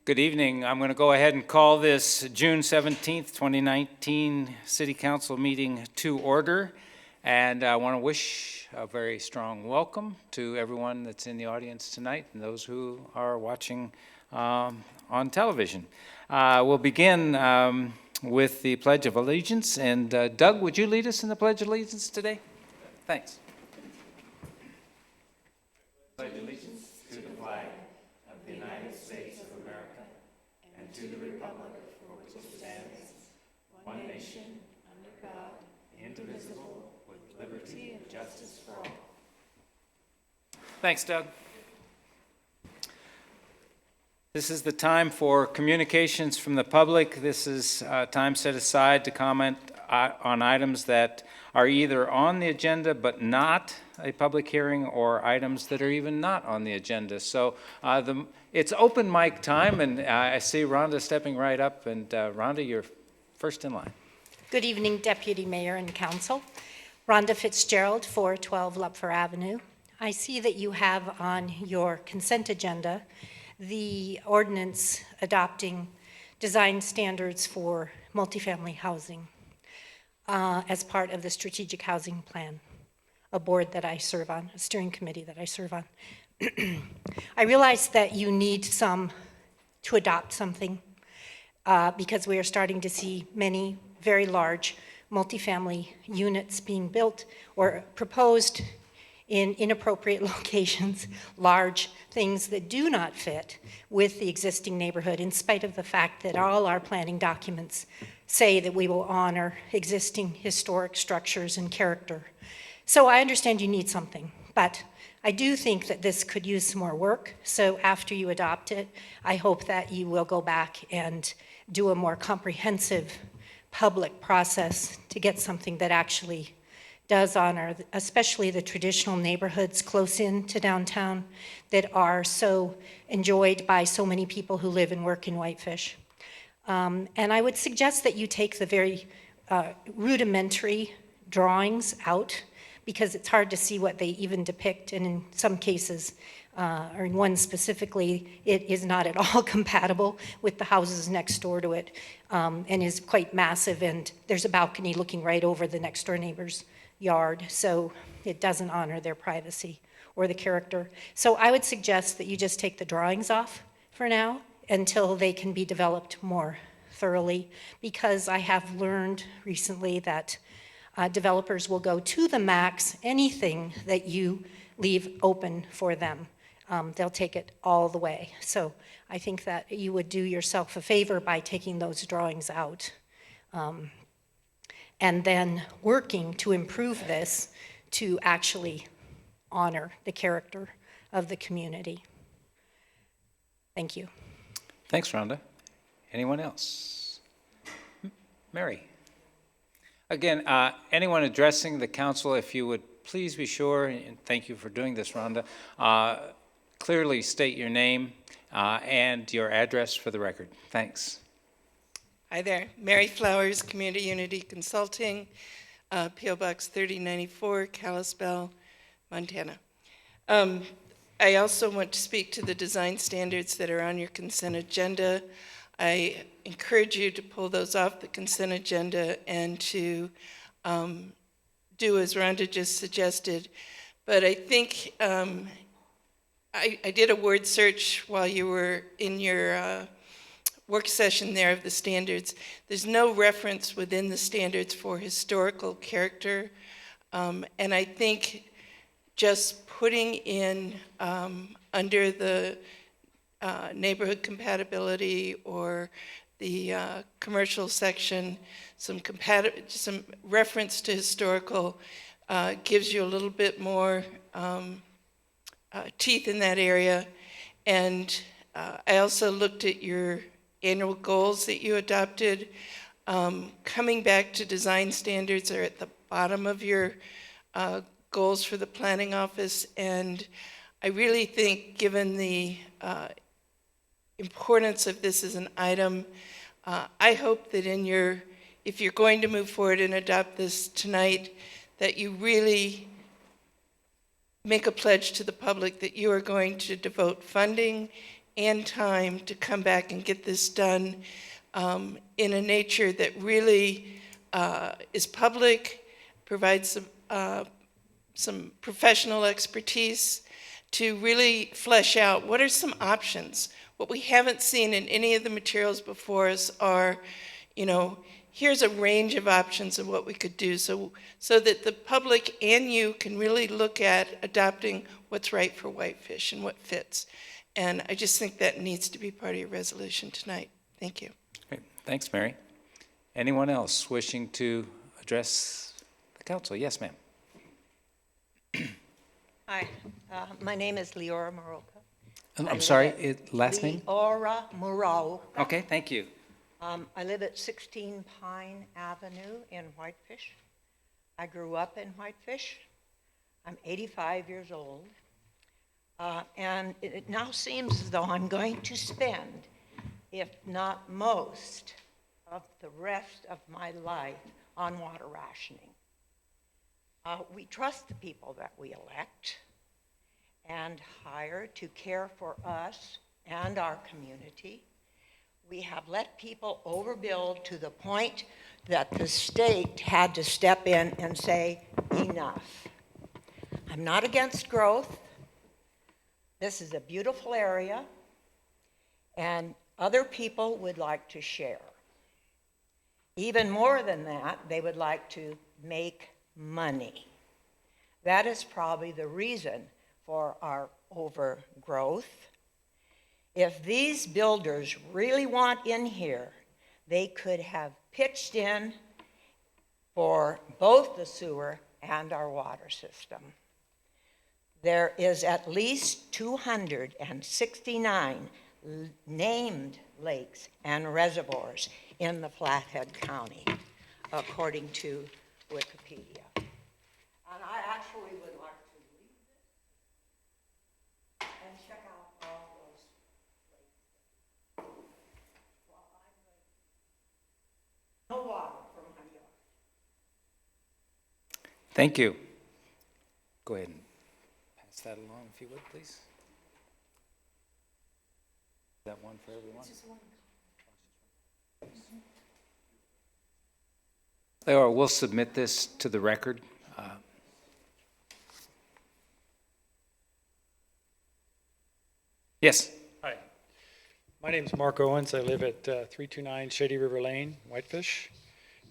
Good evening. I'm going to go ahead and call this June 17th, 2019 City Council meeting to order. And I want to wish a very strong welcome to everyone that's in the audience tonight and those who are watching on television. We'll begin with the Pledge of Allegiance. And Doug, would you lead us in the Pledge of Allegiance today? Thanks. Pledge allegiance to the flag of the United States of America and to the republic for which it stands, one nation, under God, indivisible, with liberty and justice for all. Thanks, Doug. This is the time for communications from the public. This is time set aside to comment on items that are either on the agenda but not a public hearing, or items that are even not on the agenda. So it's open mic time, and I see Rhonda stepping right up. And Rhonda, you're first in line. Good evening, Deputy Mayor and Council. Rhonda Fitzgerald, 412 Lupfer Avenue. I see that you have on your consent agenda the ordinance adopting design standards for multifamily housing as part of the Strategic Housing Plan, a board that I serve on, a steering committee that I serve on. I realize that you need to adopt something because we are starting to see many very large multifamily units being built or proposed in inappropriate locations, large things that do not fit with the existing neighborhood, in spite of the fact that all our planning documents say that we will honor existing historic structures and character. So I understand you need something, but I do think that this could use some more work. So after you adopt it, I hope that you will go back and do a more comprehensive public process to get something that actually does honor, especially the traditional neighborhoods close in to downtown that are so enjoyed by so many people who live and work in Whitefish. And I would suggest that you take the very rudimentary drawings out, because it's hard to see what they even depict, and in some cases, or in one specifically, it is not at all compatible with the houses next door to it, and is quite massive, and there's a balcony looking right over the next door neighbor's yard, so it doesn't honor their privacy or the character. So I would suggest that you just take the drawings off for now until they can be developed more thoroughly, because I have learned recently that developers will go to the max anything that you leave open for them. They'll take it all the way. So I think that you would do yourself a favor by taking those drawings out and then working to improve this to actually honor the character of the community. Thank you. Thanks, Rhonda. Anyone else? Mary. Again, anyone addressing the council, if you would please be sure, and thank you for doing this, Rhonda, clearly state your name and your address for the record. Thanks. Hi there, Mary Flowers, Community Unity Consulting, P.O. Box 3094, Kalispell, Montana. I also want to speak to the design standards that are on your consent agenda. I encourage you to pull those off the consent agenda and to do as Rhonda just suggested. But I think I did a word search while you were in your work session there of the standards. There's no reference within the standards for historical character. And I think just putting in under the neighborhood compatibility or the commercial section, some reference to historical gives you a little bit more teeth in that area. And I also looked at your annual goals that you adopted. Coming back to design standards are at the bottom of your goals for the planning office, and I really think, given the importance of this as an item, I hope that if you're going to move forward and adopt this tonight, that you really make a pledge to the public that you are going to devote funding and time to come back and get this done in a nature that really is public, provides some professional expertise to really flesh out what are some options. What we haven't seen in any of the materials before us are, here's a range of options of what we could do so that the public and you can really look at adopting what's right for Whitefish and what fits. And I just think that needs to be part of your resolution tonight. Thank you. Great. Thanks, Mary. Anyone else wishing to address the council? Yes, ma'am. Hi, my name is Leora Moroka. I'm sorry, last name? Leora Moroka. Okay, thank you. I live at 16 Pine Avenue in Whitefish. I grew up in Whitefish. I'm 85 years old. And it now seems as though I'm going to spend, if not most, of the rest of my life on water rationing. We trust the people that we elect and hire to care for us and our community. We have let people overbuild to the point that the state had to step in and say, enough. I'm not against growth. This is a beautiful area, and other people would like to share. Even more than that, they would like to make money. That is probably the reason for our overgrowth. If these builders really want in here, they could have pitched in for both the sewer and our water system. There is at least 269 named lakes and reservoirs in the Flathead County, according to Wikipedia. And I actually would like to read this and check out all those lakes. Well, no water from my yard. Thank you. Go ahead and pass that along if you would, please. Is that one for everyone? Or we'll submit this to the record. Yes. Hi, my name is Mark Owens. I live at 329 Shady River Lane, Whitefish.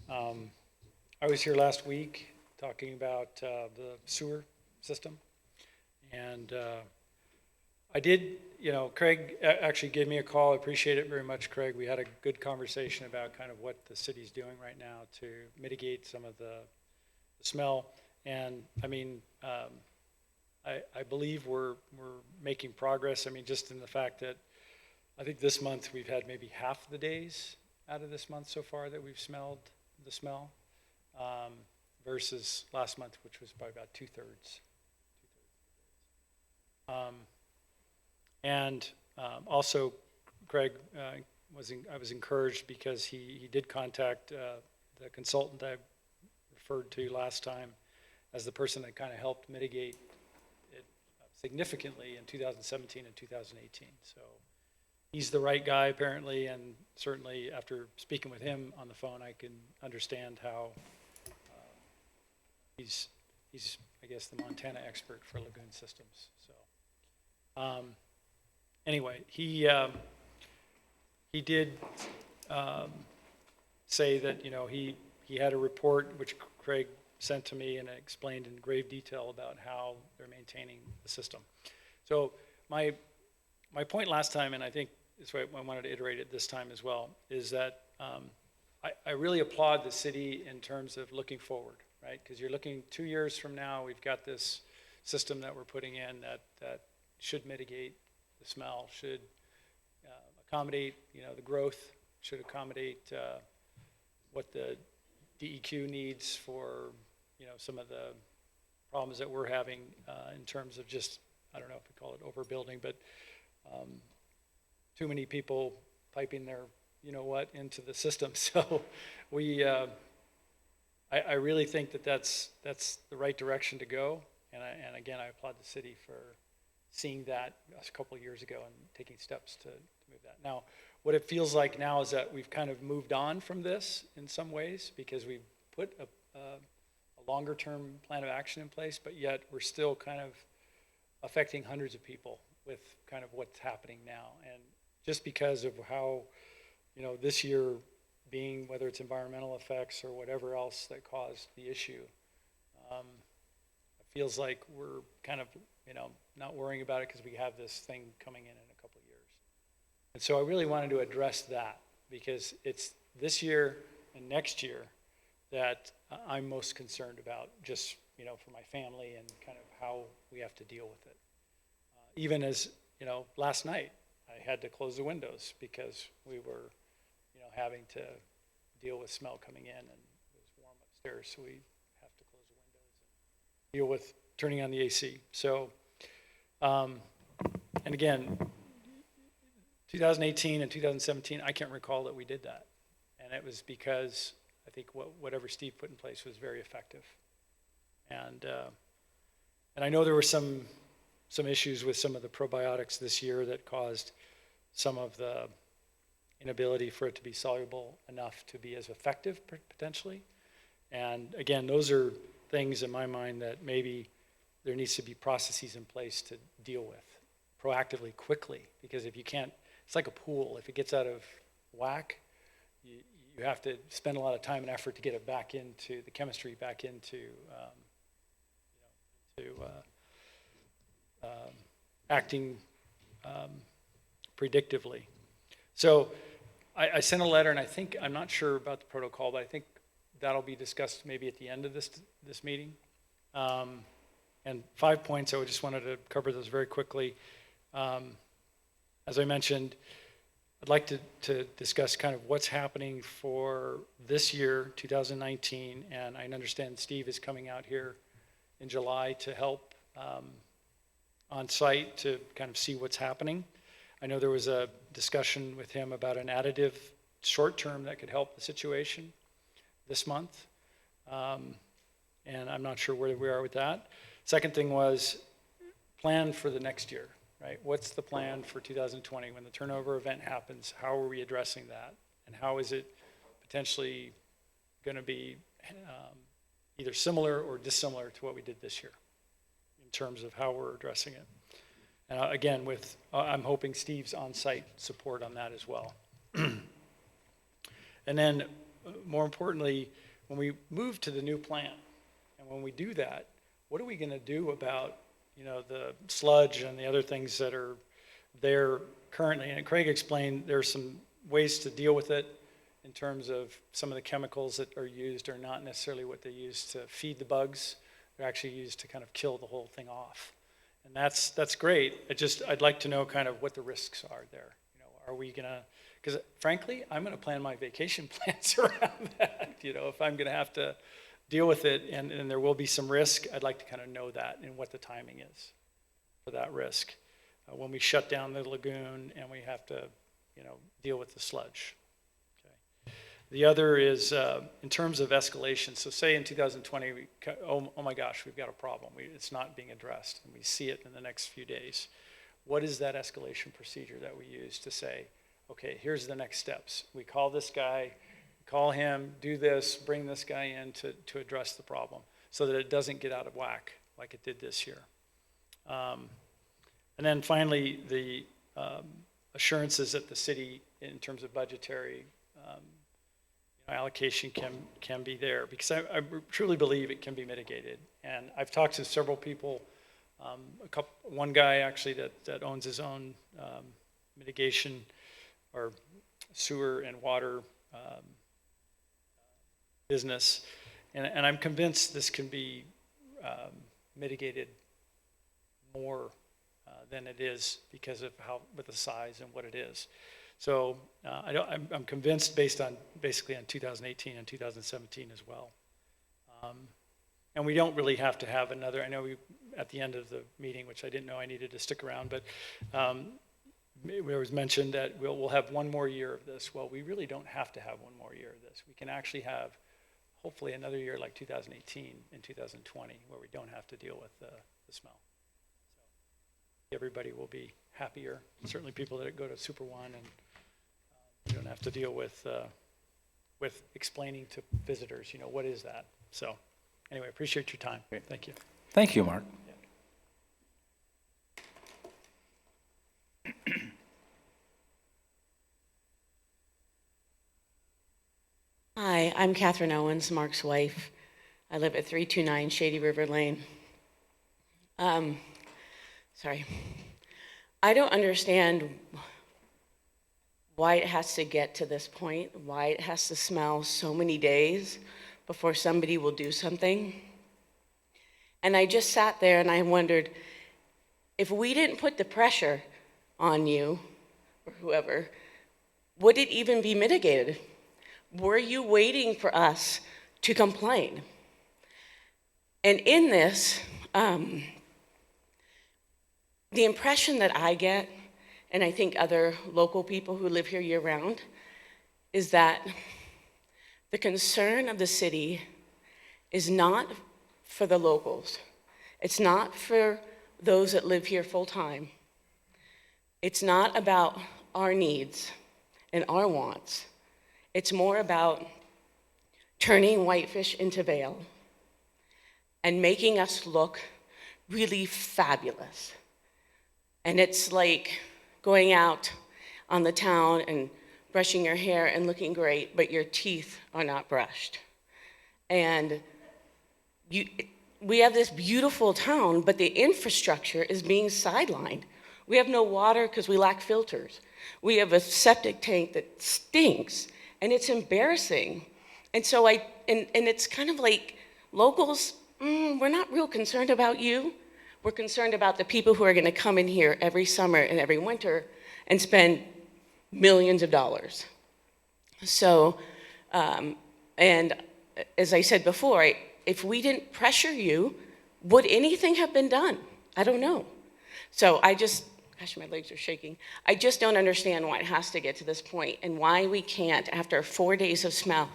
I was here last week talking about the sewer system. And I did, Craig actually gave me a call. I appreciate it very much, Craig. We had a good conversation about kind of what the city's doing right now to mitigate some of the smell. And I mean, I believe we're making progress. I mean, just in the fact that I think this month we've had maybe half the days out of this month so far that we've smelled the smell, versus last month, which was by about 2/3. Also, Craig I was encouraged because he did contact the consultant I referred to last time as the person that kind of helped mitigate it significantly in 2017 and 2018. So he's the right guy apparently, and certainly after speaking with him on the phone, I can understand how he's I guess the Montana expert for lagoon systems. So anyway, he did say that he had a report which Craig sent to me and explained in grave detail about how they're maintaining the system. So my point last time, and I think that's why I wanted to iterate it this time as well, is that I really applaud the city in terms of looking forward, right? Because you're looking 2 years from now, we've got this system that we're putting in that should mitigate the smell, should accommodate the growth, should accommodate what the DEQ needs for some of the problems that we're having in terms of just, I don't know if we call it overbuilding, but too many people piping their into the system. So I really think that's the right direction to go, and again I applaud the city for seeing that a couple of years ago and taking steps to move that. Now, what it feels like now is that we've kind of moved on from this in some ways because we've put a longer term plan of action in place, but yet we're still kind of affecting hundreds of people with kind of what's happening now. And just because of how, this year being, whether it's environmental effects or whatever else that caused the issue, it feels like we're kind of, not worrying about it because we have this thing coming in a couple of years. And so I really wanted to address that because it's this year and next year that I'm most concerned about, just, for my family and kind of how we have to deal with it. Even as, last night, I had to close the windows because we were, having to deal with smell coming in, and it was warm upstairs, so we have to close the windows and deal with turning on the AC. So, and again, 2018 and 2017, I can't recall that we did that. And it was because I think whatever Steve put in place was very effective. And I know there were some issues with some of the probiotics this year that caused some of the inability for it to be soluble enough to be as effective potentially. And again, those are things in my mind that maybe there needs to be processes in place to deal with proactively, quickly, because if you can't, it's like a pool. If it gets out of whack, you have to spend a lot of time and effort to get it back into the chemistry, back into acting predictively. So I sent a letter, and I'm not sure about the protocol, but I think that'll be discussed maybe at the end of this meeting. And 5 points, I just wanted to cover those very quickly. As I mentioned, I'd like to discuss kind of what's happening for this year, 2019, and I understand Steve is coming out here in July to help on site to kind of see what's happening. I know there was a discussion with him about an additive short term that could help the situation this month, and I'm not sure where we are with that. Second thing was plan for the next year, right? What's the plan for 2020 when the turnover event happens? How are we addressing that? And how is it potentially going to be either similar or dissimilar to what we did this year in terms of how we're addressing it? Again, I'm hoping Steve's on-site support on that as well. And then, more importantly, when we move to the new plan, and when we do that, what are we going to do about, the sludge and the other things that are there currently? And Craig explained there's some ways to deal with it in terms of some of the chemicals that are used are not necessarily what they use to feed the bugs. They're actually used to kind of kill the whole thing off. And that's great. I'd like to know kind of what the risks are there. Are we gonna, because frankly, I'm gonna plan my vacation plans around that. If I'm gonna have to deal with it and there will be some risk, I'd like to kind of know that and what the timing is for that risk. When we shut down the lagoon and we have to, deal with the sludge. The other is in terms of escalation. So say in 2020, oh my gosh, we've got a problem. It's not being addressed, and we see it in the next few days. What is that escalation procedure that we use to say, okay, here's the next steps. We call this guy, call him, do this, bring this guy in to address the problem so that it doesn't get out of whack like it did this year. And then finally, the assurances that the city, in terms of budgetary allocation can be there, because I truly believe it can be mitigated. And I've talked to several people, one guy actually that owns his own mitigation or sewer and water business, and I'm convinced this can be mitigated more than it is because of with the size and what it is. So I'm convinced basically on 2018 and 2017 as well. And we don't really have to have another, I know at the end of the meeting, which I didn't know I needed to stick around, but it was mentioned that we'll have one more year of this. Well, we really don't have to have one more year of this. We can actually have hopefully another year like 2018 and 2020 where we don't have to deal with the smell. So everybody will be happier. Certainly people that go to Super One, and you don't have to deal with explaining to visitors, what is that? So anyway, appreciate your time. Thank you. Thank you, Mark. Hi, I'm Catherine Owens, Mark's wife. I live at 329 Shady River Lane. Sorry. I don't understand why it has to get to this point, why it has to smell so many days before somebody will do something. And I just sat there and I wondered, if we didn't put the pressure on you, or whoever, would it even be mitigated? Were you waiting for us to complain? And in this, the impression that I get, and I think other local people who live here year-round, is that the concern of the city is not for the locals. It's not for those that live here full-time. It's not about our needs and our wants. It's more about turning Whitefish into Vail and making us look really fabulous. And it's like going out on the town and brushing your hair and looking great, but your teeth are not brushed. And we have this beautiful town, but the infrastructure is being sidelined. We have no water because we lack filters. We have a septic tank that stinks, and it's embarrassing. And so and it's kind of like, locals, we're not real concerned about you. We're concerned about the people who are gonna come in here every summer and every winter and spend millions of dollars. So, and as I said before, if we didn't pressure you, would anything have been done? I don't know. So gosh, my legs are shaking. I just don't understand why it has to get to this point and why we can't, after 4 days of smell,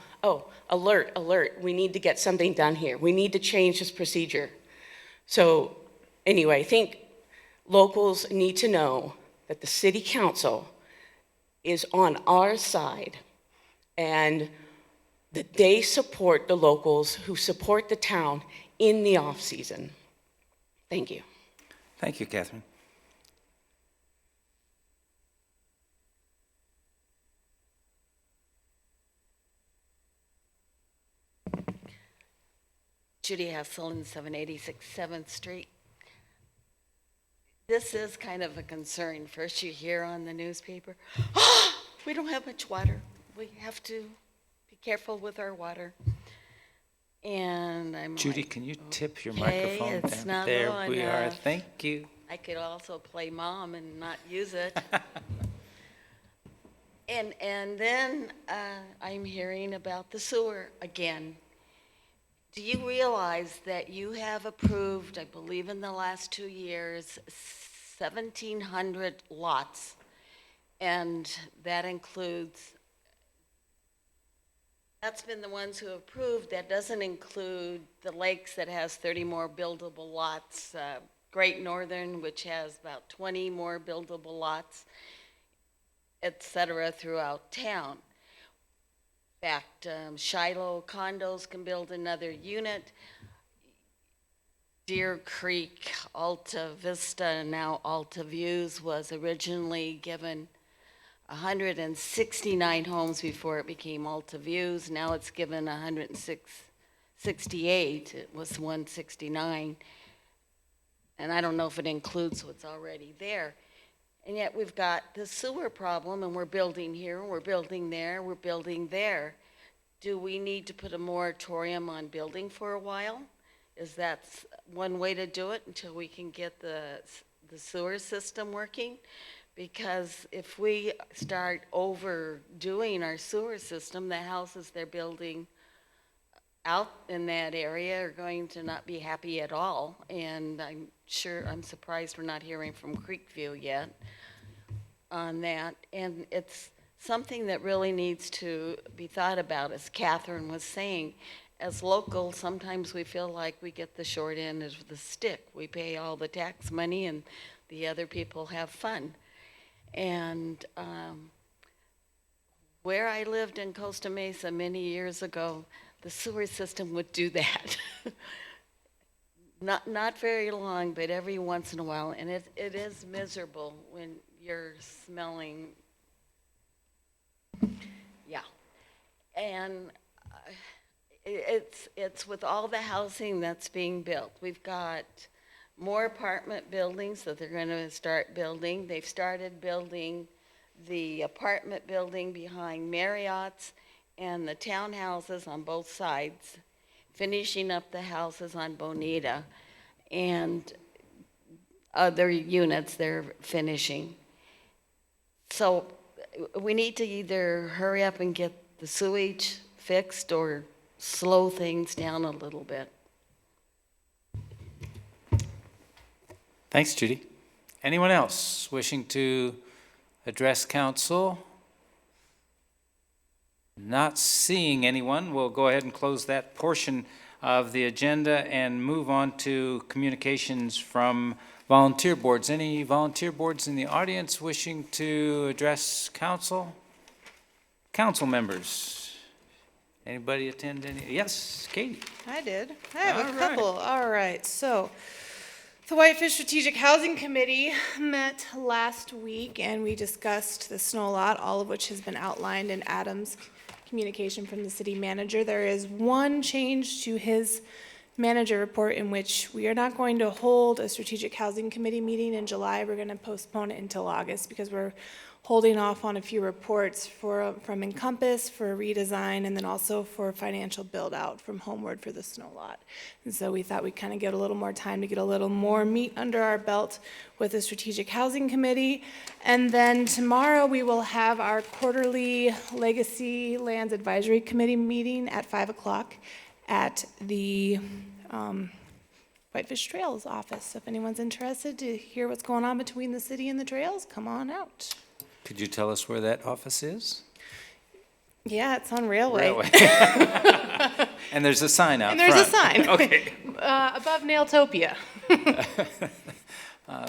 alert, we need to get something done here. We need to change this procedure. So anyway, I think locals need to know that the city council is on our side and that they support the locals who support the town in the off-season. Thank you. Thank you, Catherine. Judy Hesselin, 786 7th Street. This is kind of a concern. First you hear on the newspaper, we don't have much water. We have to be careful with our water. And I'm Judy, like, can you tip your okay, microphone it's down? not There on, we are. Thank you. I could also play mom and not use it. And then I'm hearing about the sewer again. Do you realize that you have approved, I believe in the last 2 years, 1,700 lots? And that includes, that's been the ones who approved. That doesn't include the lakes that has 30 more buildable lots, Great Northern, which has about 20 more buildable lots, et cetera, throughout town. In fact, Shiloh condos can build another unit. Deer Creek, Alta Vista, now Alta Views, was originally given 169 homes before it became Alta Views. Now it's given 168. It was 169. And I don't know if it includes what's already there. And yet we've got the sewer problem, and we're building here, we're building there, we're building there. Do we need to put a moratorium on building for a while? Is that one way to do it until we can get the sewer system working? Because if we start overdoing our sewer system, the houses they're building out in that area are going to not be happy at all. And I'm surprised we're not hearing from Creekview yet on that. And it's something that really needs to be thought about, as Catherine was saying. As locals, sometimes we feel like we get the short end of the stick. We pay all the tax money, and the other people have fun. And where I lived in Costa Mesa many years ago, the sewer system would do that. Not very long, but every once in a while, and it is miserable when you're smelling, yeah. And it's with all the housing that's being built. We've got more apartment buildings that they're going to start building. They've started building the apartment building behind Marriott's and the townhouses on both sides, finishing up the houses on Bonita, and other units they're finishing. So we need to either hurry up and get the sewage fixed or slow things down a little bit. Thanks, Judy. Anyone else wishing to address council? Not seeing anyone, we'll go ahead and close that portion of the agenda and move on to communications from volunteer boards. Any volunteer boards in the audience wishing to address council? Council members? Anybody attend any? Yes, Katie. I did. I have All a right. couple. All right. So the Whitefish Strategic Housing Committee met last week and we discussed the snow lot, all of which has been outlined in Adam's communication from the city manager. There is one change to his manager report in which we are not going to hold a Strategic Housing Committee meeting in July. We're going to postpone it until August because we're holding off on a few reports from Encompass for redesign and then also for financial build out from Homeward for the snow lot. And so we thought we'd kind of get a little more time to get a little more meat under our belt with the Strategic Housing Committee. And then tomorrow we will have our quarterly Legacy Lands Advisory Committee meeting at 5 o'clock at the Whitefish Trails office. So if anyone's interested to hear what's going on between the city and the trails, come on out. Could you tell us where that office is? Yeah, it's on Railway. And there's a sign out And there's a front. sign. Okay. Above Nailtopia.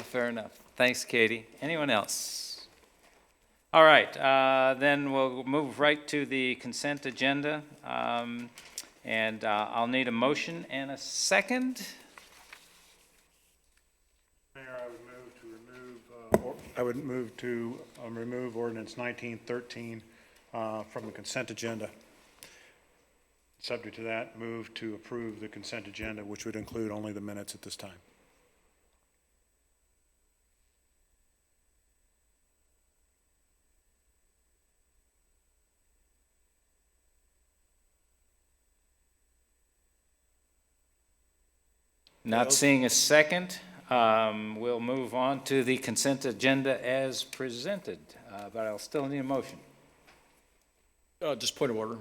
Fair enough. Thanks, Katie. Anyone else? All right, then we'll move right to the consent agenda. And I'll need a motion and a second. Mayor, I would move to remove ordinance 1913 from the consent agenda. Subject to that, move to approve the consent agenda, which would include only the minutes at this time. Not seeing a second, we'll move on to the consent agenda as presented, but I'll still need a motion. Just point of order.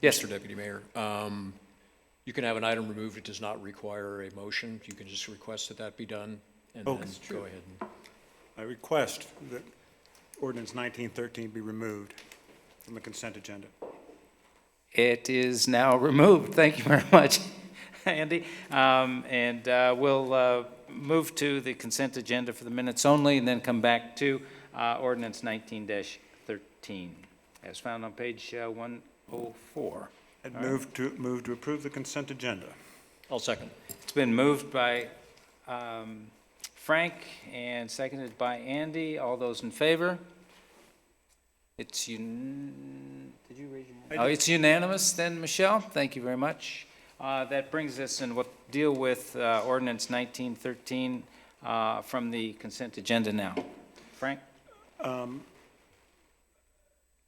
Yes. Mr. Deputy Mayor. You can have an item removed. It does not require a motion. You can just request that that be done and Oh, then that's true. go ahead. I request that ordinance 1913 be removed from the consent agenda. It is now removed. Thank you very much, Andy. And we'll move to the consent agenda for the minutes only and then come back to ordinance 19-13 as found on page 104. I'd move to approve the consent agenda. I'll second. It's been moved by Frank and seconded by Andy. All those in favor? It's did you raise your hand? Oh, it's unanimous then, Michelle. Thank you very much. That brings us, and we'll deal with ordinance 1913 from the consent agenda now. Frank?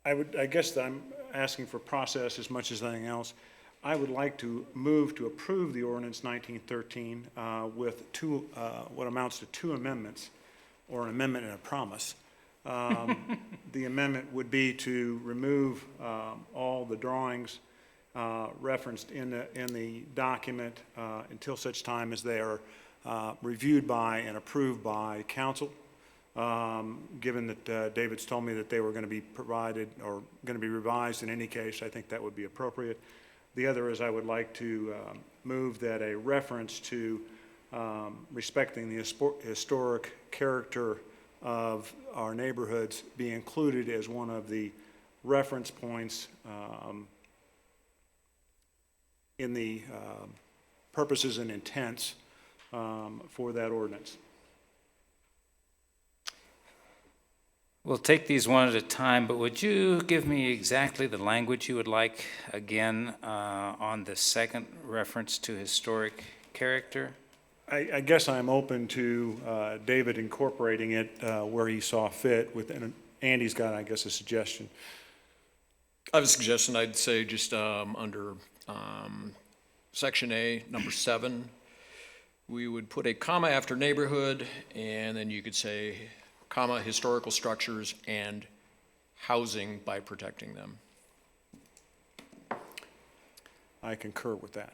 I guess that I'm asking for process as much as anything else. I would like to move to approve the ordinance 1913 with what amounts to two amendments, or an amendment and a promise. The amendment would be to remove all the drawings referenced in the document until such time as they are reviewed by and approved by council. Given that David's told me that they were going to be provided or going to be revised in any case, I think that would be appropriate. The other is I would like to move that a reference to respecting the historic character of our neighborhoods be included as one of the reference points in the purposes and intents for that ordinance. We'll take these one at a time, but would you give me exactly the language you would like again on the second reference to historic character? I guess I'm open to David incorporating it where he saw fit. Within Andy's got, I guess, a suggestion. I have a suggestion. I'd say just under Section A, number 7, we would put a comma after neighborhood, and then you could say, comma, historical structures and housing by protecting them. I concur with that.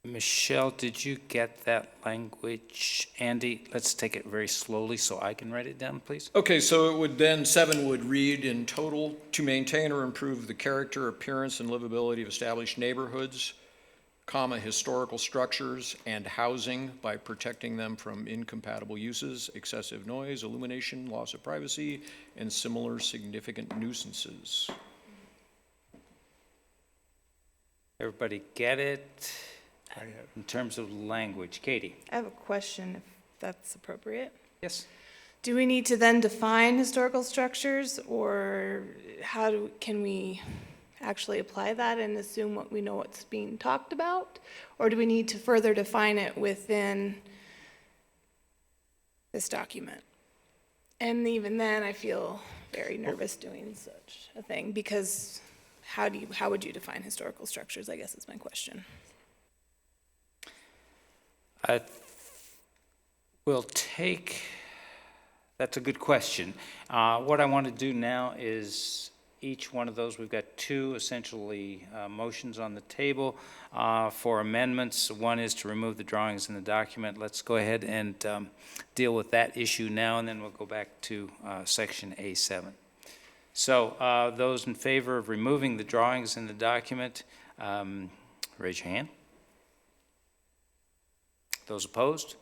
Michelle, did you get that language? Andy, let's take it very slowly so I can write it down, please. Okay, so it would then, 7 would read in total, to maintain or improve the character, appearance, and livability of established neighborhoods, comma, historical structures and housing by protecting them from incompatible uses, excessive noise, illumination, loss of privacy, and similar significant nuisances. Everybody get it? I have. In terms of language, Katie? I have a question, if that's appropriate. Yes. Do we need to then define historical structures, or can we actually apply that and assume what we know what's being talked about? Or do we need to further define it within this document? And even then, I feel very nervous doing such a thing, because how would you define historical structures, I guess is my question. We'll take, that's a good question. What I want to do now is each one of those, we've got two essentially motions on the table for amendments. One is to remove the drawings in the document. Let's go ahead and deal with that issue now, and then we'll go back to section A7. So those in favor of removing the drawings in the document, raise your hand. Those opposed?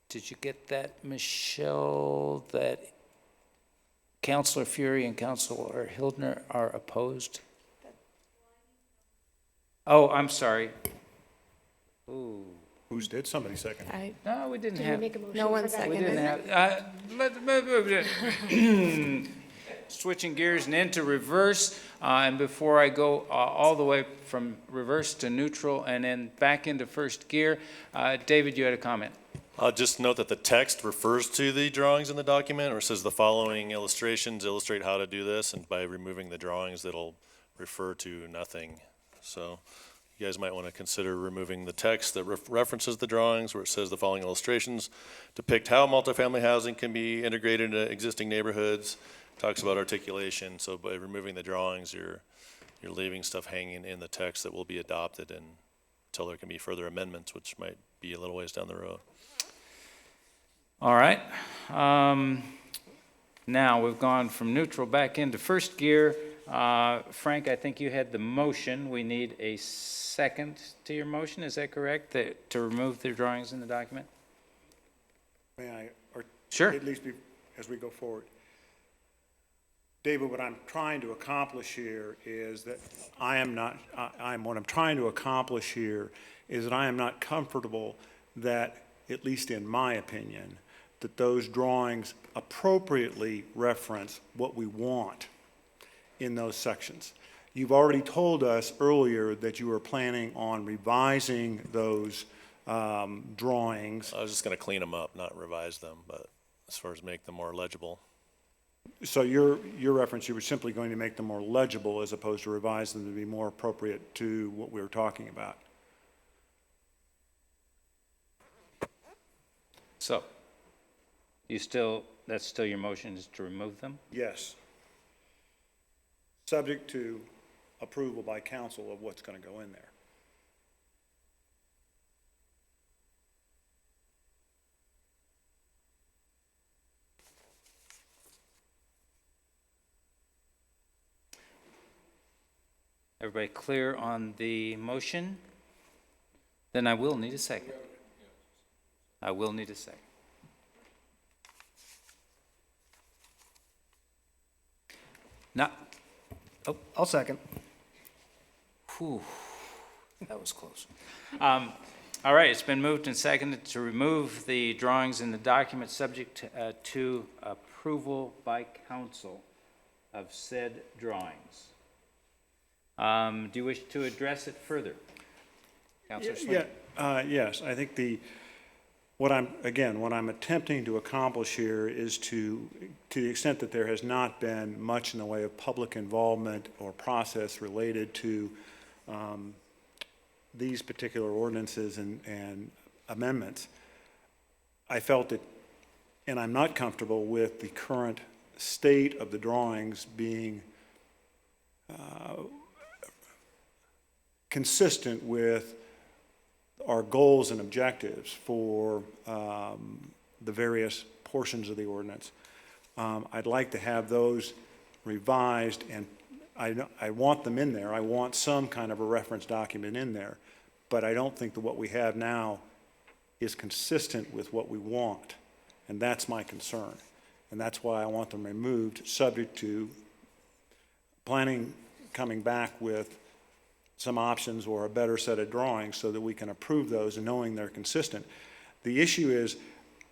Did you get that, Michelle, that Councilor Fury and Councilor Hildner are opposed? Oh, I'm sorry. Ooh. Who's did? Somebody second. No, we didn't Did we have. make a motion No one for that? We seconded. didn't have. Switching gears and into reverse, and before I go all the way from reverse to neutral and then back into first gear, David, you had a comment. I'll just note that the text refers to the drawings in the document, or says the following illustrations illustrate how to do this, and by removing the drawings, it'll refer to nothing. So you guys might want to consider removing the text that references the drawings, where it says the following illustrations depict how multifamily housing can be integrated into existing neighborhoods. Talks about articulation, so by removing the drawings, you're leaving stuff hanging in the text that will be adopted until there can be further amendments, which might be a little ways down the road. All right. Now we've gone from neutral back into first gear. Frank, I think you had the motion. We need a second to your motion. Is that correct? To remove the drawings in the document? May I, or Sure. at least as we go forward? David, what I'm trying to accomplish here is that what I'm trying to accomplish here is that I am not comfortable that, at least in my opinion, that those drawings appropriately reference what we want in those sections. You've already told us earlier that you were planning on revising those drawings. I was just going to clean them up, not revise them, but as far as make them more legible. So your reference, you were simply going to make them more legible as opposed to revise them to be more appropriate to what we were talking about. So, that's still your motion, is to remove them? Yes. Subject to approval by council of what's going to go in there. Everybody clear on the motion? Then I will need a second. I will need a second. Now, I'll second. whew, that was close. All right, it's been moved and seconded to remove the drawings in the document subject to approval by council of said drawings. Do you wish to address it further? Councilor Sweeney? Yes, I think what I'm attempting to accomplish here is to the extent that there has not been much in the way of public involvement or process related to these particular ordinances and amendments, I felt that, and I'm not comfortable with the current state of the drawings being consistent with our goals and objectives for the various portions of the ordinance. I'd like to have those revised, and I want them in there. I want some kind of a reference document in there, but I don't think that what we have now is consistent with what we want, and that's my concern. And that's why I want them removed, subject to planning coming back with some options or a better set of drawings so that we can approve those and knowing they're consistent. The issue is,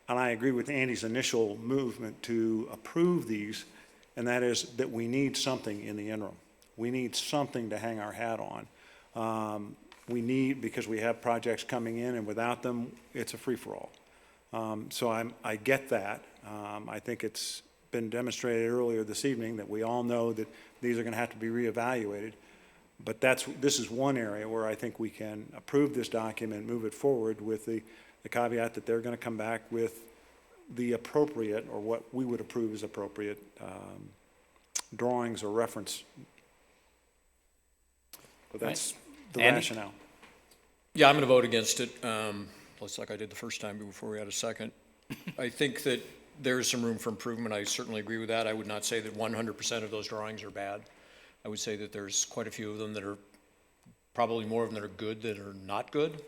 and I agree with Andy's initial movement to approve these, and that is that we need something in the interim. We need something to hang our hat on. We need, because we have projects coming in, and without them, it's a free-for-all. So I get that. I think it's been demonstrated earlier this evening that we all know that these are going to have to be reevaluated. But this is one area where I think we can approve this document, move it forward with the caveat that they're going to come back with the appropriate, or what we would approve as appropriate, drawings or reference. But that's the Andy? rationale. Yeah, I'm going to vote against it, just like I did the first time before we had a second. I think that there is some room for improvement. I certainly agree with that. I would not say that 100% of those drawings are bad. I would say that there's quite a few of them that are, probably more of them that are good that are not good.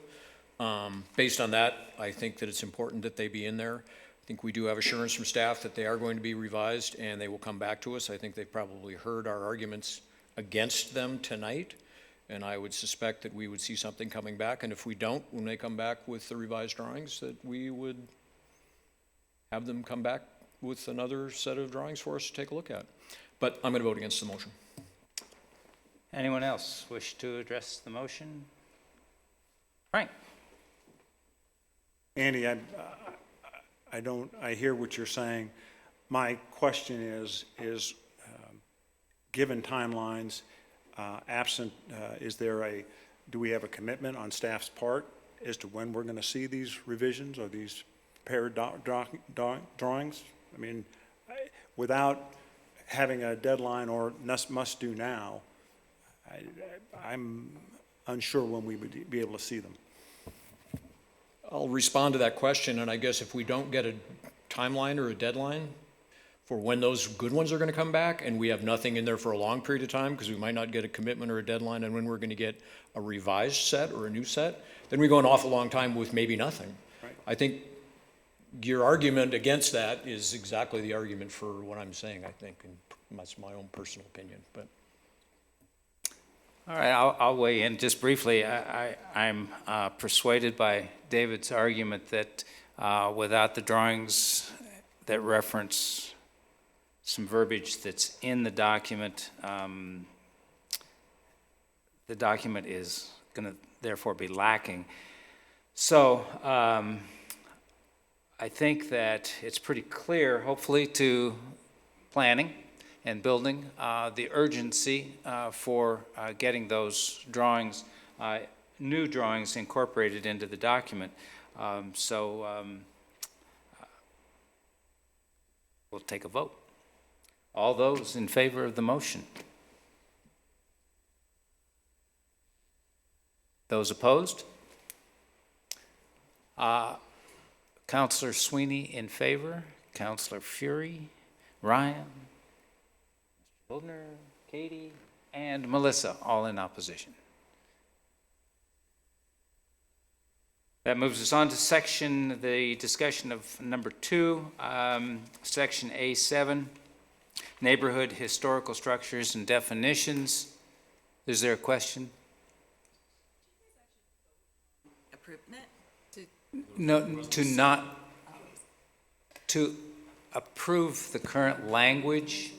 Based on that, I think that it's important that they be in there. I think we do have assurance from staff that they are going to be revised and they will come back to us. I think they've probably heard our arguments against them tonight, and I would suspect that we would see something coming back. And if we don't, when they come back with the revised drawings, that we would have them come back with another set of drawings for us to take a look at. But I'm going to vote against the motion. Anyone else wish to address the motion? Frank? Andy, I hear what you're saying. My question is given timelines, absent, do we have a commitment on staff's part as to when we're going to see these revisions or these paired drawings? I mean, without having a deadline or must do now, I'm unsure when we would be able to see them. I'll respond to that question, and I guess if we don't get a timeline or a deadline for when those good ones are going to come back, and we have nothing in there for a long period of time because we might not get a commitment or a deadline on when we're going to get a revised set or a new set, then we go an awful long time with maybe nothing. Right. I think your argument against that is exactly the argument for what I'm saying, I think, and that's my own personal opinion. But All right, I'll weigh in just briefly. I'm persuaded by David's argument that without the drawings that reference some verbiage that's in the document is going to therefore be lacking. So I think that it's pretty clear, hopefully, to planning and building, the urgency for getting those drawings, new drawings incorporated into the document. We'll take a vote. All those in favor of the motion? Those opposed? Councilor Sweeney in favor, Councilor Fury, Ryan, Hildner, Katie, and Melissa, all in opposition. That moves us on to the discussion of number 2, section A7, neighborhood historical structures and definitions. Is there a question? No, to approve the current language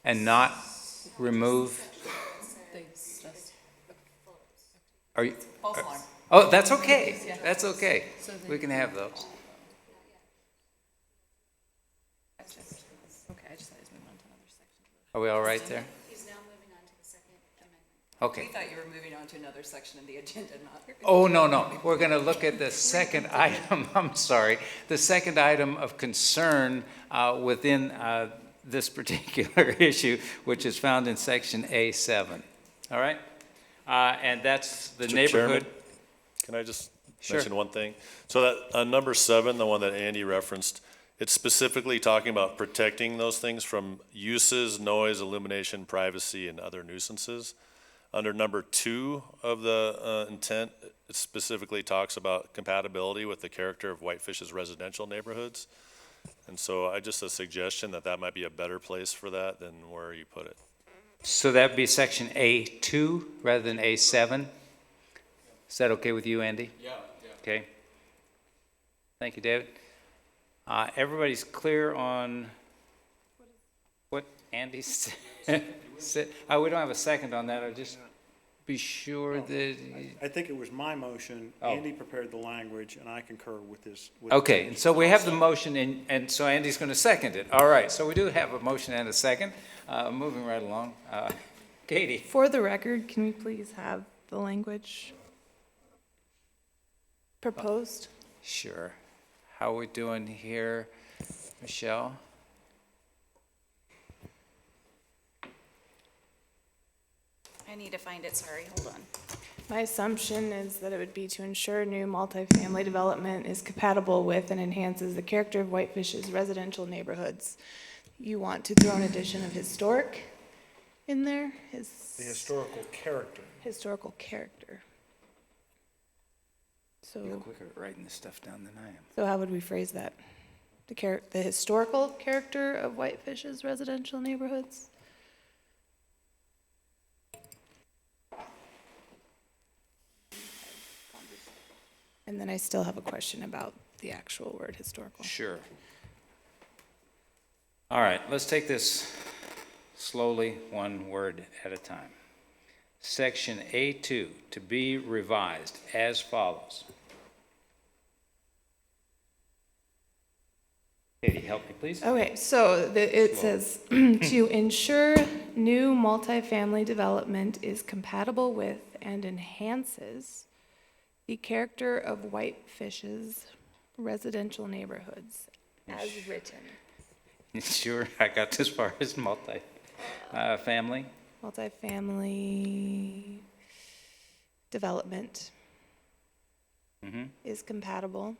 and not remove. Are you? Oh, that's okay. That's okay. We can have those. Are we all right there? He's now moving on to the Second Amendment. Okay. We thought you were moving on to another section of the agenda, not. Oh, no. We're going to look at the second item, I'm sorry, the second item of concern within this particular issue, which is found in section A7. All right? And that's the Mr. neighborhood. Chairman, can I just Sure. mention one thing? So that, on number 7, the one that Andy referenced, it's specifically talking about protecting those things from uses, noise, illumination, privacy, and other nuisances. Under number 2 of the intent, it specifically talks about compatibility with the character of Whitefish's residential neighborhoods. And so I just a suggestion that might be a better place for that than where you put it. So that'd be section A2 rather than A7? Is that okay with you, Andy? Yeah. Okay. Thank you, David. Everybody's clear on what Andy said? We don't have a second on that. I'll just be sure that. I think it was my motion. Oh. Andy prepared the language, and I concur with this. Okay, and so we have the motion, and so Andy's going to second it. All right, so we do have a motion and a second. Moving right along. Katie? For the record, can we please have the language proposed? Sure. How are we doing here, Michelle? I need to find it, sorry, hold on. My assumption is that it would be to ensure new multifamily development is compatible with and enhances the character of Whitefish's residential neighborhoods. You want to throw an addition of historic in there? The historical character. Historical character. You're So, quicker at writing this stuff down than I am. so how would we phrase that? The historical character of Whitefish's residential neighborhoods? And then I still have a question about the actual word historical. Sure. All right, let's take this slowly, one word at a time. Section A2, to be revised as follows. Katie, help me, please. Okay, so it says, to ensure new multifamily development is compatible with and enhances the character of Whitefish's residential neighborhoods, as written. Sure, I got this far as family. Multifamily development Mhm. is compatible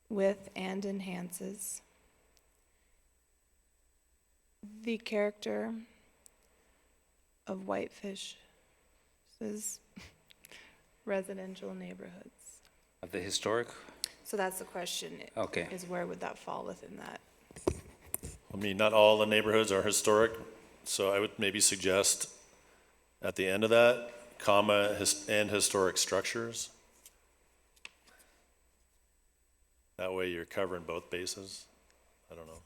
with and enhances the character of Whitefish's residential neighborhoods. Of the historic? So that's the question. Okay. Is where would that fall within that? I mean, not all the neighborhoods are historic, so I would maybe suggest at the end of that, comma, and historic structures. That way you're covering both bases. I don't know.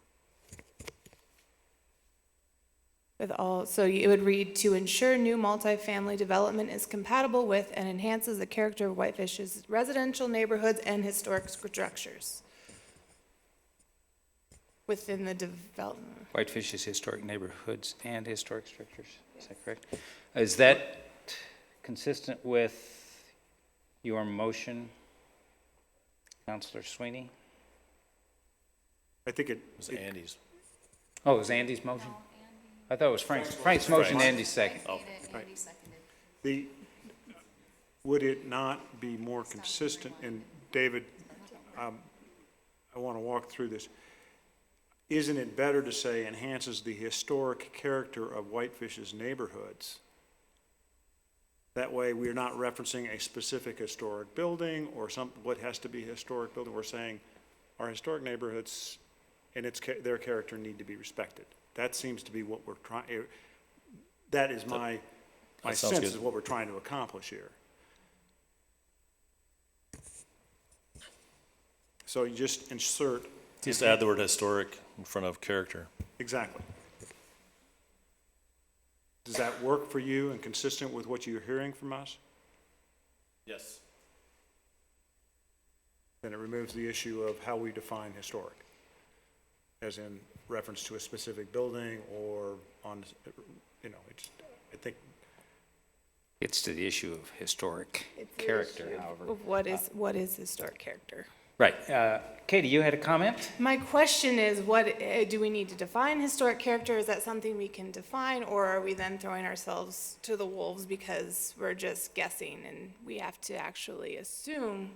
With all, so it would read, to ensure new multifamily development is compatible with and enhances the character of Whitefish's residential neighborhoods and historic structures within the development. Whitefish's historic neighborhoods and historic structures, is that correct? Is that consistent with your motion, Counselor Sweeney? I think It was Andy's. Oh, it was Andy's motion? I thought it was Frank's motion, Andy's second. Oh, Andy seconded. would it not be more consistent, and David, I want to walk through this. Isn't it better to say enhances the historic character of Whitefish's neighborhoods? That way, we're not referencing a specific historic building or what has to be a historic building. We're saying our historic neighborhoods and their character need to be respected. That seems to be what we're trying, that is my sounds sense good. is what we're trying to accomplish here. So you just insert. Just add the word historic in front of character. Exactly. Does that work for you and consistent with what you're hearing from us? Yes. Then it removes the issue of how we define historic, as in reference to a specific building or on, I think. It's to the issue of historic It's the character, issue however. of what is historic character? Right. Katie, you had a comment? My question is, what do we need to define historic character? Is that something we can define, or are we then throwing ourselves to the wolves because we're just guessing and we have to actually assume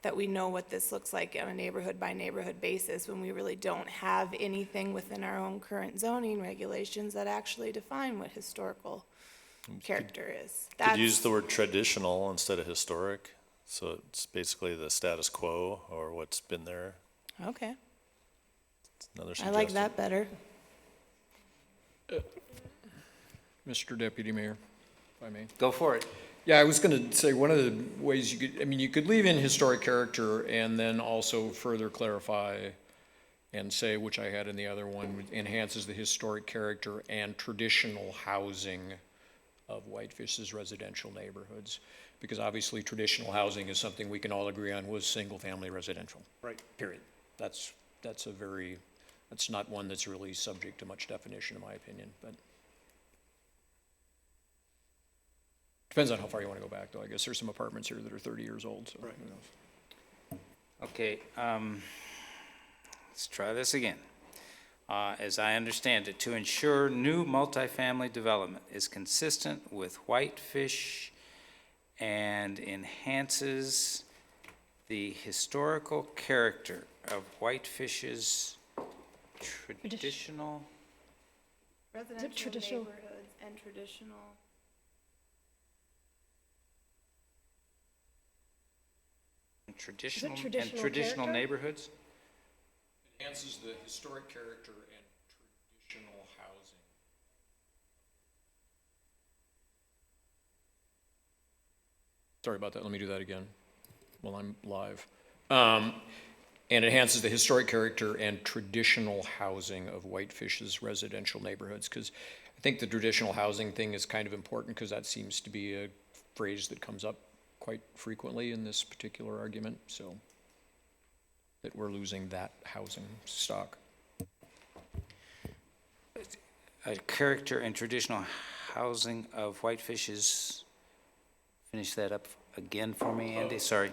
that we know what this looks like on a neighborhood by neighborhood basis when we really don't have anything within our own current zoning regulations that actually define what historical character is? Could use the word traditional instead of historic. So it's basically the status quo or what's been there. Okay, Another I suggestion. like that better. Mr. Deputy Mayor, if I may. Go for it. Yeah, I was going to say, one of the ways you could leave in historic character and then also further clarify and say, which I had in the other one, enhances the historic character and traditional housing of Whitefish's residential neighborhoods. Because obviously traditional housing is something we can all agree on was single-family residential. Right. Period. That's not one that's really subject to much definition, in my opinion, but. Depends on how far you want to go back, though. I guess there's some apartments here that are 30 years old, so Right. who knows. Okay, let's try this again. As I understand it, to ensure new multifamily development is consistent with Whitefish and enhances the historical character of Whitefish's traditional, Residential neighborhoods and traditional. traditional neighborhoods? Enhances the historic character and traditional housing. Sorry about that, let me do that again while I'm live. And enhances the historic character and traditional housing of Whitefish's residential neighborhoods, because I think the traditional housing thing is kind of important, because that seems to be a phrase that comes up quite frequently in this particular argument, so that we're losing that housing stock. A character and traditional housing of Whitefish's, finish that up again for me, Andy, sorry.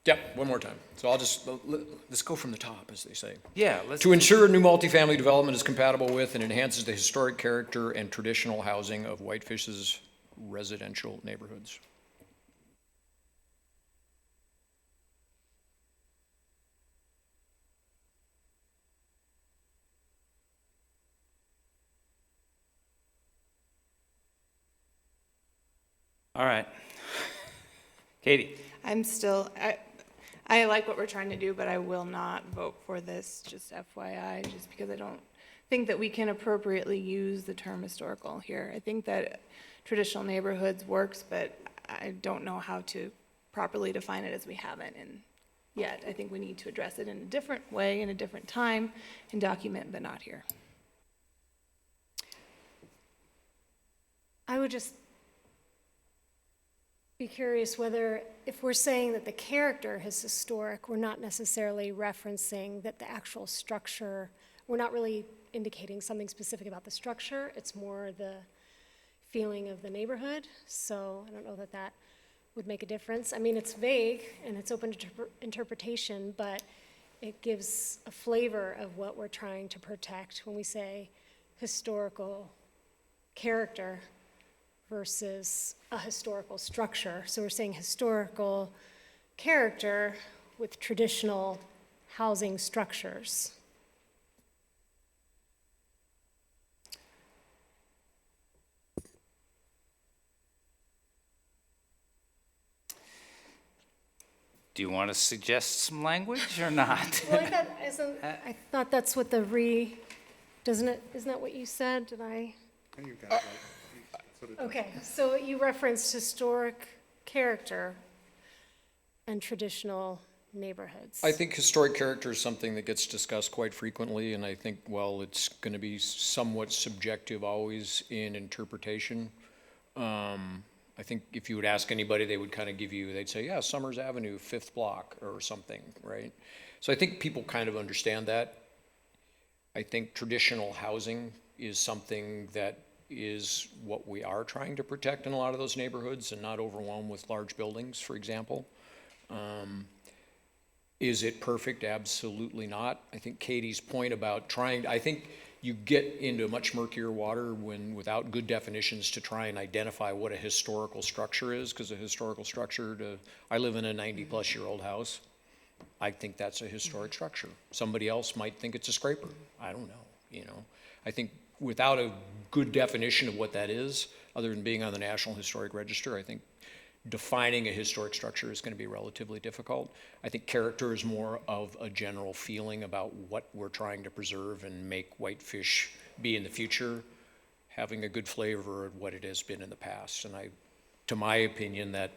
Yeah, one more time. So I'll just, let's go from the top, as they say. Yeah, let's. To ensure new multifamily development is compatible with and enhances the historic character and traditional housing of Whitefish's residential neighborhoods. All right. Katie? I like what we're trying to do, but I will not vote for this, just FYI, just because I don't think that we can appropriately use the term historical here. I think that traditional neighborhoods works, but I don't know how to properly define it as we haven't, and yet I think we need to address it in a different way, in a different time, and document, but not here. I would just be curious whether, if we're saying that the character is historic, we're not necessarily referencing that the actual structure, we're not really indicating something specific about the structure, it's more the feeling of the neighborhood. So I don't know that that would make a difference. I mean, it's vague and it's open to interpretation, but it gives a flavor of what we're trying to protect when we say historical character versus a historical structure. So we're saying historical character with traditional housing structures. Do you want to suggest some language or not? Well, I thought that's what doesn't it, isn't that what you said? Did I? You got it right. That's what it does. Okay, so you referenced historic character and traditional neighborhoods. I think historic character is something that gets discussed quite frequently, and I think, well, it's going to be somewhat subjective always in interpretation. I think if you would ask anybody, they would kind of they'd say, yeah, Summers Avenue, 5th block, or something, right? So I think people kind of understand that. I think traditional housing is something that is what we are trying to protect in a lot of those neighborhoods and not overwhelm with large buildings, for example. Is it perfect? Absolutely not. I think Katie's point about I think you get into much murkier water without good definitions to try and identify what a historical structure is, because a historical structure, I live in a 90-plus-year-old house. I think that's a historic structure. Somebody else might think it's a scraper. I don't know, I think without a good definition of what that is, other than being on the National Historic Register, I think defining a historic structure is going to be relatively difficult. I think character is more of a general feeling about what we're trying to preserve and make Whitefish be in the future, having a good flavor of what it has been in the past. And to my opinion, that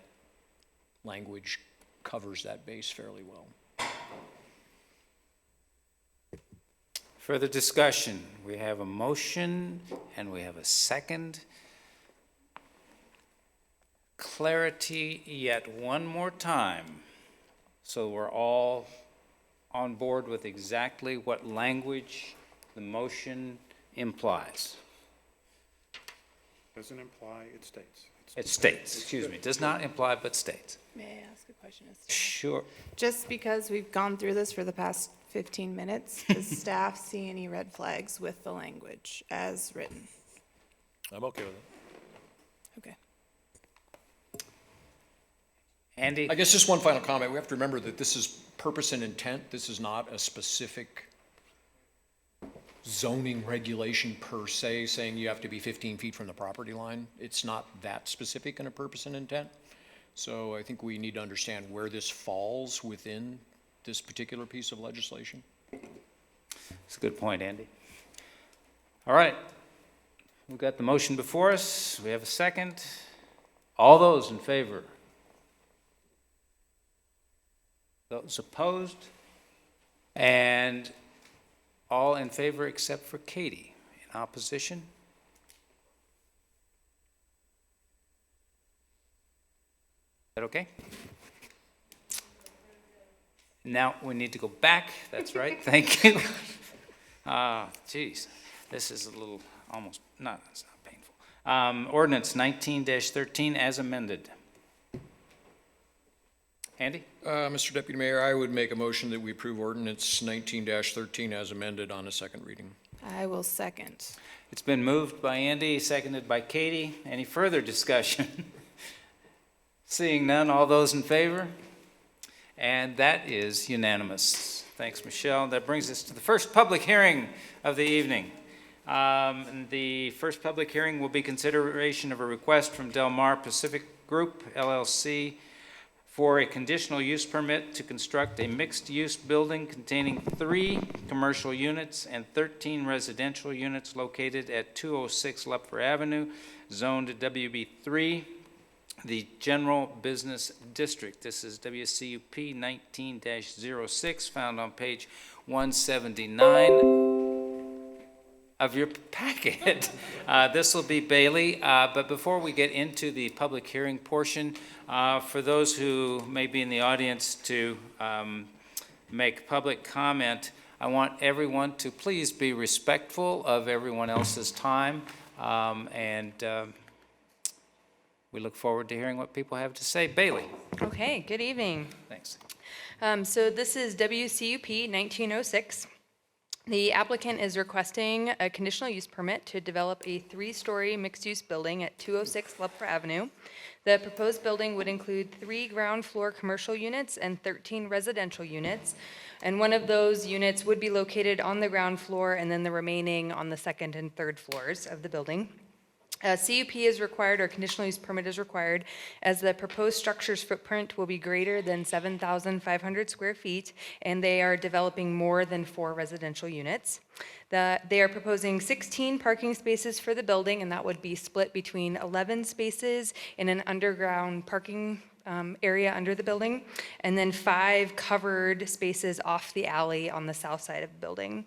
language covers that base fairly well. Further discussion. We have a motion and we have a second. Clarity yet one more time, so we're all on board with exactly what language the motion implies. Doesn't imply, it states. It states, excuse me, does not imply but states. May I ask a question? Sure. Just because we've gone through this for the past 15 minutes, does staff see any red flags with the language as written? I'm okay with it. Okay. Andy? I guess just one final comment. We have to remember that this is purpose and intent. This is not a specific zoning regulation per se, saying you have to be 15 feet from the property line. It's not that specific in a purpose and intent. So I think we need to understand where this falls within this particular piece of legislation. That's a good point, Andy. All right. We've got the motion before us. We have a second. All those in favor? Those opposed? And all in favor except for Katie. In opposition? Is that okay? Now we need to go back. That's right. Thank you. Geez, this is a little almost, not, it's not painful. Ordinance 19-13 as amended. Andy? Mr. Deputy Mayor, I would make a motion that we approve ordinance 19-13 as amended on a second reading. I will second. It's been moved by Andy, seconded by Katie. Any further discussion? Seeing none, all those in favor? And that is unanimous. Thanks, Michelle. That brings us to the first public hearing of the evening. The first public hearing will be consideration of a request from Del Mar Pacific Group, LLC, for a conditional use permit to construct a mixed-use building containing 3 commercial units and 13 residential units located at 206 Lupfer Avenue, zoned WB3, the General Business District. This is WCUP 19-06, found on page 179 of your packet. This will be Bailey, but before we get into the public hearing portion, for those who may be in the audience to make public comment, I want everyone to please be respectful of everyone else's time, and we look forward to hearing what people have to say. Bailey. Okay, good evening. Thanks. So this is WCUP 1906. The applicant is requesting a conditional use permit to develop a 3-story mixed-use building at 206 Lupfer Avenue. The proposed building would include 3 ground floor commercial units and 13 residential units. And one of those units would be located on the ground floor and then the remaining on the 2nd and 3rd floors of the building. CUP is required, or conditional use permit is required, as the proposed structure's footprint will be greater than 7,500 square feet, and they are developing more than 4 residential units. They are proposing 16 parking spaces for the building, and that would be split between 11 spaces in an underground parking area under the building, and then 5 covered spaces off the alley on the south side of the building.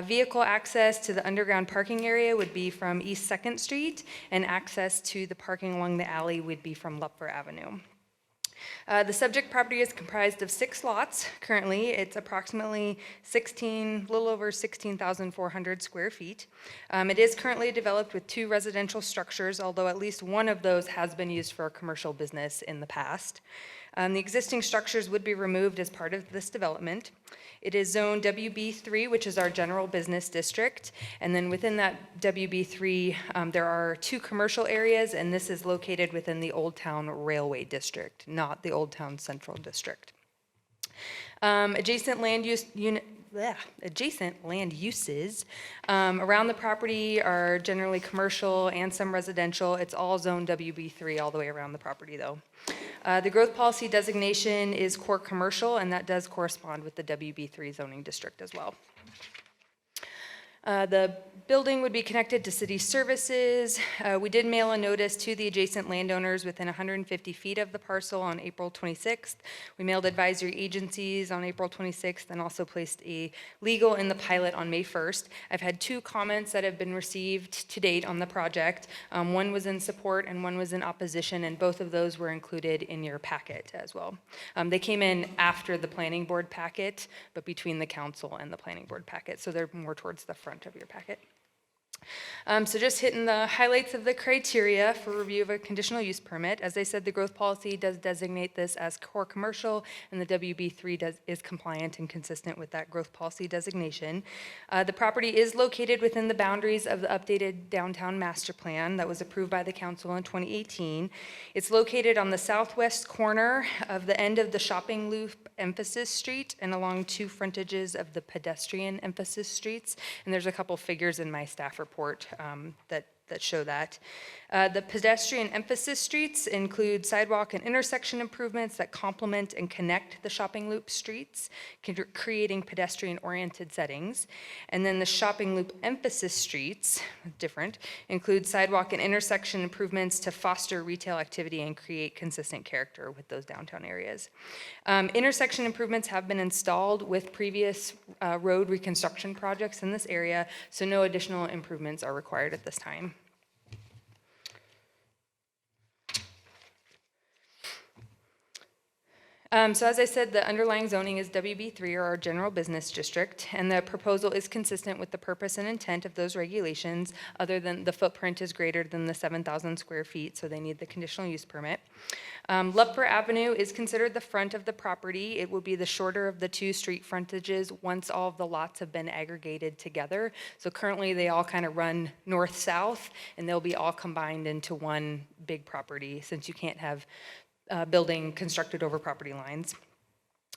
Vehicle access to the underground parking area would be from East 2nd Street, and access to the parking along the alley would be from Lupfer Avenue. The subject property is comprised of 6 lots. Currently, it's approximately a little over 16,400 square feet. It is currently developed with 2 residential structures, although at least one of those has been used for a commercial business in the past. The existing structures would be removed as part of this development. It is zone WB3, which is our general business district, and then within that WB3, there are 2 commercial areas, and this is located within the Old Town Railway District, not the Old Town Central District. Adjacent land uses around the property are generally commercial and some residential. It's all zone WB3 all the way around the property, though. The growth policy designation is core commercial, and that does correspond with the WB3 zoning district as well. The building would be connected to city services. We did mail a notice to the adjacent landowners within 150 feet of the parcel on April 26th. We mailed advisory agencies on April 26th and also placed a legal in the pilot on May 1st. I've had 2 comments that have been received to date on the project. One was in support and one was in opposition, and both of those were included in your packet as well. They came in after the planning board packet, but between the council and the planning board packet, so they're more towards the front of your packet. So just hitting the highlights of the criteria for review of a conditional use permit. As I said, the growth policy does designate this as core commercial, and the WB3 is compliant and consistent with that growth policy designation. The property is located within the boundaries of the updated downtown master plan that was approved by the council in 2018. It's located on the southwest corner of the end of the shopping loop emphasis street and along 2 frontages of the pedestrian emphasis streets. And there's a couple figures in my staff report that show that. The pedestrian emphasis streets include sidewalk and intersection improvements that complement and connect the shopping loop streets, creating pedestrian-oriented settings. And then the shopping loop emphasis streets, different, include sidewalk and intersection improvements to foster retail activity and create consistent character with those downtown areas. Intersection improvements have been installed with previous road reconstruction projects in this area, so no additional improvements are required at this time. So as I said, the underlying zoning is WB3, or our general business district, and the proposal is consistent with the purpose and intent of those regulations, other than the footprint is greater than the 7,000 square feet, so they need the conditional use permit. Lupfer Avenue is considered the front of the property. It will be the shorter of the 2 street frontages once all of the lots have been aggregated together. So currently they all kind of run north-south, and they'll be all combined into one big property, since you can't have building constructed over property lines.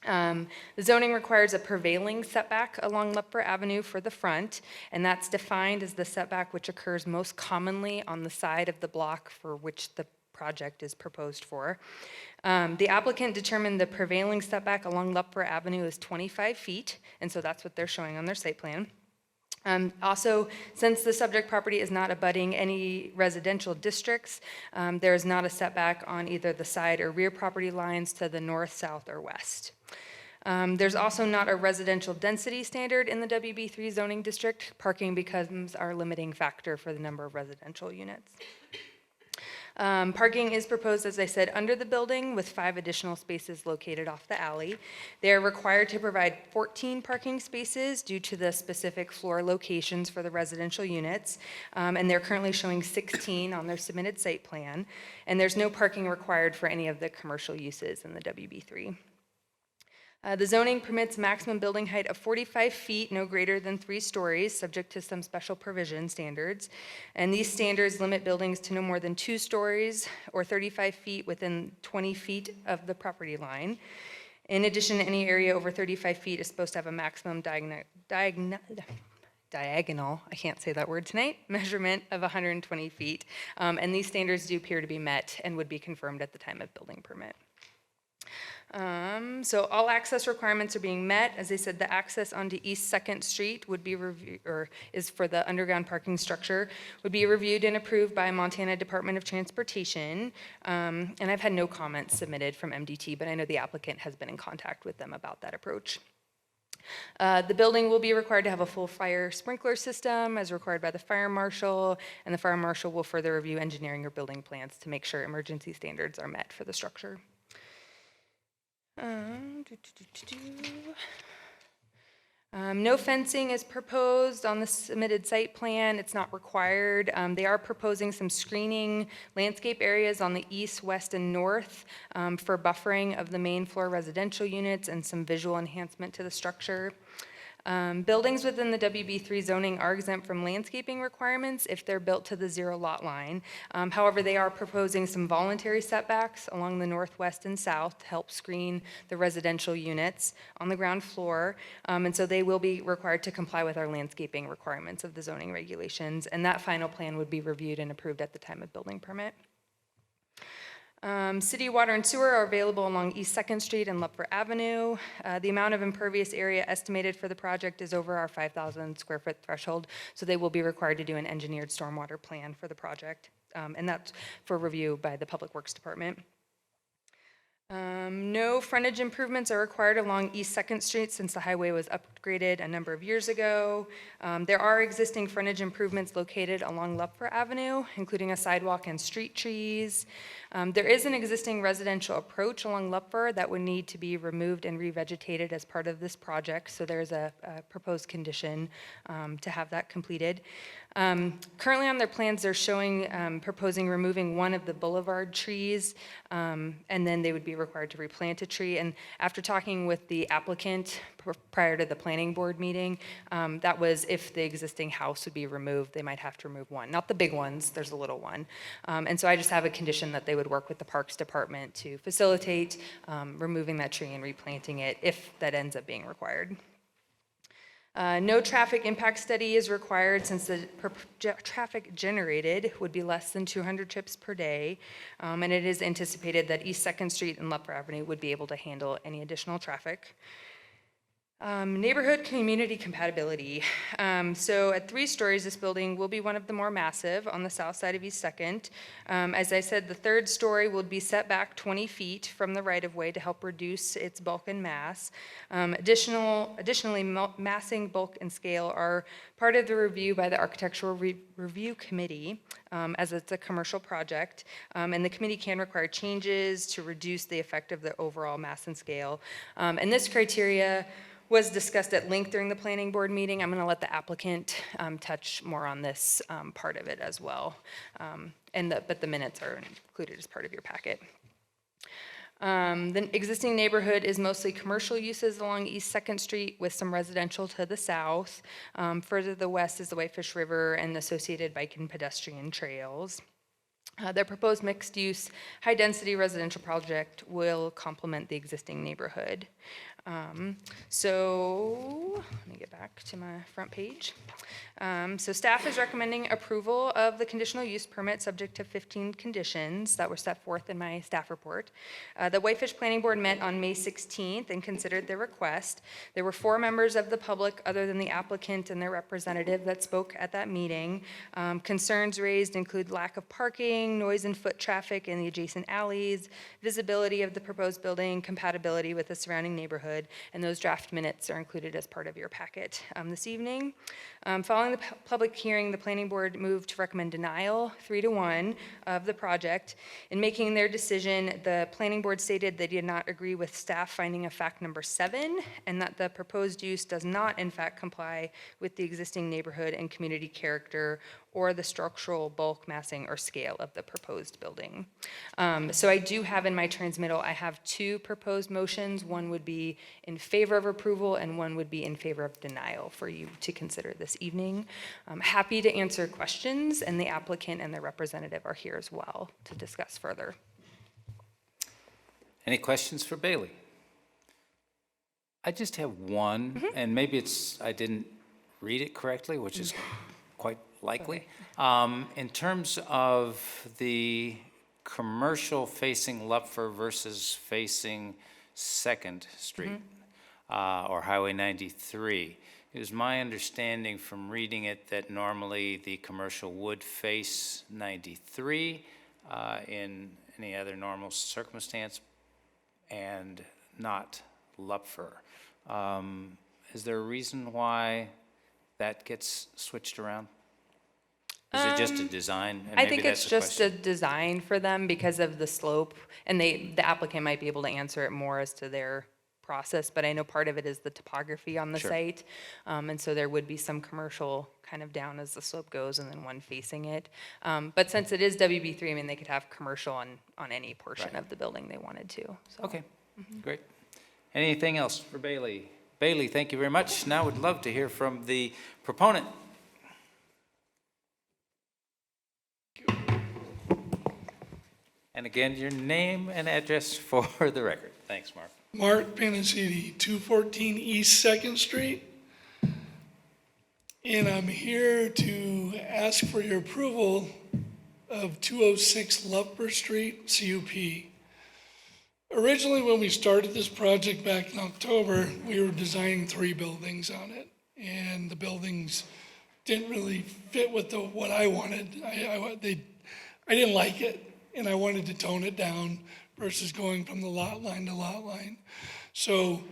The zoning requires a prevailing setback along Lupfer Avenue for the front, and that's defined as the setback which occurs most commonly on the side of the block for which the project is proposed for. The applicant determined the prevailing setback along Lupfer Avenue is 25 feet, and so that's what they're showing on their site plan. Also, since the subject property is not abutting any residential districts, there is not a setback on either the side or rear property lines to the north, south, or west. There's also not a residential density standard in the WB3 zoning district. Parking becomes our limiting factor for the number of residential units. Parking is proposed, as I said, under the building with 5 additional spaces located off the alley. They are required to provide 14 parking spaces due to the specific floor locations for the residential units, and they're currently showing 16 on their submitted site plan, and there's no parking required for any of the commercial uses in the WB3. The zoning permits maximum building height of 45 feet, no greater than 3 stories, subject to some special provision standards. And these standards limit buildings to no more than 2 stories or 35 feet within 20 feet of the property line. In addition, any area over 35 feet is supposed to have a maximum diagonal, I can't say that word tonight, measurement of 120 feet. And these standards do appear to be met and would be confirmed at the time of building permit. So all access requirements are being met. As I said, the access onto East 2nd Street would be reviewed, or is for the underground parking structure, would be reviewed and approved by Montana Department of Transportation. And I've had no comments submitted from MDT, but I know the applicant has been in contact with them about that approach. The building will be required to have a full fire sprinkler system as required by the fire marshal, and the fire marshal will further review engineering or building plans to make sure emergency standards are met for the structure. No fencing is proposed on the submitted site plan. It's not required. They are proposing some screening landscape areas on the east, west, and north for buffering of the main floor residential units and some visual enhancement to the structure. Buildings within the WB3 zoning are exempt from landscaping requirements if they're built to the 0 lot line. However, they are proposing some voluntary setbacks along the northwest and south to help screen the residential units on the ground floor. And so they will be required to comply with our landscaping requirements of the zoning regulations. And that final plan would be reviewed and approved at the time of building permit. City water and sewer are available along East 2nd Street and Lupfer Avenue. The amount of impervious area estimated for the project is over our 5,000 square foot threshold, so they will be required to do an engineered stormwater plan for the project, and that's for review by the Public Works Department. No frontage improvements are required along East 2nd Street since the highway was upgraded a number of years ago. There are existing frontage improvements located along Lupfer Avenue, including a sidewalk and street trees. There is an existing residential approach along Lupfer that would need to be removed and revegetated as part of this project, so there's a proposed condition to have that completed. Currently on their plans, they're showing proposing removing one of the boulevard trees, and then they would be required to replant a tree. And after talking with the applicant prior to the planning board meeting, that was if the existing house would be removed, they might have to remove one. Not the big ones, there's a little one. And so I just have a condition that they would work with the Parks Department to facilitate removing that tree and replanting it if that ends up being required. No traffic impact study is required since the traffic generated would be less than 200 trips per day, and it is anticipated that East 2nd Street and Lupfer Avenue would be able to handle any additional traffic. Neighborhood community compatibility. So at 3 stories, this building will be one of the more massive on the south side of East 2nd. As I said, the 3rd story will be set back 20 feet from the right-of-way to help reduce its bulk and mass. Additionally, massing, bulk, and scale are part of the review by the Architectural Review Committee, as it's a commercial project, and the committee can require changes to reduce the effect of the overall mass and scale. And this criteria was discussed at length during the planning board meeting. I'm going to let the applicant touch more on this part of it as well. But the minutes are included as part of your packet. The existing neighborhood is mostly commercial uses along East 2nd Street with some residential to the south. Further to the west is the Whitefish River and associated bike and pedestrian trails. Their proposed mixed-use, high-density residential project will complement the existing neighborhood. So let me get back to my front page. So staff is recommending approval of the conditional use permit subject to 15 conditions that were set forth in my staff report. The Whitefish Planning Board met on May 16th and considered their request. There were 4 members of the public other than the applicant and their representative that spoke at that meeting. Concerns raised include lack of parking, noise and foot traffic in the adjacent alleys, visibility of the proposed building, compatibility with the surrounding neighborhood, and those draft minutes are included as part of your packet this evening. Following the public hearing, the planning board moved to recommend denial 3-1 of the project. In making their decision, the planning board stated they did not agree with staff finding of fact number 7, and that the proposed use does not in fact comply with the existing neighborhood and community character or the structural bulk, massing, or scale of the proposed building. So I do have in my transmittal, I have 2 proposed motions. One would be in favor of approval and one would be in favor of denial for you to consider this evening. I'm happy to answer questions, and the applicant and the representative are here as well to discuss further. Any questions for Bailey? I just have one, and maybe I didn't read it correctly, which is quite likely. In terms of the commercial facing Lupfer versus facing Second Street, or Highway 93, it was my understanding from reading it that normally the commercial would face 93 in any other normal circumstance and not Lupfer. Is there a reason why that gets switched around? Is it just a design? And I maybe think that's it's the just a question. design for them because of the slope, and the applicant might be able to answer it more as to their process, but I know part of it is the topography on the Sure. site. And so there would be some commercial kind of down as the slope goes and then one facing it. But since it is WB3, I mean, they could have commercial on any portion Right. of the building they wanted to, so. Okay, great. Anything else for Bailey? Bailey, thank you very much. Now we'd love to hear from the proponent. And again, your name and address for the record. Thanks, Mark. Mark Panacidi, 214 East Second Street. And I'm here to ask for your approval of 206 Lupper Street, CUP. Originally, when we started this project back in October, we were designing 3 buildings on it. And the buildings didn't really fit with what I wanted. I didn't like it, and I wanted to tone it down versus going from the lot line to lot line. So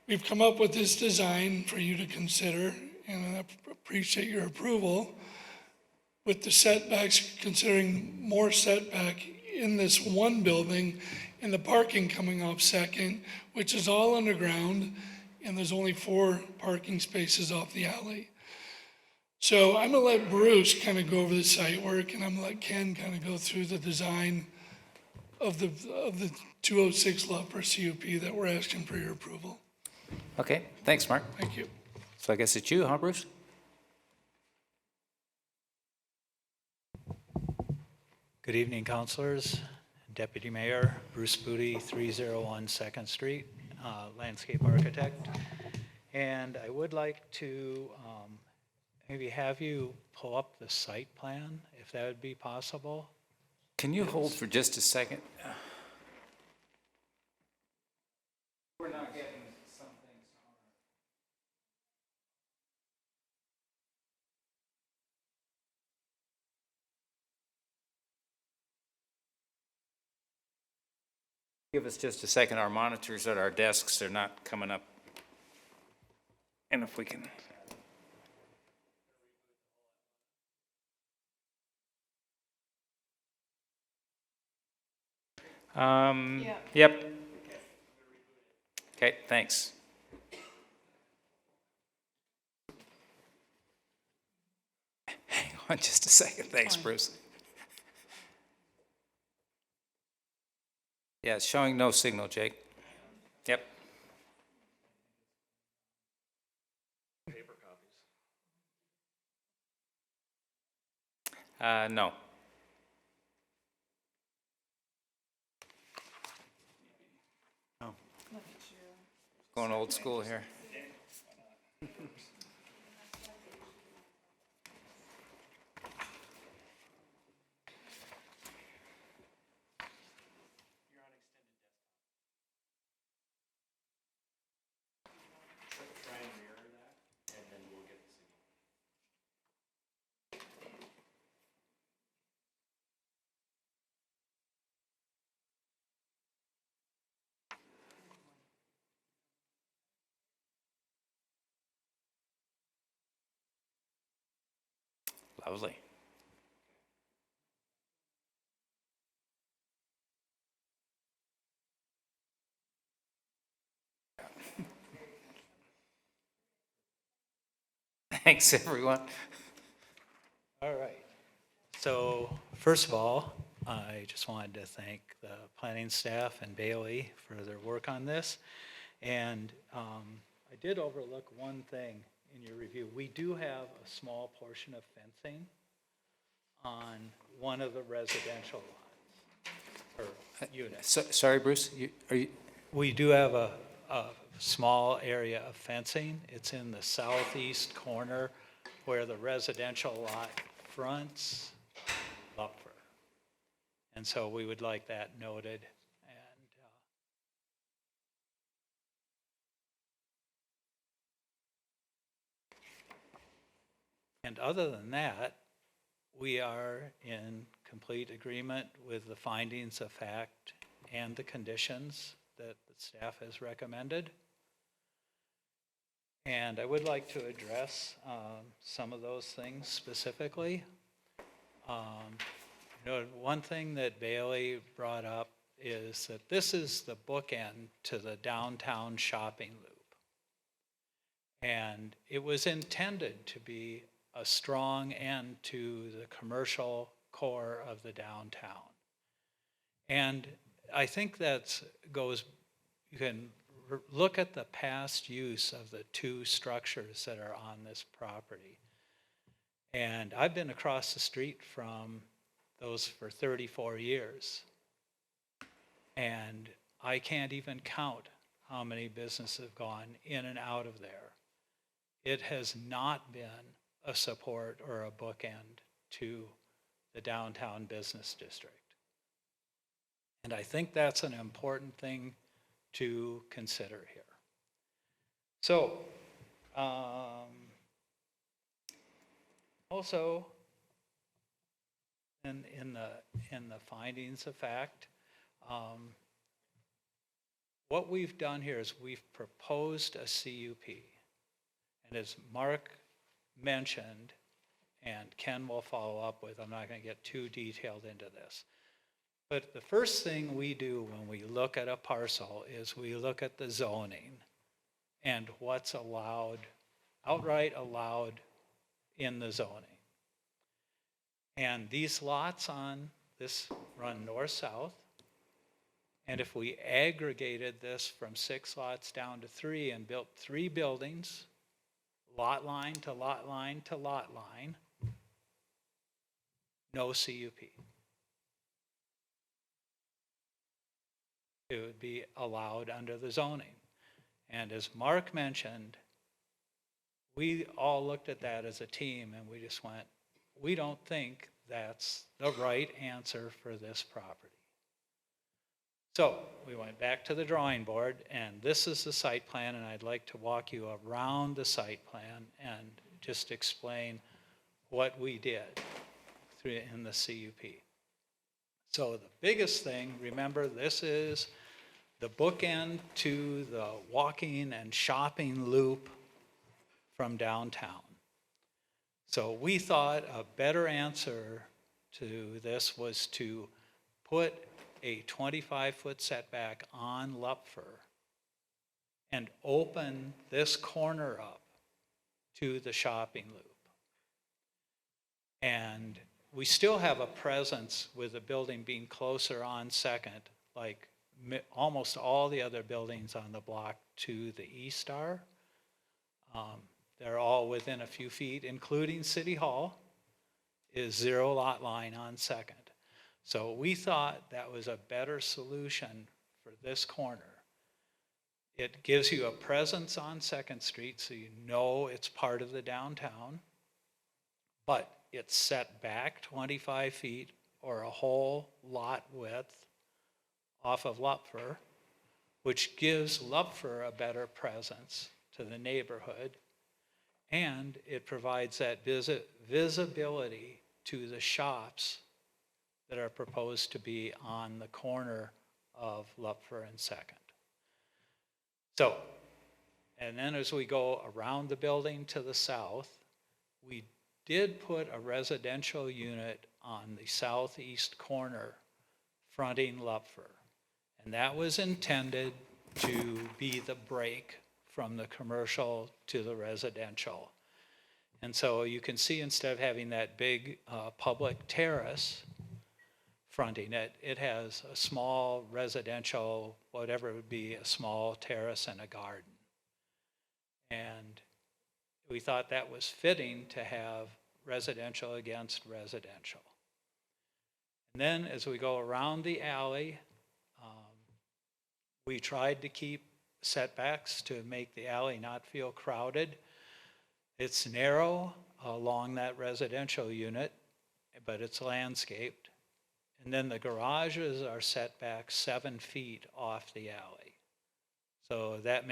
we've come up with this design for you to consider, and I appreciate your approval. With the setbacks, considering more setback in this one building and the parking coming off Second, which is all underground, and there's only 4 parking spaces off the alley. So I'm gonna let Bruce kind of go over the site work, and I'm gonna let Ken kind of go through the design of the 206 lot per CUP that we're asking for your approval. Okay, thanks, Mark. Thank you. So I guess it's you, huh, Bruce? Good evening, councilors. Deputy Mayor Bruce Booty, 301 Second Street, landscape architect. And I would like to maybe have you pull up the site plan, if that would be possible. Can you hold for just a second? We're not getting some things on. Give us just a second. Our monitors at our desks are not coming up. And if we can. Yep. Okay, thanks. Hang on just a second. Thanks, Bruce. Yeah, it's showing no signal, Jake. Yep. No. No. Going old school here. Lovely. Thanks, everyone. All right. So first of all, I just wanted to thank the planning staff and Bailey for their work on this. And I did overlook one thing in your review. We do have a small portion of fencing on one of the residential lots or units. Sorry, Bruce, are you? We do have a small area of fencing. It's in the southeast corner where the residential lot fronts Lupfer. And so we would like that noted. And other than that, we are in complete agreement with the findings of fact and the conditions that the staff has recommended. And I would like to address some of those things specifically. One thing that Bailey brought up is that this is the bookend to the downtown shopping loop. And it was intended to be a strong end to the commercial core of the downtown. And I think that goes, you can look at the past use of the two structures that are on this property. And I've been across the street from those for 34 years. And I can't even count how many businesses have gone in and out of there. It has not been a support or a bookend to the downtown business district. And I think that's an important thing to consider here. So, also, in the findings of fact, what we've done here is we've proposed a CUP. And as Mark mentioned, and Ken will follow up with, I'm not going to get too detailed into this. But the first thing we do when we look at a parcel is we look at the zoning and what's allowed, outright allowed in the zoning. And these lots on this run north-south. And if we aggregated this from 6 lots down to 3 and built 3 buildings, lot line to lot line to lot line, no CUP. It would be allowed under the zoning. And as Mark mentioned, we all looked at that as a team and we just went, we don't think that's the right answer for this property. So we went back to the drawing board, and this is the site plan, and I'd like to walk you around the site plan and just explain what we did in the CUP. So the biggest thing, remember, this is the bookend to the walking and shopping loop from downtown. So we thought a better answer to this was to put a 25-foot setback on Lupfer and open this corner up to the shopping loop. And we still have a presence with the building being closer on Second, like almost all the other buildings on the block to the east are. They're all within a few feet, including City Hall is 0 lot line on Second. So we thought that was a better solution for this corner. It gives you a presence on Second Street so you know it's part of the downtown, but it's set back 25 feet or a whole lot width off of Lupfer, which gives Lupfer a better presence to the neighborhood, and it provides that visibility to the shops that are proposed to be on the corner of Lupfer and Second. So, and then as we go around the building to the south, we did put a residential unit on the southeast corner fronting Lupfer. And that was intended to be the break from the commercial to the residential. And so you can see instead of having that big public terrace fronting it, it has a small residential, whatever it would be, a small terrace and a garden. And we thought that was fitting to have residential against residential. And then as we go around the alley, we tried to keep setbacks to make the alley not feel crowded. It's narrow along that residential unit, but it's landscaped. And then the garages are set back 7 feet off the alley. So that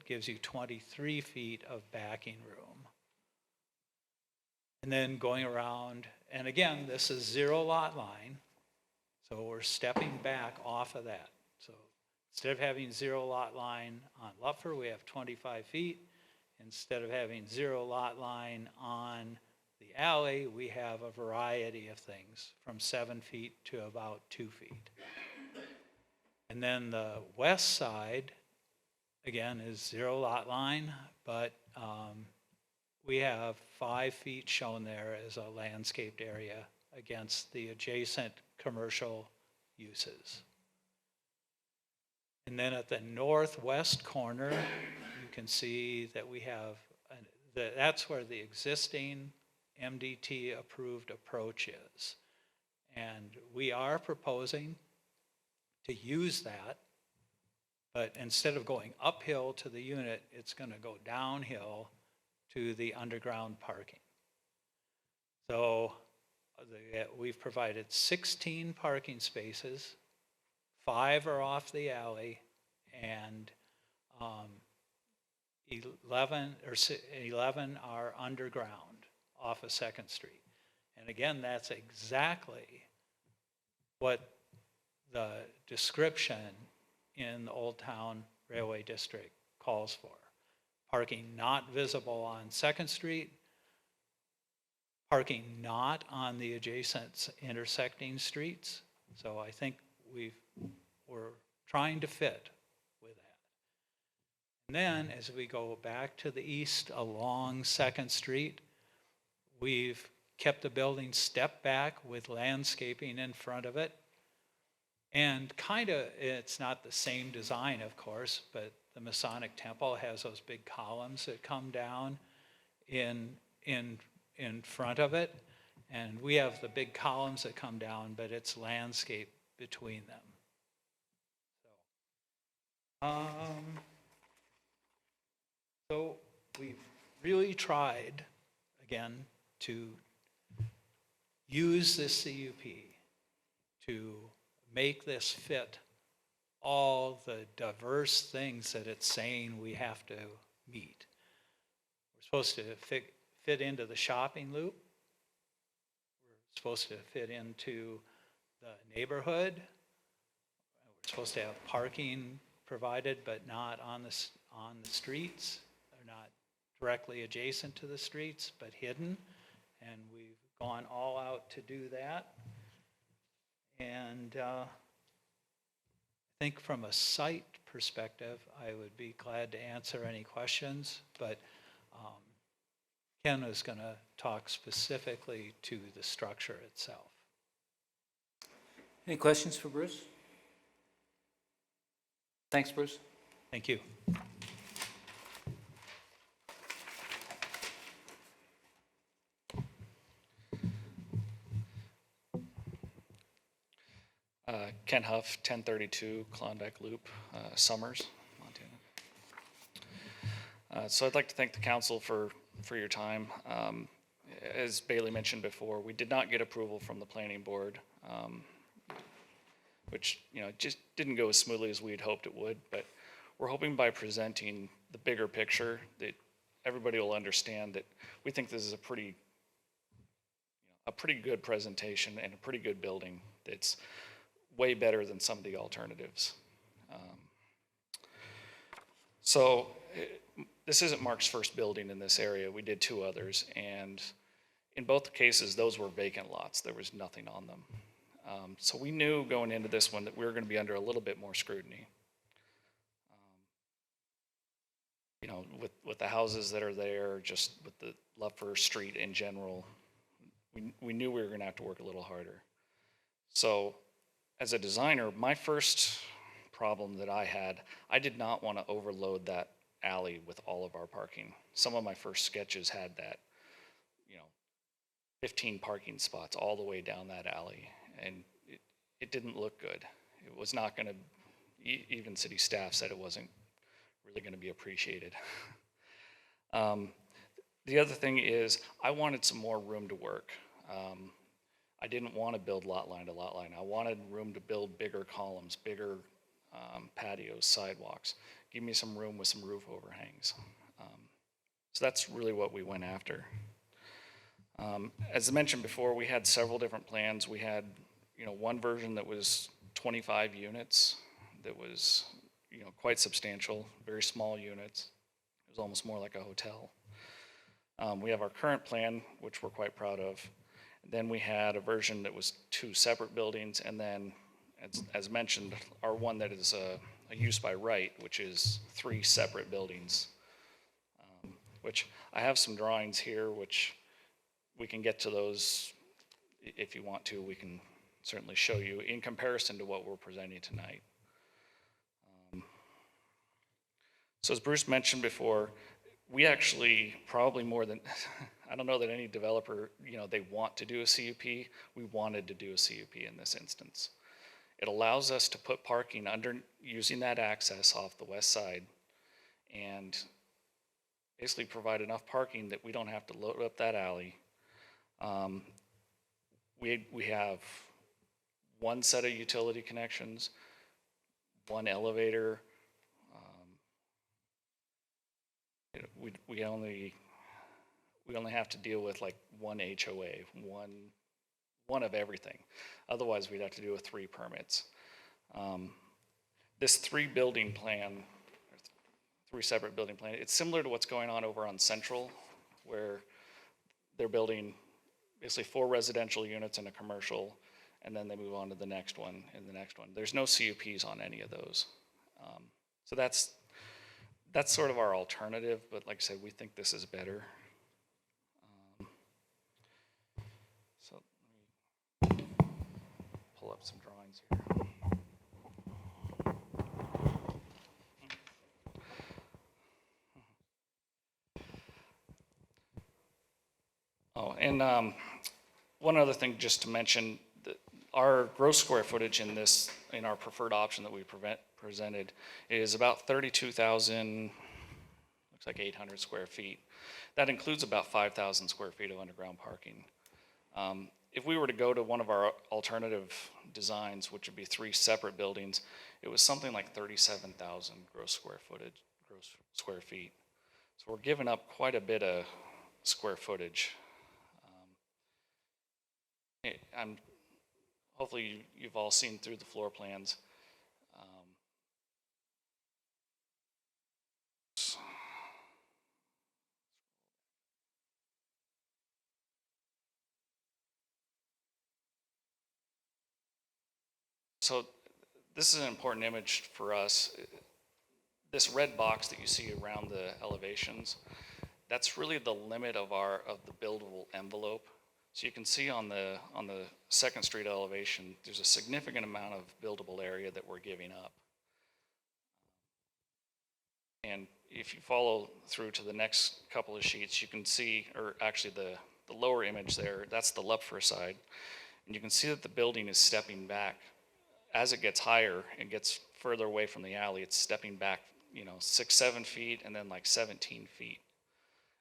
gives you 23 feet of backing room. And then going around, and again, this is 0 lot line, so we're stepping back off of that. So instead of having 0 lot line on Lupfer, we have 25 feet. Instead of having 0 lot line on the alley, we have a variety of things from 7 feet to about 2 feet. And then the west side, again, is 0 lot line, but we have 5 feet shown there as a landscaped area against the adjacent commercial uses. And then at the northwest corner, you can see that we have, that's where the existing MDT approved approach is. And we are proposing to use that, but instead of going uphill to the unit, it's going to go downhill to the underground parking. So we've provided 16 parking spaces, 5 are off the alley, and 11 are underground off of 2nd Street. And again, that's exactly what the description in the Old Town Railway District calls for. Parking not visible on 2nd Street, parking not on the adjacent intersecting streets. So I think we're trying to fit with that. And then as we go back to the east along 2nd Street, we've kept the building stepped back with landscaping in front of it. And it's not the same design, of course, but the Masonic Temple has those big columns that come down in front of it. And we have the big columns that come down, but it's landscape between them. So we've really tried, again, to use this CUP to make this fit all the diverse things that it's saying we have to meet. We're supposed to fit into the shopping loop. We're supposed to fit into the neighborhood. We're supposed to have parking provided, but not on the streets. They're not directly adjacent to the streets, but hidden. And we've gone all out to do that. And I think from a site perspective, I would be glad to answer any questions, but Ken is going to talk specifically to the structure itself. Any questions for Bruce? Thanks, Bruce. Thank you. Ken Huff, 1032 Klondike Loop, Summers, Montana. So I'd like to thank the council for your time. As Bailey mentioned before, we did not get approval from the planning board, which just didn't go as smoothly as we'd hoped it would. But we're hoping by presenting the bigger picture that everybody will understand that we think this is a pretty good presentation and a pretty good building. That's way better than some of the alternatives. This isn't Mark's first building in this area. We did 2 others, and in both cases, those were vacant lots. There was nothing on them. So we knew going into this one that we were going to be under a little bit more scrutiny. With the houses that are there, just with the Lupfer Street in general, we knew we were going to have to work a little harder. So as a designer, my first problem that I had, I did not want to overload that alley with all of our parking. Some of my first sketches had that, 15 parking spots all the way down that alley, and it didn't look good. It was not going to, even city staff said it wasn't really going to be appreciated. The other thing is I wanted some more room to work. I didn't want to build lot line to lot line. I wanted room to build bigger columns, bigger patios, sidewalks. Give me some room with some roof overhangs. So that's really what we went after. As I mentioned before, we had several different plans. We had, one version that was 25 units that was, quite substantial, very small units. It was almost more like a hotel. We have our current plan, which we're quite proud of. Then we had a version that was 2 separate buildings, and then, as mentioned, our one that is a use by right, which is 3 separate buildings, which I have some drawings here, which we can get to those if you want to. We can certainly show you in comparison to what we're presenting tonight. So as Bruce mentioned before, we actually probably more than, I don't know that any developer, they want to do a CUP. We wanted to do a CUP in this instance. It allows us to put parking under, using that access off the west side, and basically provide enough parking that we don't have to load up that alley. We have 1 set of utility connections, 1 elevator. We only have to deal with like 1 HOA, one of everything. Otherwise, we'd have to do with 3 permits. This 3 building plan, 3 separate building plan, it's similar to what's going on over on Central, where they're building basically 4 residential units and a commercial, and then they move on to the next one and the next one. There's no CUPs on any of those. So that's sort of our alternative, but like I said, we think this is better. So let me pull up some drawings here. Oh, and one other thing just to mention, that our gross square footage in our preferred option that we presented is about 32,000, looks like 800 square feet. That includes about 5,000 square feet of underground parking. If we were to go to one of our alternative designs, which would be 3 separate buildings, it was something like 37,000 gross square feet. So we're giving up quite a bit of square footage. Hopefully you've all seen through the floor plans. So this is an important image for us. This red box that you see around the elevations, that's really the limit of the buildable envelope. So you can see on the 2nd Street elevation, there's a significant amount of buildable area that we're giving up. And if you follow through to the next couple of sheets, you can see, or actually the lower image there, that's the Lupfer side. And you can see that the building is stepping back. As it gets higher and gets further away from the alley, it's stepping back, 6, 7 feet, and then like 17 feet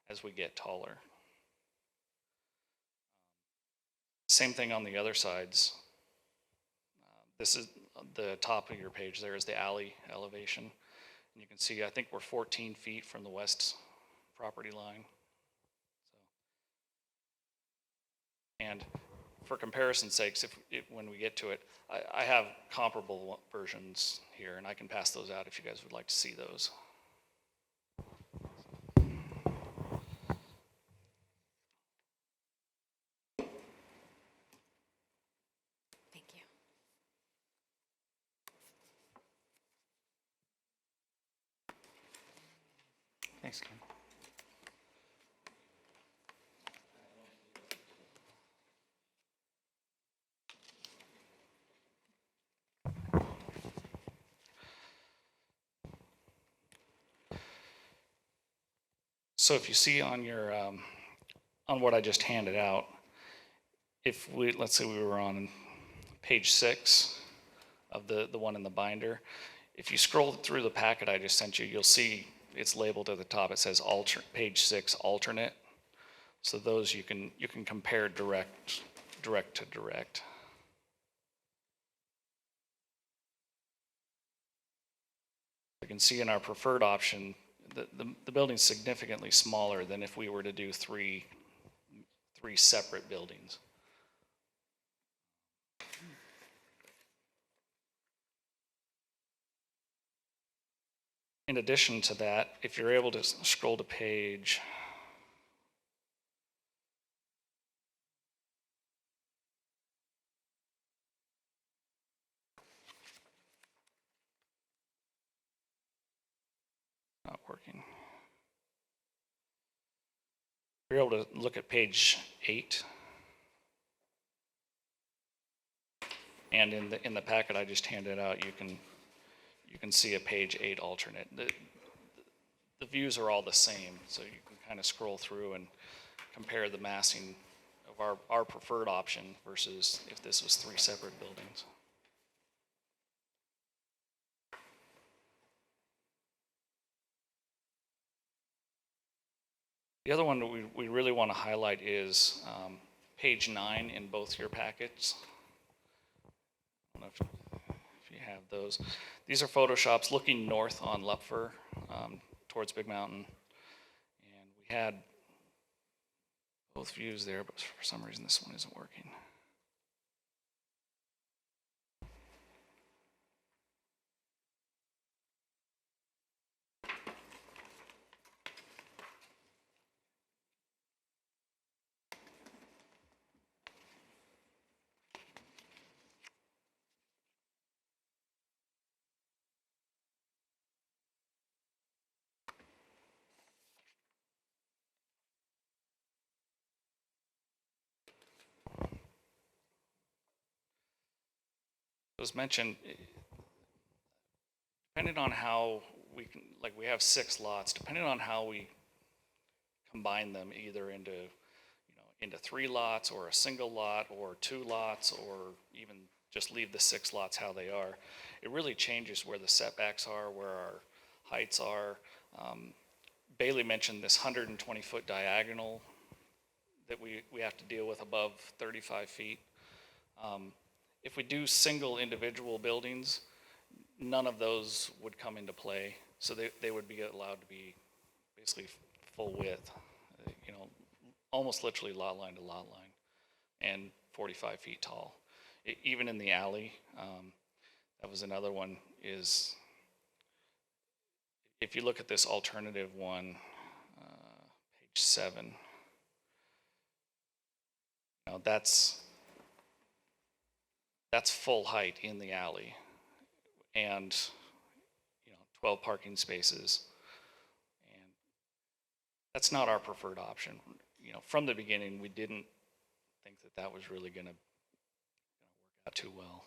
as we get taller. Same thing on the other sides. This is the top of your page there is the alley elevation. And you can see, I think we're 14 feet from the west property line. And for comparison's sakes, when we get to it, I have comparable versions here, and I can pass those out if you guys would like to see those. Thank you. Thanks, Ken. So if you see on your, on what I just handed out, let's say we were on page 6 of the one in the binder, If you scroll through the packet I just sent you, you'll see it's labeled at the top. It says page 6 alternate. So those you can compare direct to direct. You can see in our preferred option, the building's significantly smaller than if we were to do three separate buildings. In addition to that, if you're able to scroll to page not working. If you're able to look at page 8, and in the packet I just handed out, you can see a page 8 alternate. The views are all the same, so you can kind of scroll through and compare the massing of our preferred option versus if this was 3 separate buildings. The other one that we really want to highlight is page 9 in both your packets. I don't know if you have those. These are Photoshops looking north on Lupfer towards Big Mountain. And we had both views there, but for some reason this one isn't working. As mentioned, depending on how we can, like we have 6 lots, depending on how we combine them either into 3 lots or a single lot or 2 lots or even just leave the 6 lots how they are, it really changes where the setbacks are, where our heights are. Bailey mentioned this 120-foot diagonal that we have to deal with above 35 feet. If we do single individual buildings, none of those would come into play. So they would be allowed to be basically full width, almost literally lot line to lot line, and 45 feet tall. Even in the alley, that was another one, is if you look at this alternative one, page 7, now that's full height in the alley, and 12 parking spaces, and that's not our preferred option. From the beginning, we didn't think that was really going to work out too well.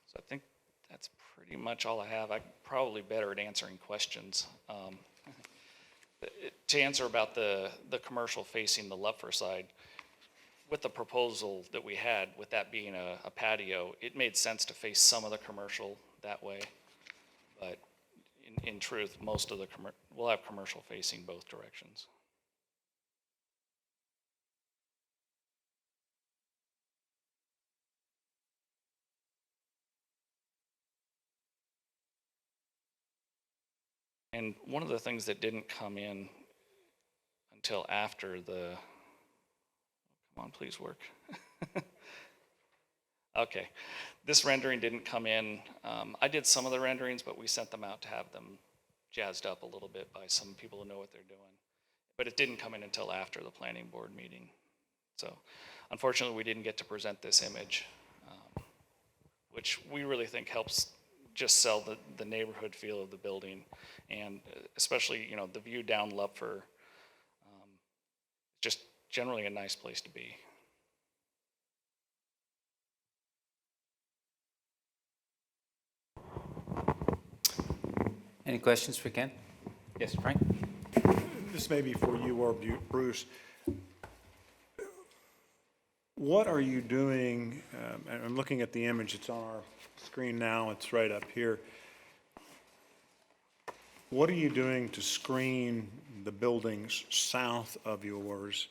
So I think that's pretty much all I have. I'm probably better at answering questions. To answer about the commercial facing the Lupfer side, with the proposal that we had, with that being a patio, it made sense to face some of the commercial that way. But in truth, most of we'll have commercial facing both directions. And one of the things that didn't come in until after come on, please work. Okay, this rendering didn't come in. I did some of the renderings, but we sent them out to have them jazzed up a little bit by some people who know what they're doing. But it didn't come in until after the planning board meeting. So unfortunately, we didn't get to present this image, which we really think helps just sell the neighborhood feel of the building, and especially the view down Lupfer, just generally a nice place to be. Any questions for Ken? Yes, Frank? This may be for you or Bruce. what are you doing, and I'm looking at the image, it's on our screen now, it's right up here. What are you doing to screen the buildings south of yours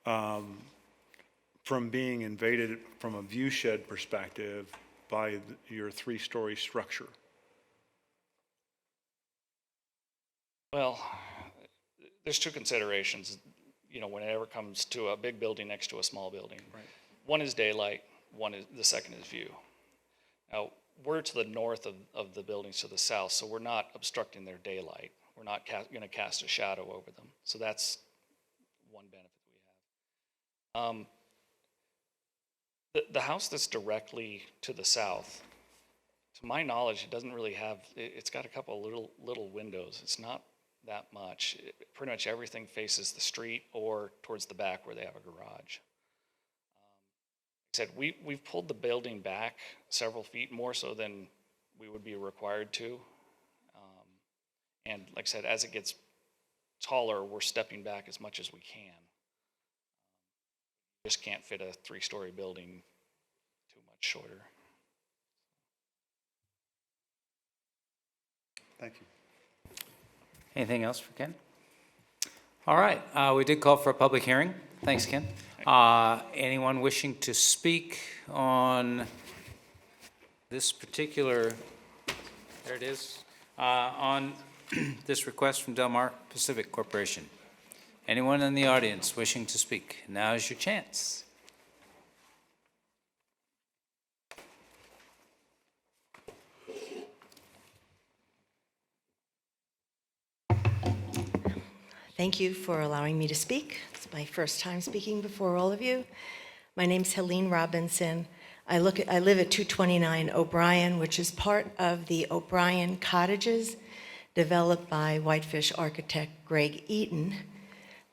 from being invaded from a view shed perspective by your three-story structure? Well, there's two considerations, whenever it comes to a big building next to a small building. Right. One is daylight, the second is view. Now, we're to the north of the buildings to the south, so we're not obstructing their daylight. We're not going to cast a shadow over them. So that's one benefit we have. The house that's directly to the south, to my knowledge, it doesn't really have, it's got a couple of little windows. It's not that much. Pretty much everything faces the street or towards the back where they have a garage. Like I said, we've pulled the building back several feet, more so than we would be required to. And like I said, as it gets taller, we're stepping back as much as we can. Just can't fit a three-story building too much shorter. Thank you. Anything else for Ken? All right, we did call for a public hearing. Thanks, Ken. Anyone wishing to speak on this particular, there it is, on this request from Del Mar Pacific Corporation? Anyone in the audience wishing to speak? Now is your chance. Thank you for allowing me to speak. It's my first time speaking before all of you. My name's Helene Robinson. I live at 229 O'Brien, which is part of the O'Brien Cottages developed by Whitefish architect Greg Eaton.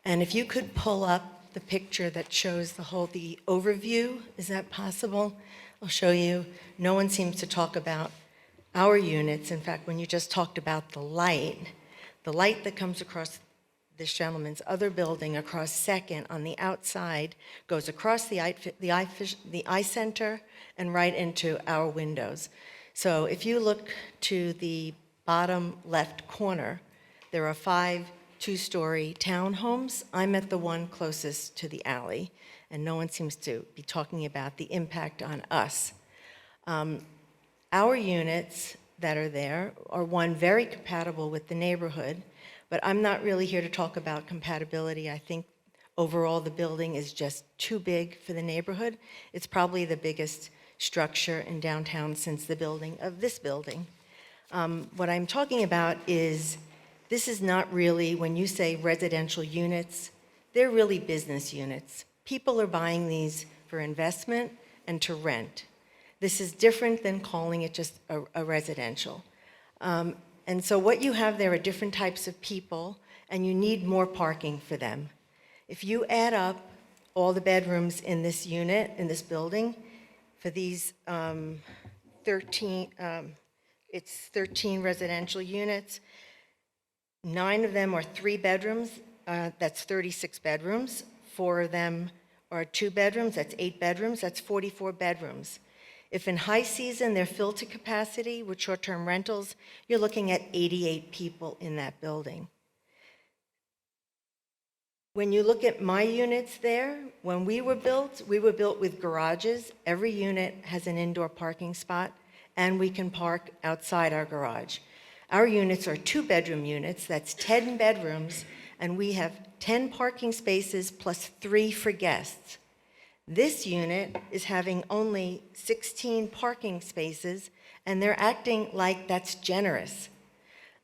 And if you could pull up the picture that shows the overview, is that possible? I'll show you. No one seems to talk about our units. In fact, when you just talked about the light that comes across this gentleman's other building across Second on the outside goes across the eye center and right into our windows. So if you look to the bottom left corner, there are 5 two-story townhomes. I'm at the one closest to the alley, and no one seems to be talking about the impact on us. Our units that are there are, one, very compatible with the neighborhood, but I'm not really here to talk about compatibility. I think overall the building is just too big for the neighborhood. It's probably the biggest structure in downtown since the building of this building. What I'm talking about is, this is not really, when you say residential units, they're really business units. People are buying these for investment and to rent. This is different than calling it just a residential. And so what you have there are different types of people, and you need more parking for them. If you add up all the bedrooms in this unit, in this building, for these 13 residential units, 9 of them are 3 bedrooms, that's 36 bedrooms. 4 of them are 2 bedrooms, that's 8 bedrooms, that's 44 bedrooms. If in high season they're filled to capacity with short-term rentals, you're looking at 88 people in that building. When you look at my units there, when we were built with garages. Every unit has an indoor parking spot, and we can park outside our garage. Our units are 2-bedroom units, that's 10 bedrooms, and we have 10 parking spaces plus 3 for guests. This unit is having only 16 parking spaces, and they're acting like that's generous.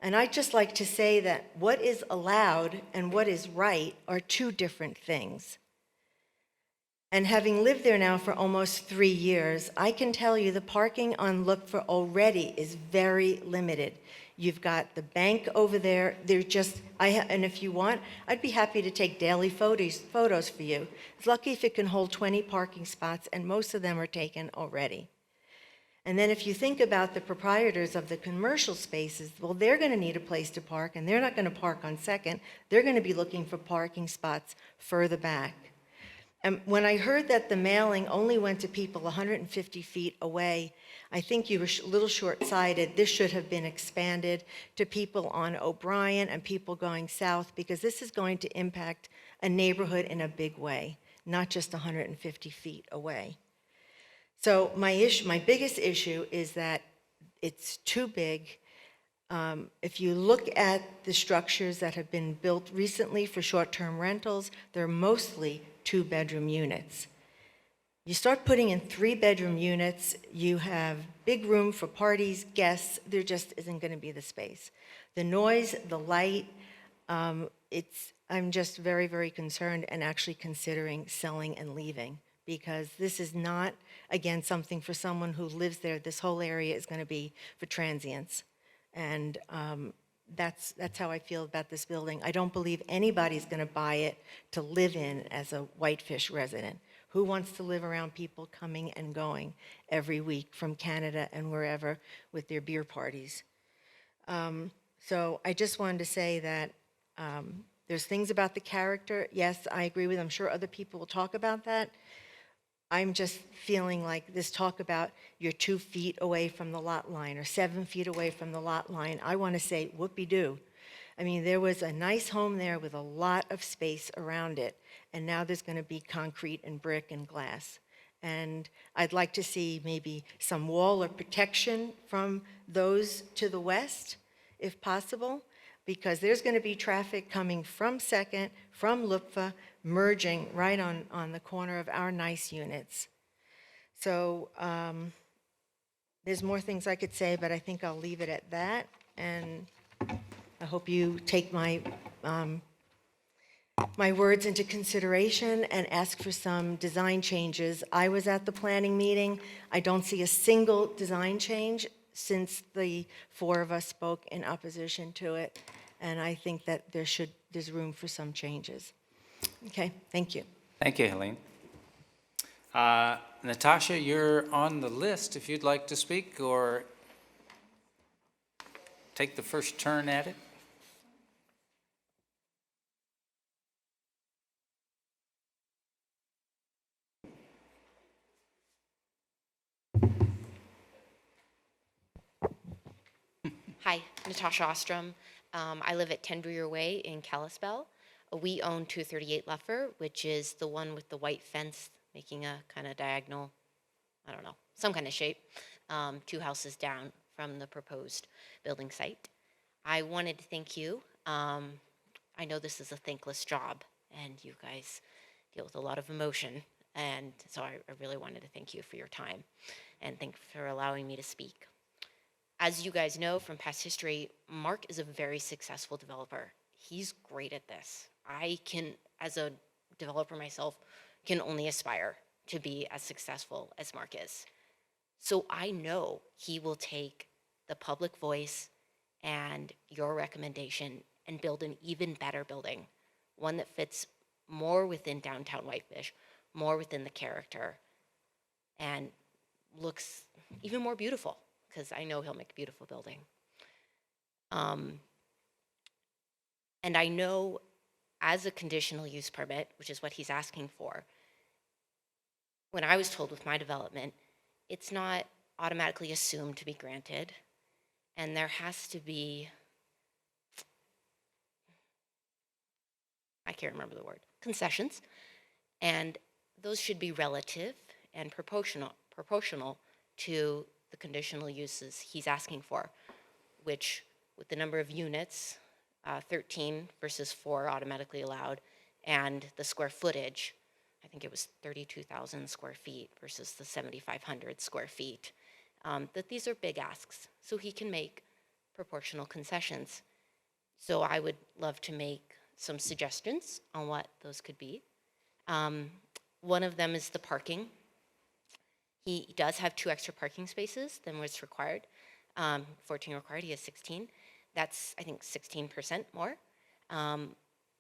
And I'd just like to say that what is allowed and what is right are 2 different things. And having lived there now for almost 3 years, I can tell you the parking on Look For already is very limited. You've got the bank over there. They're just, and if you want, I'd be happy to take daily photos for you. It's lucky if it can hold 20 parking spots, and most of them are taken already. And then if you think about the proprietors of the commercial spaces, well, they're going to need a place to park, and they're not going to park on Second. They're going to be looking for parking spots further back. And when I heard that the mailing only went to people 150 feet away, I think you were a little short-sighted. This should have been expanded to people on O'Brien and people going south, because this is going to impact a neighborhood in a big way, not just 150 feet away. So my biggest issue is that it's too big. If you look at the structures that have been built recently for short-term rentals, they're mostly two-bedroom units. You start putting in three-bedroom units, you have big room for parties, guests, there just isn't going to be the space. The noise, the light, I'm just very, very concerned and actually considering selling and leaving, because this is not, again, something for someone who lives there. This whole area is going to be for transients. And that's how I feel about this building. I don't believe anybody's going to buy it to live in as a Whitefish resident. Who wants to live around people coming and going every week from Canada and wherever with their beer parties? So I just wanted to say that there's things about the character. Yes, I agree with, I'm sure other people will talk about that. I'm just feeling like this talk about you're 2 feet away from the lot line or 7 feet away from the lot line. I want to say whoopee-doo. I mean, there was a nice home there with a lot of space around it, and now there's going to be concrete and brick and glass. And I'd like to see maybe some wall or protection from those to the west, if possible, because there's going to be traffic coming from Second, from Lupfa, merging right on the corner of our nice units. So there's more things I could say, but I think I'll leave it at that. And I hope you take my words into consideration and ask for some design changes. I was at the planning meeting. I don't see a single design change since the four of us spoke in opposition to it. And I think that there's room for some changes. Okay, thank you. Thank you, Helene. Natasha, you're on the list if you'd like to speak or take the first turn at it. Hi, Natasha Ostrom. I live at 10 Brewer Way in Kalispell. We own 238 Luffer, which is the one with the white fence making a kind of diagonal, I don't know, some kind of shape, 2 houses down from the proposed building site. I wanted to thank you. I know this is a thankless job, and you guys deal with a lot of emotion, and so I really wanted to thank you for your time, and thank you for allowing me to speak. As you guys know from past history, Mark is a very successful developer. He's great at this. I can, as a developer myself, can only aspire to be as successful as Mark is. So I know he will take the public voice and your recommendation and build an even better building, one that fits more within downtown Whitefish, more within the character, and looks even more beautiful, because I know he'll make a beautiful building. And I know as a conditional use permit, which is what he's asking for, when I was told with my development, it's not automatically assumed to be granted, and there has to be, I can't remember the word, concessions, and those should be relative and proportional to the conditional uses he's asking for, which with the number of units, 13 versus 4 automatically allowed, and the square footage, I think it was 32,000 square feet versus the 7,500 square feet, that these are big asks, so he can make proportional concessions. So I would love to make some suggestions on what those could be. One of them is the parking. He does have 2 extra parking spaces than what's required. 14 required, he has 16. That's, I think, 16% more.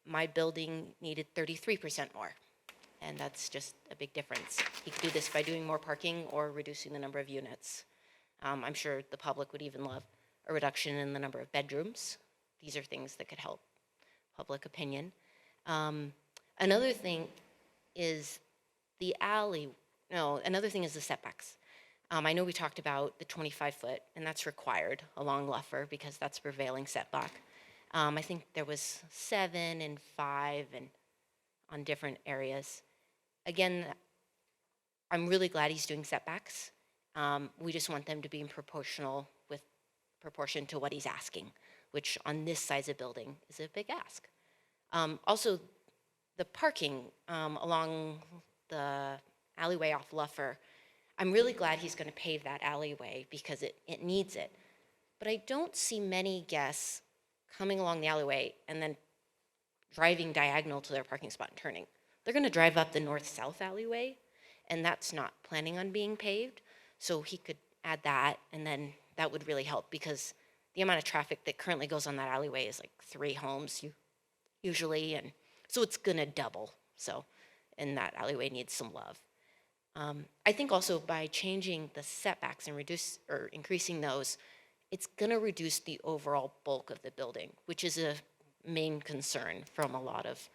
My building needed 33% more, and that's just a big difference. He could do this by doing more parking or reducing the number of units. I'm sure the public would even love a reduction in the number of bedrooms. These are things that could help public opinion. Another thing is The alley, no, another thing is the setbacks. I know we talked about the 25-foot, and that's required along Luffer because that's prevailing setback. I think there was 7 and 5 and on different areas. Again, I'm really glad he's doing setbacks. We just want them to be in proportion to what he's asking, which on this size of building is a big ask. Also, the parking along the alleyway off Luffer, I'm really glad he's going to pave that alleyway because it needs it. But I don't see many guests coming along the alleyway and then driving diagonal to their parking spot and turning. They're going to drive up the north-south alleyway, and that's not planning on being paved. So he could add that, and then that would really help because the amount of traffic that currently goes on that alleyway is like 3 homes usually, and so it's going to double. So, and that alleyway needs some love. I think also by changing the setbacks and increasing those, it's going to reduce the overall bulk of the building, which is a main concern from a lot of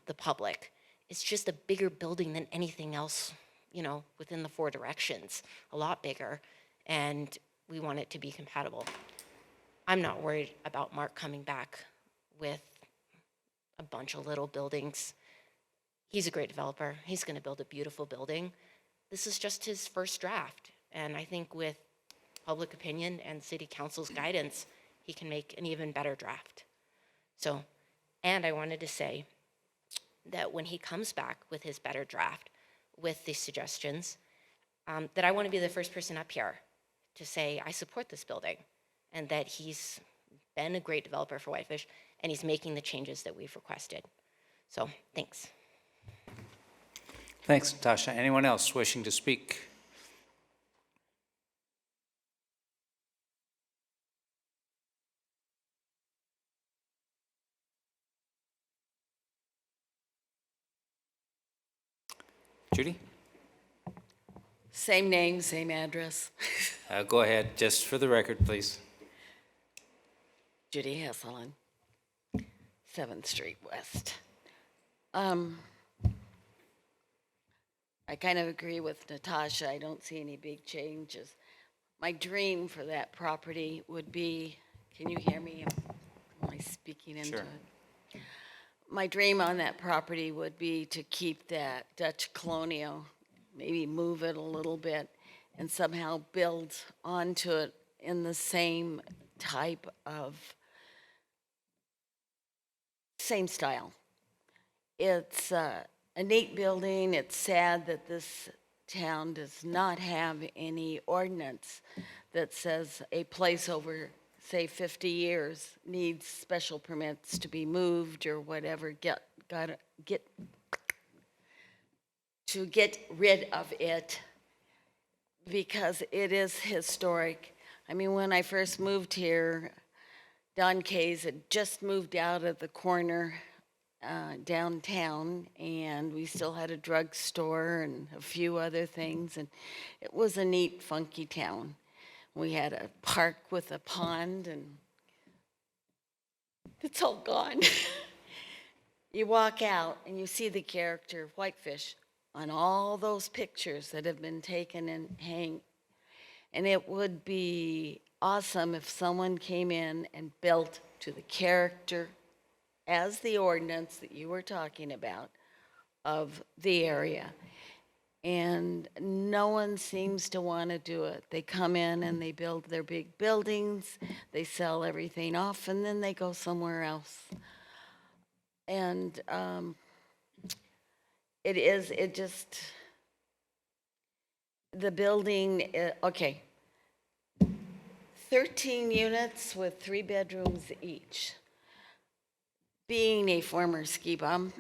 the public. It's just a bigger building than anything else, within the 4 directions, a lot bigger, and we want it to be compatible. I'm not worried about Mark coming back with a bunch of little buildings. He's a great developer. He's going to build a beautiful building. This is just his first draft, and I think with public opinion and city council's guidance, he can make an even better draft. So, and I wanted to say that when he comes back with his better draft, with the suggestions, that I want to be the first person up here to say, I support this building, and that he's been a great developer for Whitefish, and he's making the changes that we've requested. So, thanks. Thanks, Natasha. Anyone else wishing to speak? Judy? Same name, same address. Go ahead, just for the record, please. Judy Hesselin, 7th Street West. I kind of agree with Natasha. I don't see any big changes. My dream for that property would be, can you hear me? Am I speaking into Sure. it? My dream on that property would be to keep that Dutch colonial, maybe move it a little bit, and somehow build onto it in the same type of, same style. It's a neat building. It's sad that this town does not have any ordinance that says a place over, say, 50 years needs special permits to be moved or whatever, get rid of it because it is historic. I mean, when I first moved here, Don Kay's had just moved out of the corner downtown, and we still had a drugstore and a few other things, and it was a neat, funky town. We had a park with a pond, and it's all gone. You walk out, and you see the character of Whitefish on all those pictures that have been taken and hang. And it would be awesome if someone came in and built to the character as the ordinance that you were talking about of the area. And no one seems to want to do it. They come in and they build their big buildings, they sell everything off, and then they go somewhere else. And the building, okay. 13 units with 3 bedrooms each. Being a former ski bum,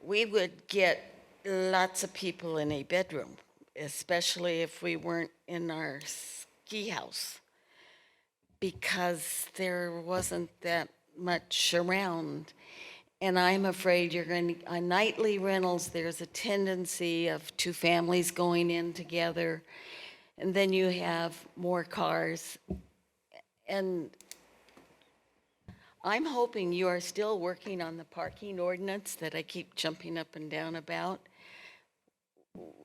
we would get lots of people in a bedroom, especially if we weren't in our ski house, because there wasn't that much around. And I'm afraid you're going to, on nightly rentals, there's a tendency of 2 families going in together, and then you have more cars. And I'm hoping you are still working on the parking ordinance that I keep jumping up and down about,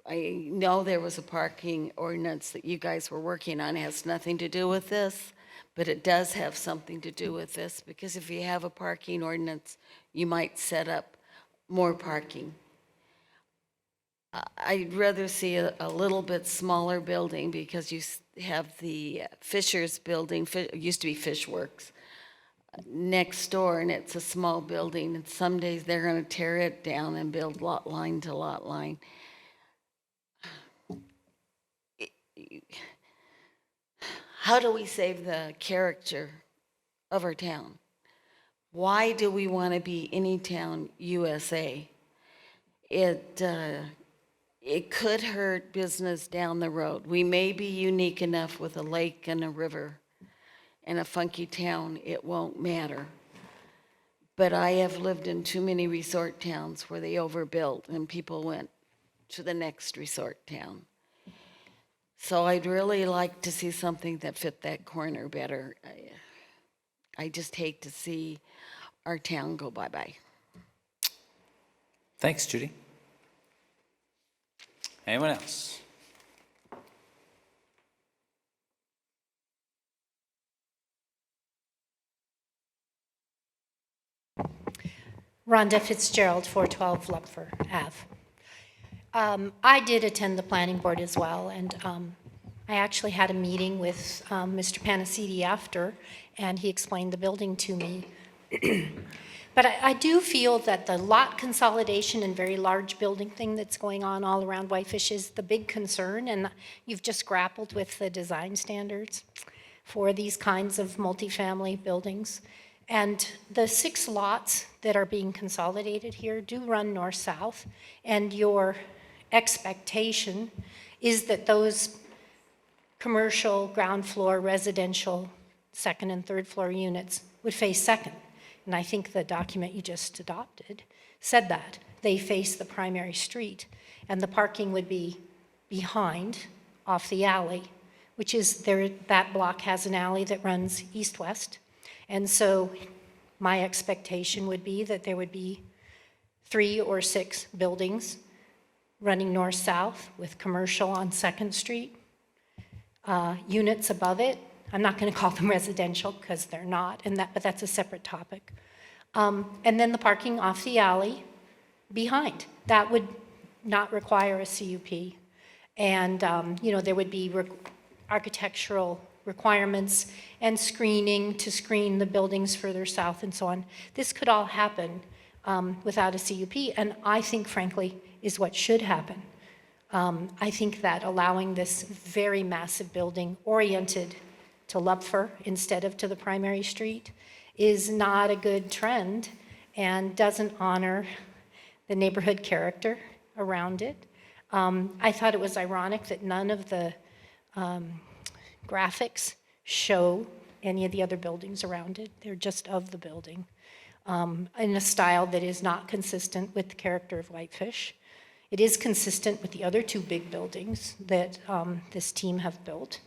I know there was a parking ordinance that you guys were working on. It has nothing to do with this, but it does have something to do with this, because if you have a parking ordinance, you might set up more parking. I'd rather see a little bit smaller building, because you have the Fisher's building, used to be Fish Works, next door, and it's a small building, and some days they're going to tear it down and build lot line to lot line. How do we save the character of our town? Why do we want to be any town USA? It could hurt business down the road. We may be unique enough with a lake and a river and a funky town, it won't matter. But I have lived in too many resort towns where they overbuilt and people went to the next resort town. So I'd really like to see something that fit that corner better. I just hate to see our town go bye-bye. Thanks, Judy. Anyone else? Rhonda Fitzgerald, 412 Lupfer Ave. I did attend the planning board as well, and I actually had a meeting with Mr. Panacidi after, and he explained the building to me. But I do feel that the lot consolidation and very large building thing that's going on all around Whitefish is the big concern, and you've just grappled with the design standards for these kinds of multifamily buildings. And the 6 lots that are being consolidated here do run north-south, and your expectation is that those commercial, ground floor, residential, second and third floor units would face second. And I think the document you just adopted said that. They face the primary street, and the parking would be behind, off the alley, which is there, that block has an alley that runs east-west. And so my expectation would be that there would be 3 or 6 buildings running north-south with commercial on 2nd Street, units above it. I'm not going to call them residential because they're not, but that's a separate topic. And then the parking off the alley behind. That would not require a CUP. And there would be architectural requirements and screening to screen the buildings further south and so on. This could all happen without a CUP, and I think, frankly, is what should happen. I think that allowing this very massive building oriented to Lupfer instead of to the primary street is not a good trend and doesn't honor the neighborhood character around it. I thought it was ironic that none of the graphics show any of the other buildings around it. They're just of the building in a style that is not consistent with the character of Whitefish. It is consistent with the other 2 big buildings that this team have built,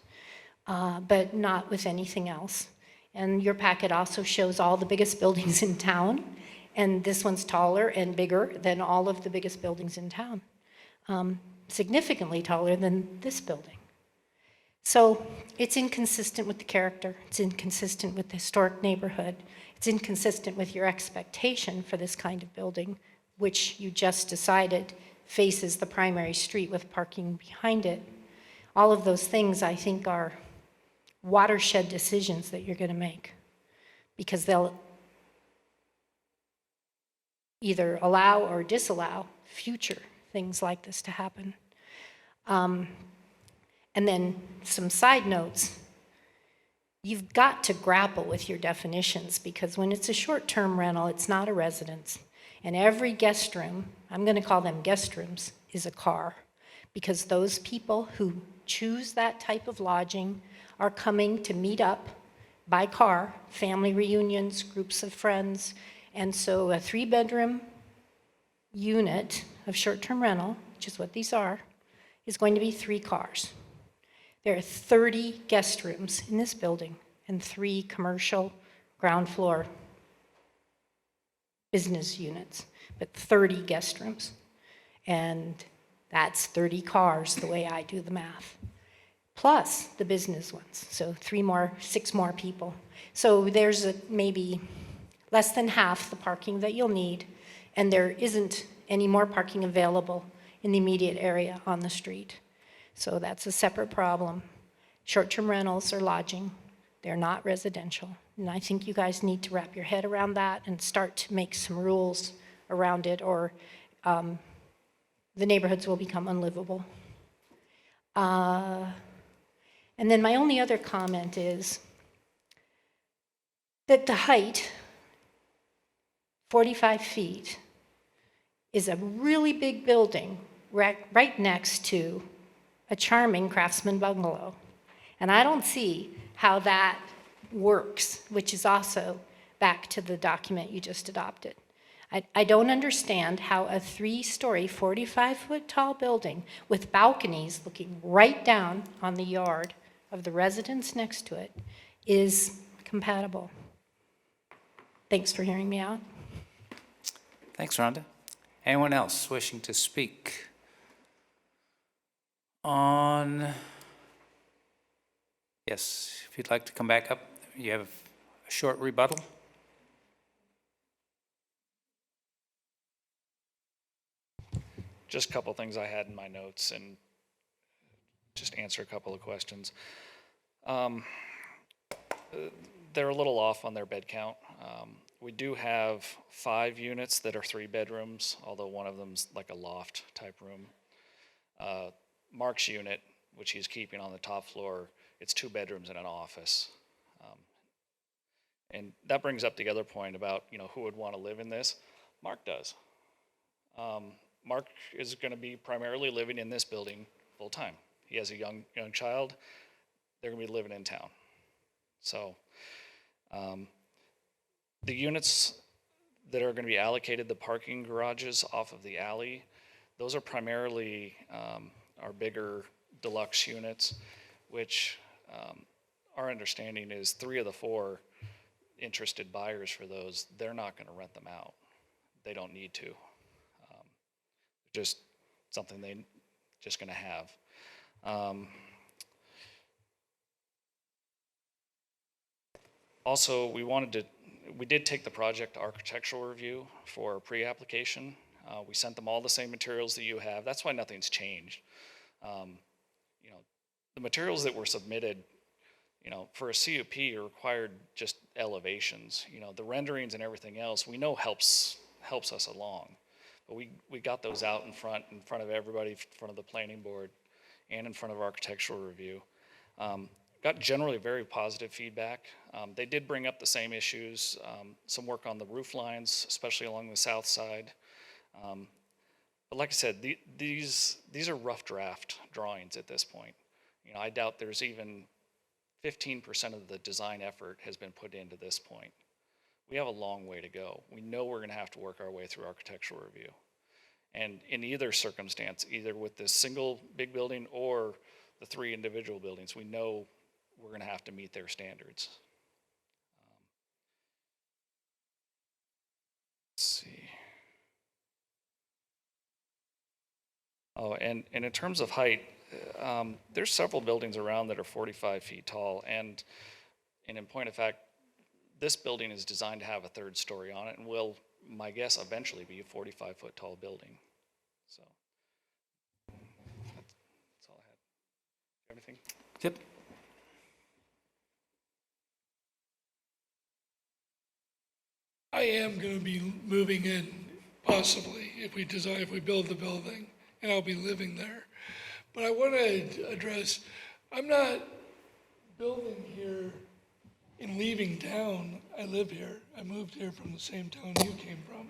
but not with anything else. And your packet also shows all the biggest buildings in town, and this one's taller and bigger than all of the biggest buildings in town, significantly taller than this building. So it's inconsistent with the character, it's inconsistent with the historic neighborhood, it's inconsistent with your expectation for this kind of building, which you just decided faces the primary street with parking behind it. All of those things, I think, are watershed decisions that you're going to make, because they'll either allow or disallow future things like this to happen. And then some side notes. You've got to grapple with your definitions, because when it's a short-term rental, it's not a residence. And every guest room, I'm going to call them guest rooms, is a car, because those people who choose that type of lodging are coming to meet up by car, family reunions, groups of friends. And so a 3-bedroom unit of short-term rental, which is what these are, is going to be 3 cars. There are 30 guest rooms in this building and 3 commercial ground floor business units, but 30 guest rooms. And That's 30 cars, the way I do the math, plus the business ones. So 6 more people. So there's maybe less than half the parking that you'll need, and there isn't any more parking available in the immediate area on the street. So that's a separate problem. Short-term rentals are lodging. They're not residential. And I think you guys need to wrap your head around that and start to make some rules around it, or the neighborhoods will become unlivable. And then my only other comment is that the height, 45 feet, is a really big building right next to a charming craftsman bungalow. And I don't see how that works, which is also back to the document you just adopted. I don't understand how a 3-story, 45-foot tall building with balconies looking right down on the yard of the residents next to it is compatible. Thanks for hearing me out. Thanks, Rhonda. Anyone else wishing to speak on? Yes, if you'd like to come back up, you have a short rebuttal. Just a couple things I had in my notes and just answer a couple of questions. They're a little off on their bed count. We do have 5 units that are 3 bedrooms, although one of them's like a loft type room. Mark's unit, which he's keeping on the top floor, it's 2 bedrooms and an office. And that brings up the other point about, who would want to live in this. Mark does. Mark is going to be primarily living in this building full time. He has a young child. They're going to be living in town. So the units that are going to be allocated, the parking garages off of the alley, those are primarily our bigger deluxe units, which our understanding is 3 of the 4 interested buyers for those, they're not going to rent them out. They don't need to. Just something they just going to have. Also, we did take the project architectural review for pre-application. We sent them all the same materials that you have. That's why nothing's changed. The materials that were submitted, for a CUP are required just elevations. The renderings and everything else we know helps us along. But we got those out in front of everybody, in front of the planning board, and in front of architectural review. Got generally very positive feedback. They did bring up the same issues, some work on the roof lines, especially along the south side. But like I said, these are rough draft drawings at this point. I doubt there's even 15% of the design effort has been put into this point. We have a long way to go. We know we're going to have to work our way through architectural review. And in either circumstance, either with this single big building or the 3 individual buildings, we know we're going to have to meet their standards. Let's see. Oh, and in terms of height, there's several buildings around that are 45 feet tall. And in point of fact, this building is designed to have a 3rd story on it and will, my guess, eventually be a 45-foot tall building. So that's all I had. Everything? Yep. I am going to be moving in, possibly, if we build the building, and I'll be living there. But I want to address, I'm not building here and leaving town. I live here. I moved here from the same town you came from.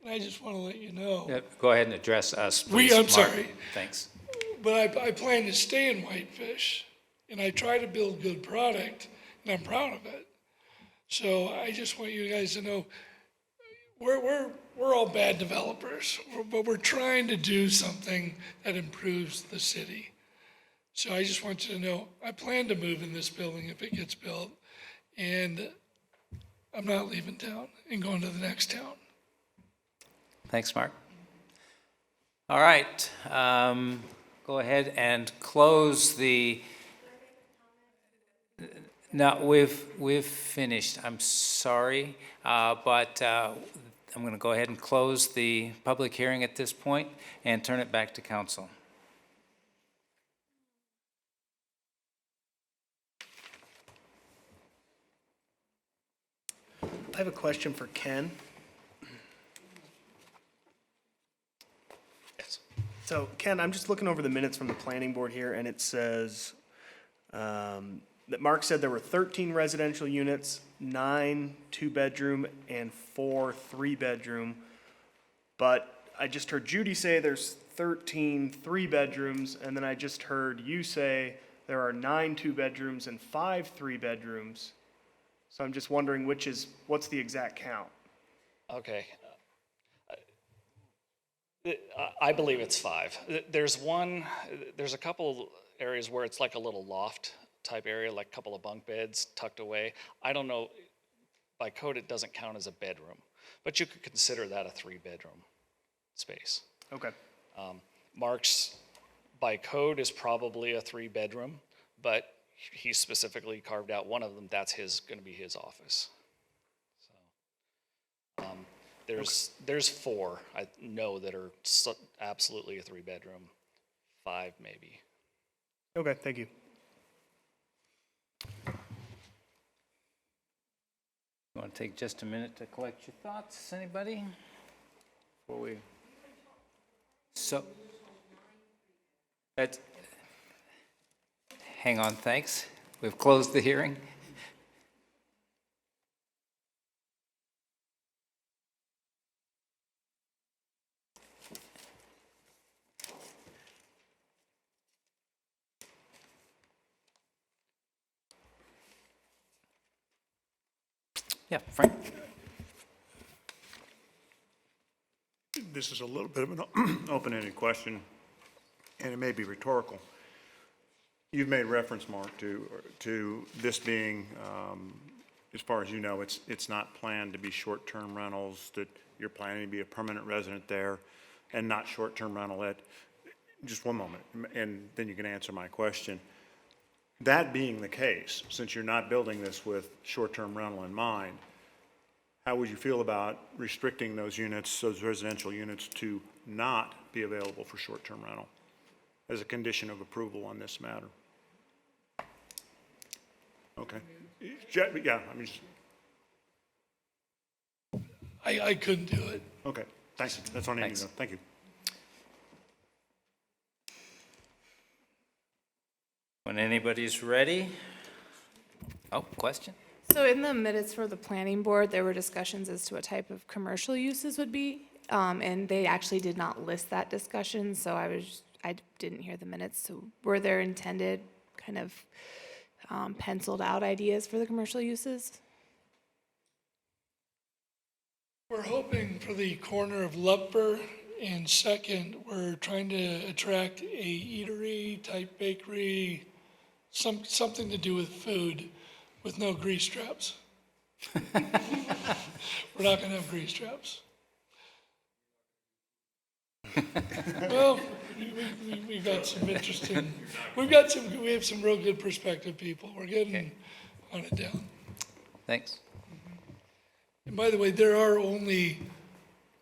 And I just want to let you know. Yeah, go ahead and address us, please. I'm Mark. sorry. Thanks. But I plan to stay in Whitefish, and I try to build good product, and I'm proud of it. So I just want you guys to know, we're all bad developers, but we're trying to do something that improves the city. So I just want you to know, I plan to move in this building if it gets built, and I'm not leaving town and going to the next town. Thanks, Mark. All right, go ahead and close the, no, we've finished. I'm sorry, but I'm going to go ahead and close the public hearing at this point and turn it back to council. I have a question for Ken. Yes. So Ken, I'm just looking over the minutes from the planning board here, and it says that Mark said there were 13 residential units, 9 two-bedroom, and 4 three-bedroom. But I just heard Judy say there's 13 three-bedrooms, and then I just heard you say there are 9 two-bedrooms and 5 three-bedrooms. So I'm just wondering what's the exact count? Okay. I believe it's 5. There's a couple areas where it's like a little loft type area, like a couple of bunk beds tucked away. I don't know, by code it doesn't count as a bedroom, but you could consider that a 3-bedroom space. Okay. Mark's, by code, is probably a 3-bedroom, but he specifically carved out one of them. That's going to be his office. So, there's 4 I know that are absolutely a 3-bedroom, 5 maybe. Okay, thank you. You want to take just a minute to collect your thoughts, anybody? Before we... So... Hang on, thanks. We've closed the hearing. Yeah, Frank. This is a little bit of an open-ended question, and it may be rhetorical. You've made reference, Mark, to this being, as far as you know, it's not planned to be short-term rentals, that you're planning to be a permanent resident there, and not short-term rental at, just one moment, and then you can answer my question. That being the case, since you're not building this with short-term rental in mind, how would you feel about restricting those units, those residential units, to not be available for short-term rental as a condition of approval on this matter? Okay. Yeah, I mean, I couldn't do it. okay, thanks. That's all I need to know. Thank you. When anybody's ready. Oh, question? So in the minutes for the planning board, there were discussions as to what type of commercial uses would be, and they actually did not list that discussion, so I didn't hear the minutes. So were there intended kind of penciled out ideas for the commercial uses? We're hoping for the corner of Lupper, and second, we're trying to attract a eatery type bakery, something to do with food with no grease traps. We're not going to have grease traps. Well, we got some interesting, we have some real good perspective people. We're getting on it down. Thanks. And by the way, there are only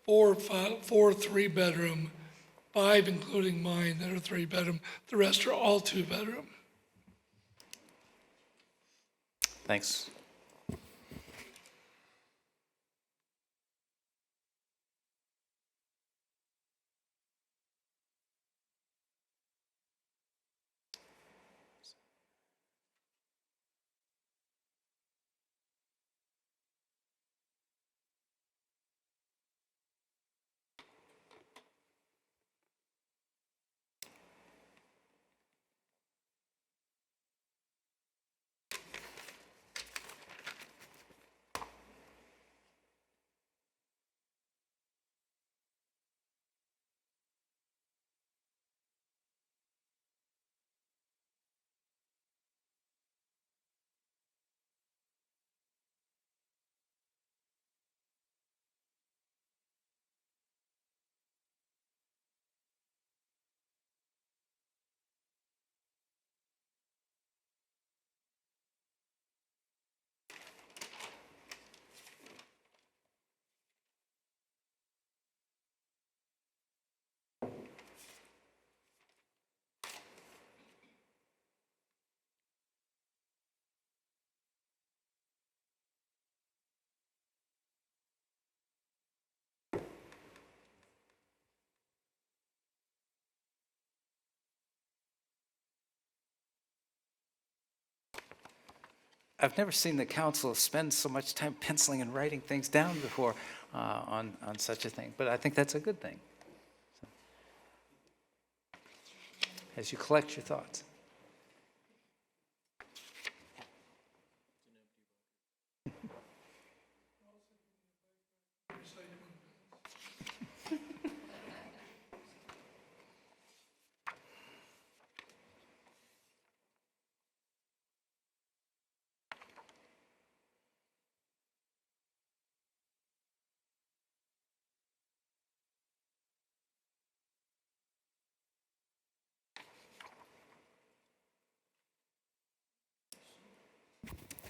4 3-bedroom, 5 including mine that are 3-bedroom. The rest are all 2-bedroom. Thanks. I've never seen the council spend so much time penciling and writing things down before on such a thing, but I think that's a good thing. So, as you collect your thoughts.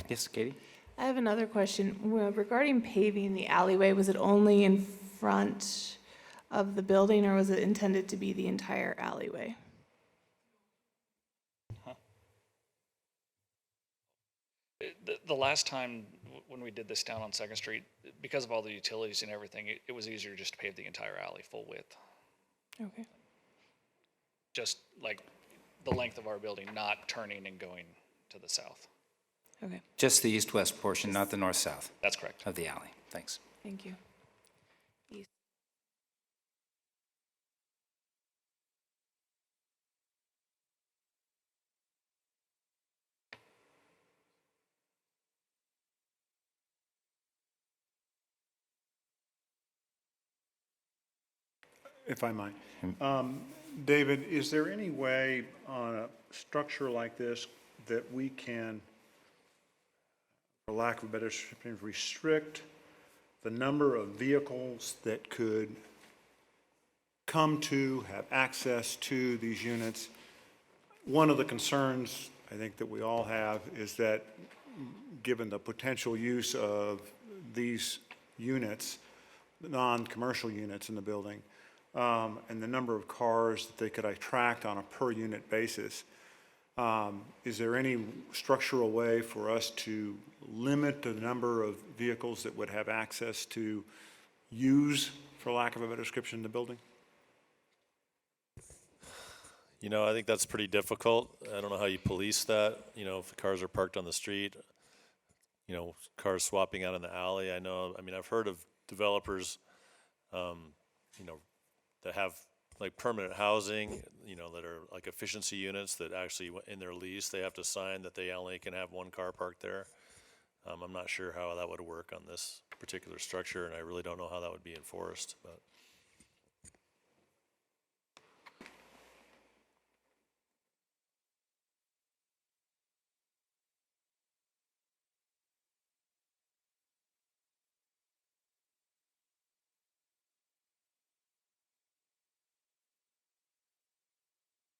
Yes, Katie? I have another question. Regarding paving the alleyway, was it only in front of the building or was it intended to be the entire alleyway? The last time when we did this down on Second Street, because of all the utilities and everything, it was easier just to pave the entire alley full width. Okay. Just like the length of our building, not turning and going to the south. Okay. Just the east-west portion, not the north-south. That's correct. Of the alley. Thanks. Thank you. If I might. David, is there any way on a structure like this that we can, for lack of a better description, restrict the number of vehicles that could come to, have access to these units? One of the concerns I think that we all have is that given the potential use of these units, non-commercial units in the building, and the number of cars that they could attract on a per unit basis, is there any structural way for us to limit the number of vehicles that would have access to use, for lack of a better description, the building? You know, I think that's pretty difficult. I don't know how you police that. You know, if the cars are parked on the street, you know, cars swapping out in the alley. I mean, I've heard of developers, you know, that have like permanent housing, you know, that are like efficiency units that actually in their lease, they have to sign that they only can have one car parked there. I'm not sure how that would work on this particular structure, and I really don't know how that would be enforced, but.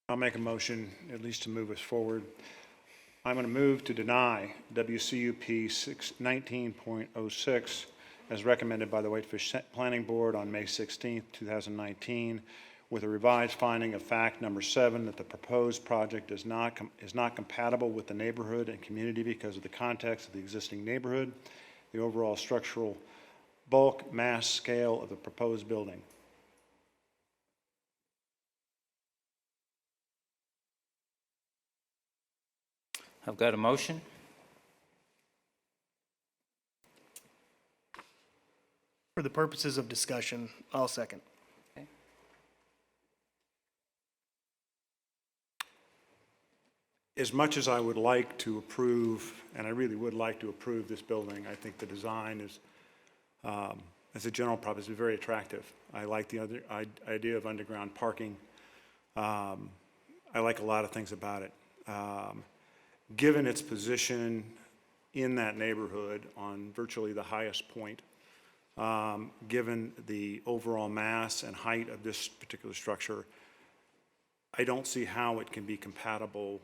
I'll make a motion, at least to move us forward. I'm going to move to deny WCUP 19.06 as recommended by the Whitefish Planning Board on May 16, 2019, with a revised finding of fact number 7 that the proposed project is not compatible with the neighborhood and community because of the context of the existing neighborhood, the overall structural bulk, mass, scale of the proposed building. I've got a motion. For the purposes of discussion, I'll second. Okay. As much as I would like to approve, and I really would like to approve this building, I think the design is, as a general proposition, very attractive. I like the other idea of underground parking. I like a lot of things about it. Given its position in that neighborhood on virtually the highest point, given the overall mass and height of this particular structure, I don't see how it can be compatible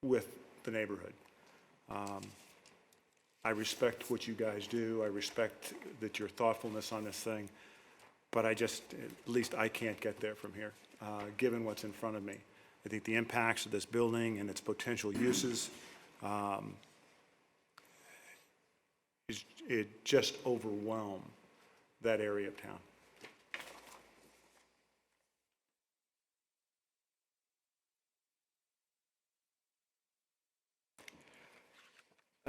with the neighborhood. I respect what you guys do. I respect that your thoughtfulness on this thing, but I just, at least I can't get there from here, given what's in front of me. I think the impacts of this building and its potential uses, it just overwhelm that area of town.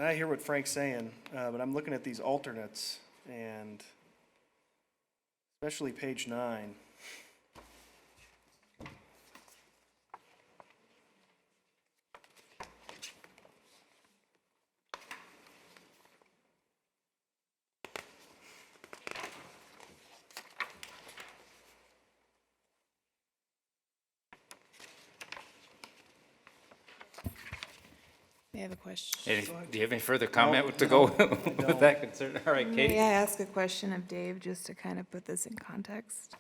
I hear what Frank's saying, but I'm looking at these alternates, and especially page 9. I have a question. Do you have any further comment to go with that concern? All right, Katie? May I ask a question of Dave, just to kind of put this in context?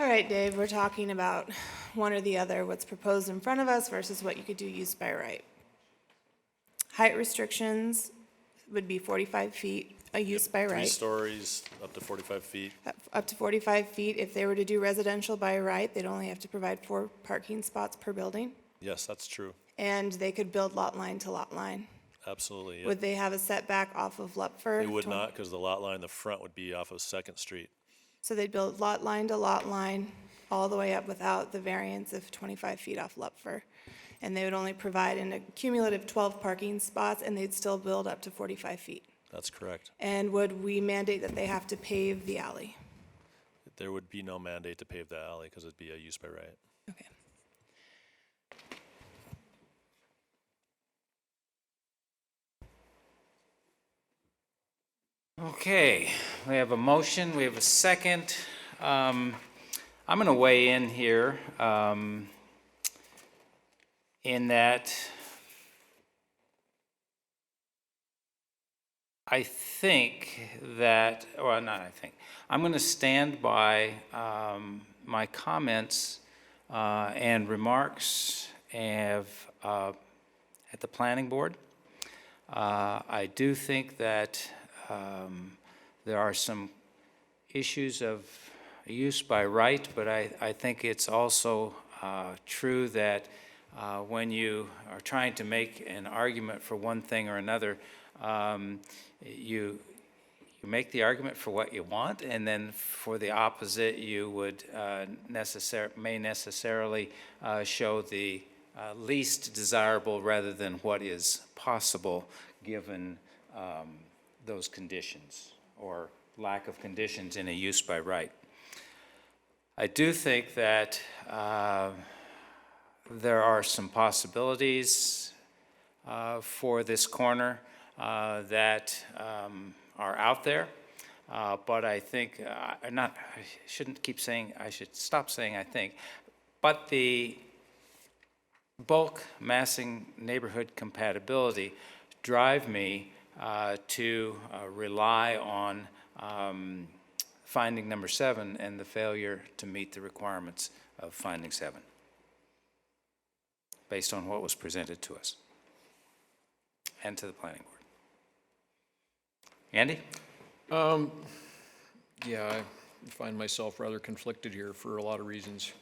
All right, Dave, we're talking about one or the other, what's proposed in front of us versus what you could do use by right. Height restrictions would be 45 feet, a use by 3 right. stories, up to 45 feet. Up to 45 feet. If they were to do residential by right, they'd only have to provide 4 parking spots per building. Yes, that's true. And they could build lot line to lot line. Absolutely, yeah. Would they have a setback off of Lupfer? It would not, because the lot line in the front would be off of Second Street. So they'd build lot line to lot line all the way up without the variance of 25 feet off Lupfer. And they would only provide a cumulative 12 parking spots, and they'd still build up to 45 feet. That's correct. And would we mandate that they have to pave the alley? There would be no mandate to pave the alley, because it'd be a use by right. Okay. Okay, we have a motion, we have a second. I'm going to weigh in here in that I think that, well, not I think, I'm going to stand by my comments and remarks at the planning board. I do think that there are some issues of use by right, but I think it's also true that when you are trying to make an argument for one thing or another, you make the argument for what you want, and then for the opposite, you would may necessarily show the least desirable rather than what is possible given those conditions or lack of conditions in a use by right. I do think that there are some possibilities for this corner that are out there, but I think, I shouldn't keep saying, I should stop saying I think, but the bulk massing neighborhood compatibility drive me to rely on finding number 7 and the failure to meet the requirements of finding 7 based on what was presented to us and to the planning board. Andy? Yeah, I find myself rather conflicted here for a lot of reasons.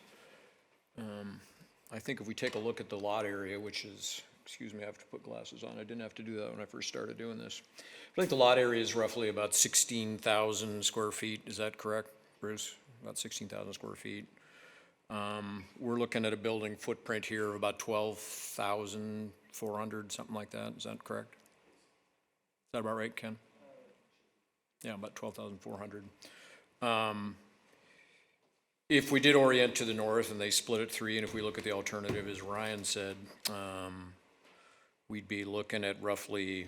I think if we take a look at the lot area, which is, excuse me, I have to put glasses on. I didn't have to do that when I first started doing this. I think the lot area is roughly about 16,000 square feet. Is that correct, Bruce? About 16,000 square feet. We're looking at a building footprint here of about 12,400, something like that. Is that correct? Is that about right, Ken? Yeah, about 12,400. If we did orient to the north and they split it 3, and if we look at the alternative, as Ryan said, we'd be looking at roughly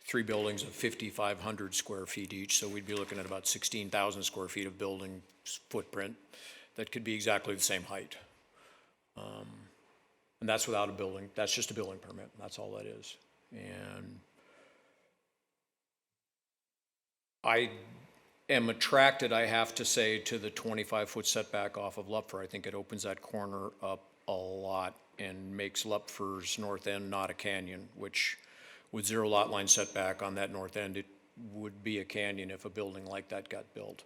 3 buildings of 5,500 square feet each, so we'd be looking at about 16,000 square feet of building footprint that could be exactly the same height. And that's without a building, that's just a building permit, that's all that is. And I am attracted, I have to say, to the 25-foot setback off of Lupfer. I think it opens that corner up a lot and makes Lupfer's north end not a canyon, which with 0 lot line setback on that north end, it would be a canyon if a building like that got built.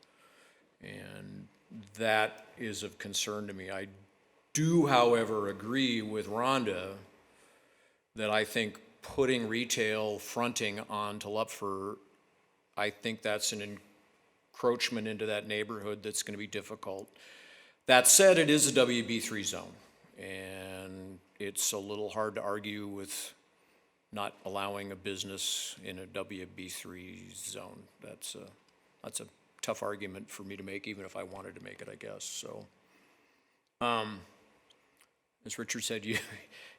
And that is of concern to me. I do, however, agree with Rhonda that I think putting retail fronting onto Lupfer, I think that's an encroachment into that neighborhood that's going to be difficult. That said, it is a WB3 zone, and it's a little hard to argue with not allowing a business in a WB3 zone. That's a tough argument for me to make, even if I wanted to make it, I guess. So, as Richard said, you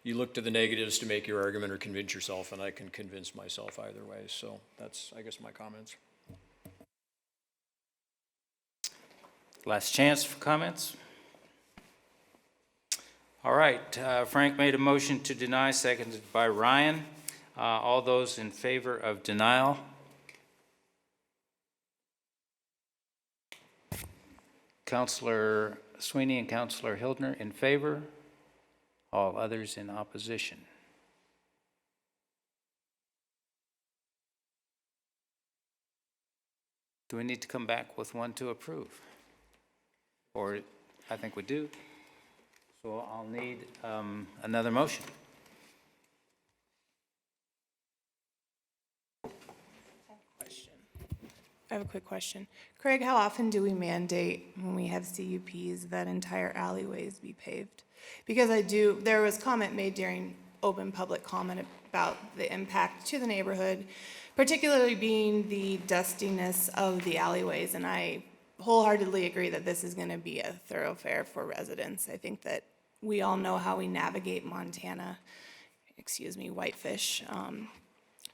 look to the negatives to make your argument or convince yourself, and I can convince myself either way. So that's, I guess, my comments. Last chance for comments. All right, Frank made a motion to deny, seconded by Ryan. All those in favor of denial? Councilor Sweeney and Councilor Hildner in favor. All others in opposition. Do we need to come back with one to approve? Or I think we do. So I'll need another motion. I have a quick question. Craig, how often do we mandate when we have CUPs that entire alleyways be paved? Because there was comment made during open public comment about the impact to the neighborhood, particularly being the dustiness of the alleyways, and I wholeheartedly agree that this is gonna be a thoroughfare for residents. I think that we all know how we navigate Montana, Whitefish,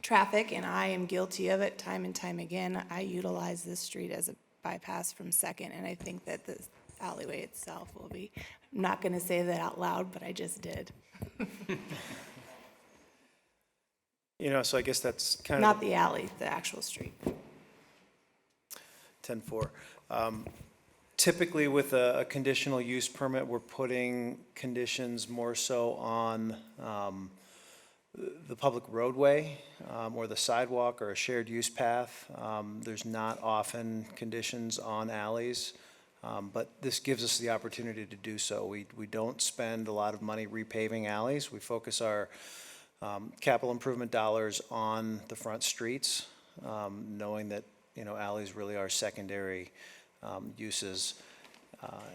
traffic, and I am guilty of it time and time again. I utilize this street as a bypass from Second, and I think that the alleyway itself will be, I'm not gonna say that out loud, but I just did. So I guess that's kind of. Not the alley, the actual street. 10-4. Typically with a conditional use permit, we're putting conditions more so on the public roadway or the sidewalk or a shared use path. There's not often conditions on alleys, but this gives us the opportunity to do so. We don't spend a lot of money repaving alleys. We focus our capital improvement dollars on the front streets, knowing that alleys really are secondary uses.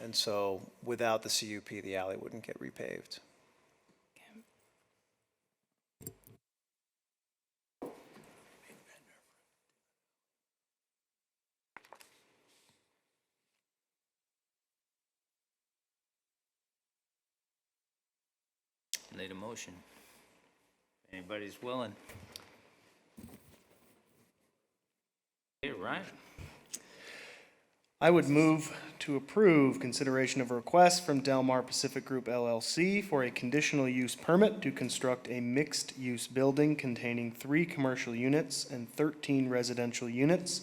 And so without the CUP, the alley wouldn't get repaved. Need a motion. Anybody's willing. Hey, Ryan. I would move to approve consideration of a request from Delmar Pacific Group LLC for a conditional use permit to construct a mixed-use building containing 3 commercial units and 13 residential units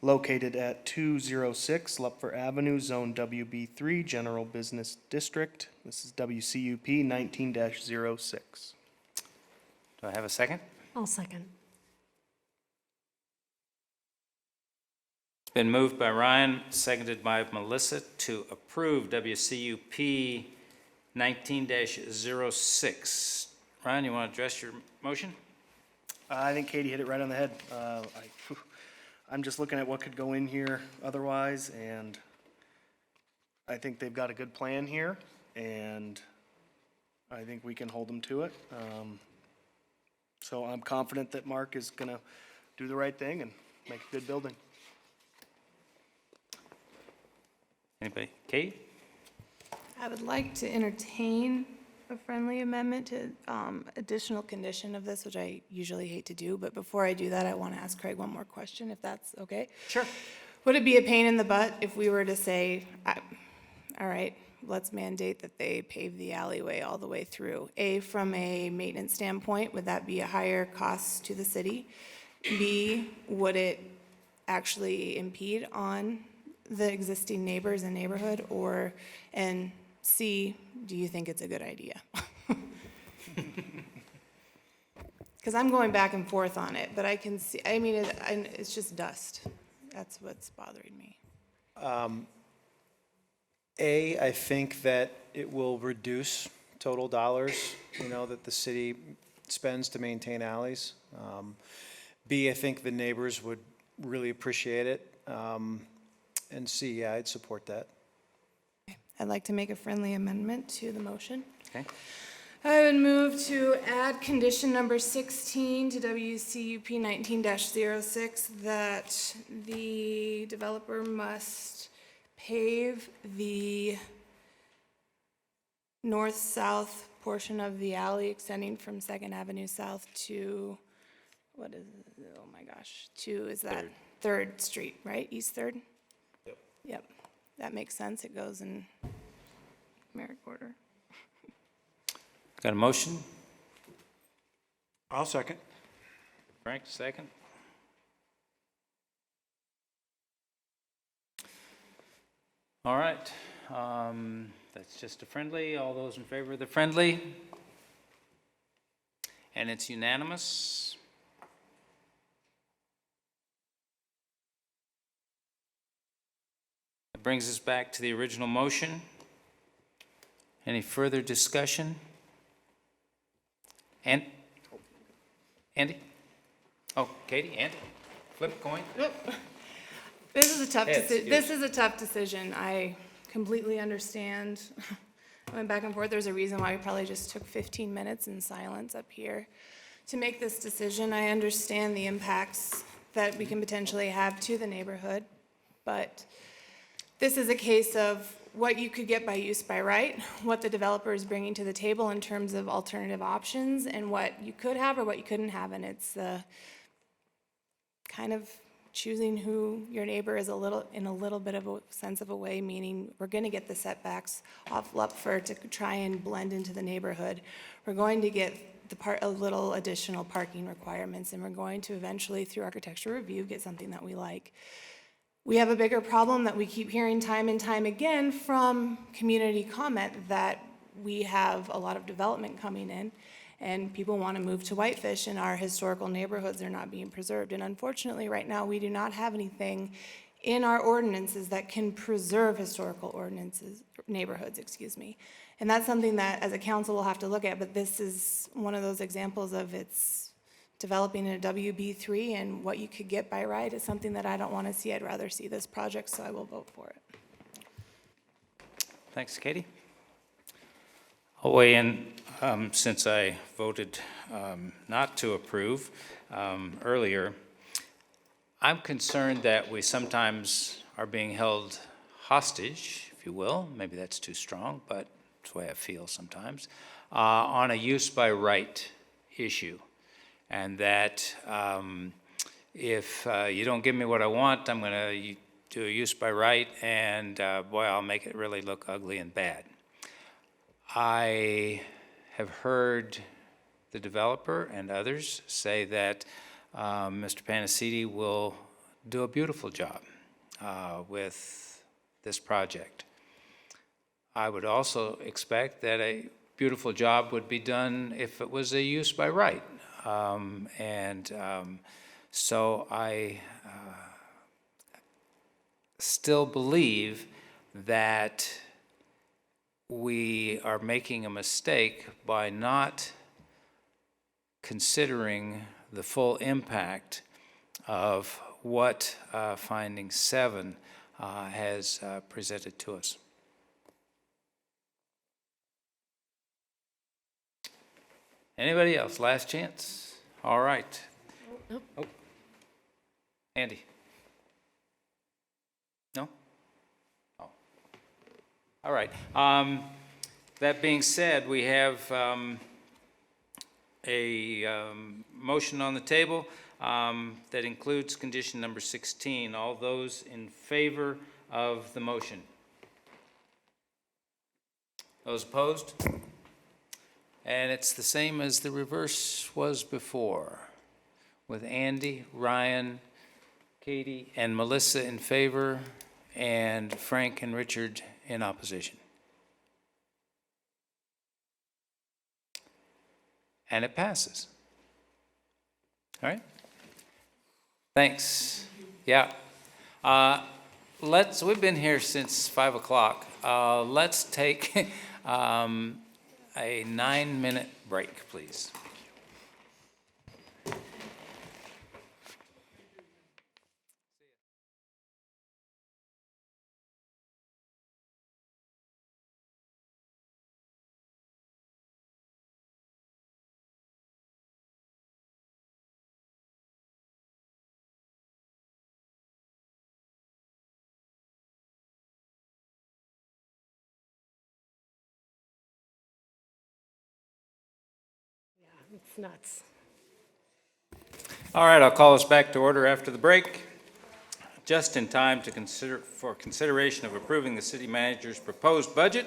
located at 206 Lupfer Avenue, Zone WB3, General Business District. This is WCUP 19-06. Do I have a second? I'll second. It's been moved by Ryan, seconded by Melissa to approve WCUP 19-06. Ryan, you want to address your motion? I think Katie hit it right on the head. I'm just looking at what could go in here otherwise, and I think they've got a good plan here, and I think we can hold them to it. So I'm confident that Mark is gonna do the right thing and make a good building. Anybody? Kate? I would like to entertain a friendly amendment to additional condition of this, which I usually hate to do, but before I do that, I want to ask Craig one more question, if that's okay? Sure. Would it be a pain in the butt if we were to say, all right, let's mandate that they pave the alleyway all the way through? A, from a maintenance standpoint, would that be a higher cost to the city? B, would it actually impede on the existing neighbors and neighborhood? And C, do you think it's a good idea? Because I'm going back and forth on it, but I can see, it's just dust. That's what's bothering me. I think that it will reduce total dollars, that the city spends to maintain alleys. B, I think the neighbors would really appreciate it. And C, yeah, I'd support that. I'd like to make a friendly amendment to the motion. Okay. I would move to add condition number 16 to WCUP 19-06 that the developer must pave the north-south portion of the alley extending from Second Avenue South to, what is it? Oh my gosh, is that Third Street, right? East Third? Yep. Yep, that makes sense. It goes in merit order. Got a motion? I'll second. Frank, second. All right, that's just a friendly. All those in favor of the friendly? And it's unanimous. That brings us back to the original motion. Any further discussion? And Andy? Oh, Katie, Andy? Flip a coin? This is a tough Heads, decision. yes. This is a tough decision. I completely understand. I went back and forth. There's a reason why we probably just took 15 minutes in silence up here to make this decision. I understand the impacts that we can potentially have to the neighborhood, but this is a case of what you could get by use by right, what the developer is bringing to the table in terms of alternative options, and what you could have or what you couldn't have. And it's kind of choosing who your neighbor is in a little bit of a sense of a way, meaning we're going to get the setbacks off Lupfer to try and blend into the neighborhood. We're going to get a little additional parking requirements, and we're going to eventually, through architecture review, get something that we like. We have a bigger problem that we keep hearing time and time again from community comment that we have a lot of development coming in and people want to move to Whitefish and our historical neighborhoods are not being preserved. And unfortunately, right now, we do not have anything in our ordinances that can preserve historical neighborhoods, excuse me. And that's something that as a council we'll have to look at, but this is one of those examples of it's developing a WB3 and what you could get by right is something that I don't want to see. I'd rather see this project, so I will vote for it. Thanks, Katie. I'll weigh in since I voted not to approve earlier. I'm concerned that we sometimes are being held hostage, if you will. Maybe that's too strong, but it's the way I feel sometimes, on a use by right issue. And that if you don't give me what I want, I'm going to do a use by right, and boy, I'll make it really look ugly and bad. I have heard the developer and others say that Mr. Panacidi will do a beautiful job with this project. I would also expect that a beautiful job would be done if it was a use by right. So I still believe that we are making a mistake by not considering the full impact of what finding 7 has presented to us. Anybody else? Last chance? All right. Nope. Oh. Andy? No? Oh. All right. That being said, we have a motion on the table that includes condition number 16. All those in favor of the motion? Those opposed? And it's the same as the reverse was before, with Andy, Ryan, Katie, and Melissa in favor, and Frank and Richard in opposition. And it passes. All right? Thanks. Yeah. We've been here since 5 o'clock. Let's take a 9-minute break, please. It's nuts. All right, I'll call us back to order after the break. Just in time to for consideration of approving the city manager's proposed budget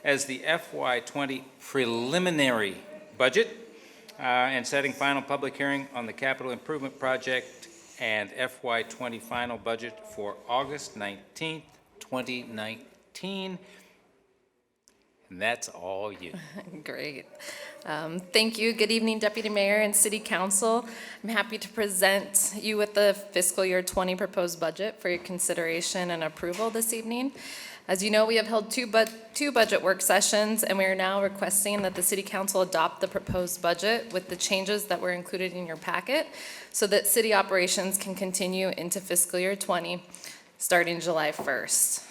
as the FY20 preliminary budget and setting final public hearing on the capital improvement project and FY20 final budget for August 19th, 2019. And that's all you. Great. Thank you. Good evening, Deputy Mayor and City Council. I'm happy to present you with the fiscal year 20 proposed budget for your consideration and approval this evening. As you know, we have held two budget work sessions, and we are now requesting that the City Council adopt the proposed budget with the changes that were included in your packet so that city operations can continue into fiscal year 20 starting July 1st.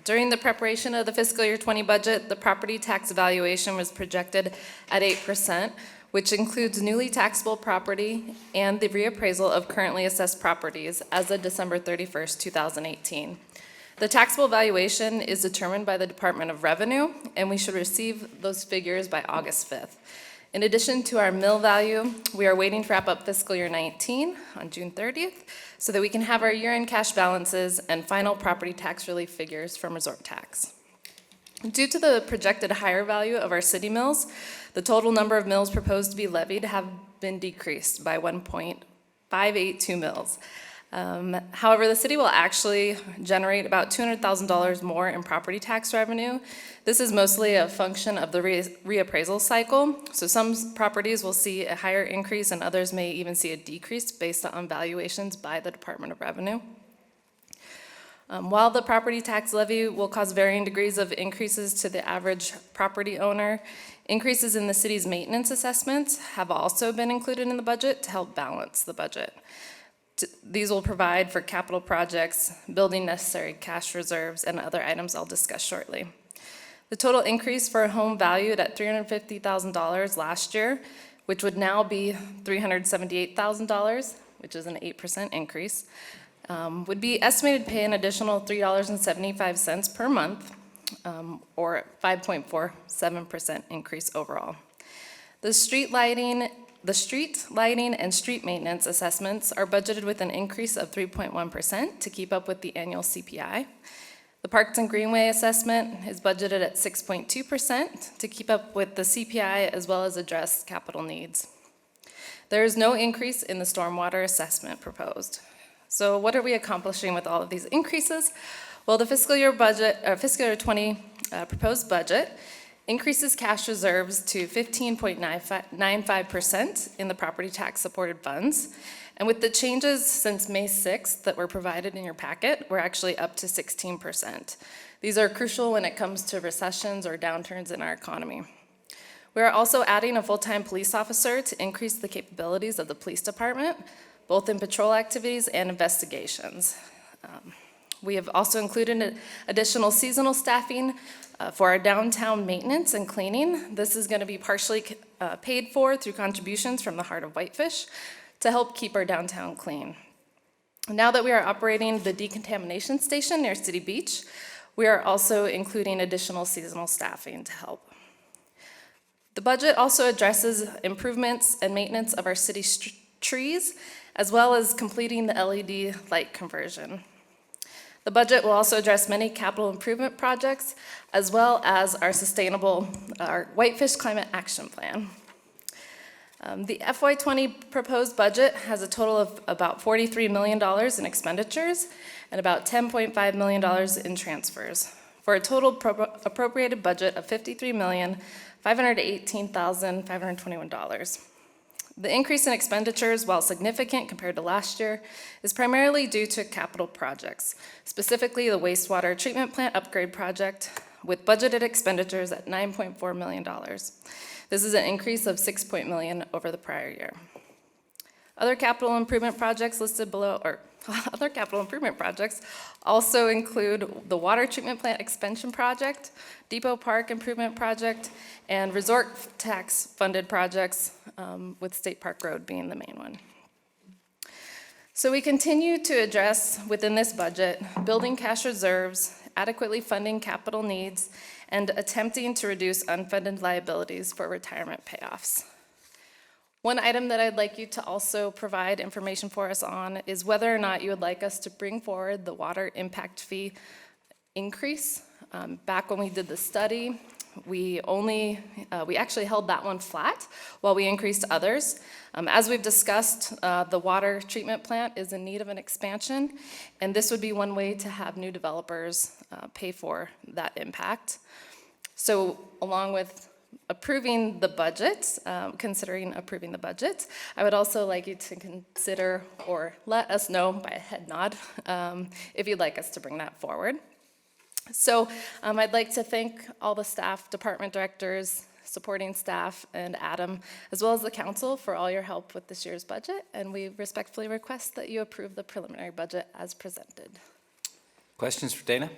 During the preparation of the fiscal year 20 budget, the property tax valuation was projected at 8%, which includes newly taxable property and the reappraisal of currently assessed properties as of December 31st, 2018. The taxable valuation is determined by the Department of Revenue, and we should receive those figures by August 5th. In addition to our mill value, we are waiting to wrap up fiscal year 19 on June 30th so that we can have our year-end cash balances and final property tax relief figures from resort tax. Due to the projected higher value of our city mills, the total number of mills proposed to be levied have been decreased by 1.582 mills. However, the city will actually generate about $200,000 more in property tax revenue. This is mostly a function of the reappraisal cycle. So some properties will see a higher increase and others may even see a decrease based on valuations by the Department of Revenue. While the property tax levy will cause varying degrees of increases to the average property owner, increases in the city's maintenance assessments have also been included in the budget to help balance the budget. These will provide for capital projects, building necessary cash reserves, and other items I'll discuss shortly. The total increase for a home valued at $350,000 last year, which would now be $378,000, which is an 8% increase, would be estimated to pay an additional $3.75 per month, or 5.47% increase overall. The street lighting and street maintenance assessments are budgeted with an increase of 3.1% to keep up with the annual CPI. The Parks and Greenway assessment is budgeted at 6.2% to keep up with the CPI as well as address capital needs. There is no increase in the stormwater assessment proposed. So what are we accomplishing with all of these increases? Well, the fiscal year 20 proposed budget increases cash reserves to 15.95% in the property tax supported funds. And with the changes since May 6th that were provided in your packet, we're actually up to 16%. These are crucial when it comes to recessions or downturns in our economy. We are also adding a full-time police officer to increase the capabilities of the police department, both in patrol activities and investigations. We have also included additional seasonal staffing for our downtown maintenance and cleaning. This is going to be partially paid for through contributions from the Heart of Whitefish to help keep our downtown clean. Now that we are operating the decontamination station near City Beach, we are also including additional seasonal staffing to help. The budget also addresses improvements and maintenance of our city trees, as well as completing the LED light conversion. The budget will also address many capital improvement projects, as well as our Whitefish Climate Action Plan. The FY20 proposed budget has a total of about $43 million in expenditures and about $10.5 million in transfers, for a total appropriated budget of $53,518,521. The increase in expenditures, while significant compared to last year, is primarily due to capital projects, specifically the wastewater treatment plant upgrade project, with budgeted expenditures at $9.4 million. This is an increase of $6 million over the prior year. Other capital improvement projects listed below, other capital improvement projects also include the water treatment plant expansion project, Depot Park improvement project, and resort tax funded projects, with State Park Road being the main one. So we continue to address within this budget building cash reserves, adequately funding capital needs, and attempting to reduce unfunded liabilities for retirement payoffs. One item that I'd like you to also provide information for us on is whether or not you would like us to bring forward the water impact fee increase. Back when we did the study, we actually held that one flat while we increased others. As we've discussed, the water treatment plant is in need of an expansion, and this would be one way to have new developers pay for that impact. So along with approving the budget, considering approving the budget, I would also like you to consider or let us know by a head nod if you'd like us to bring that forward. So I'd like to thank all the staff, department directors, supporting staff, and Adam, as well as the council for all your help with this year's budget, and we respectfully request that you approve the preliminary budget as presented. Questions for Dana?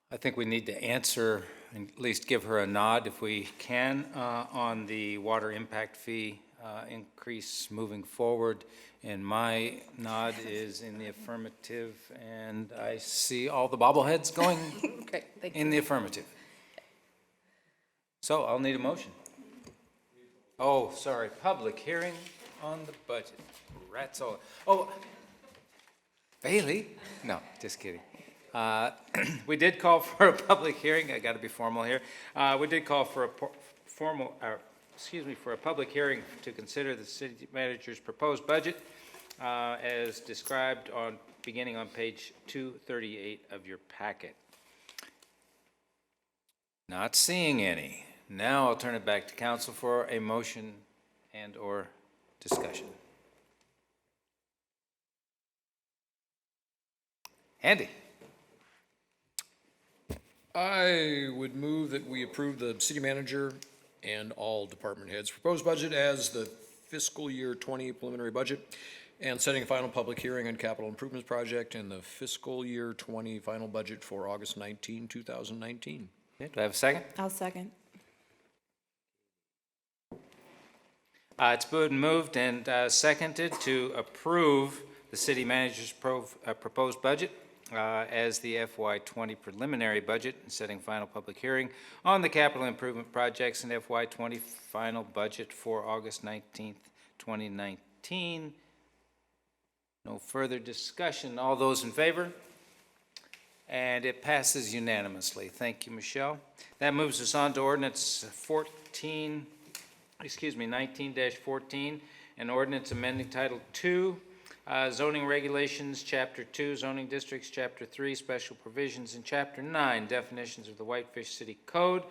I think we need to answer, and at least give her a nod if we can, on the water impact fee increase moving forward. And my nod is in the affirmative, and I see all the bobbleheads going Great, thank you. in the affirmative. So I'll need a motion. Oh, sorry, public hearing on the budget. Rats all, oh, Bailey? No, just kidding. We did call for a public hearing. I got to be formal here. We did call for a for a public hearing to consider the city manager's proposed budget as described beginning on page 238 of your packet. Not seeing any. Now I'll turn it back to council for a motion and/or discussion. Andy? I would move that we approve the city manager and all department heads' proposed budget as the fiscal year 20 preliminary budget, and setting a final public hearing on capital improvements project and the fiscal year 20 final budget for August 19, 2019. Okay, do I have a second? I'll second. It's been moved and seconded to approve the city manager's proposed budget as the FY20 preliminary budget and setting final public hearing on the capital improvement projects and FY20 final budget for August 19th, 2019. No further discussion. All those in favor? And it passes unanimously. Thank you, Michelle. That moves us on to ordinance 19-14, an ordinance amending Title II, zoning regulations, Chapter 2, zoning districts, Chapter 3, special provisions, and Chapter 9, definitions of the Whitefish City Code,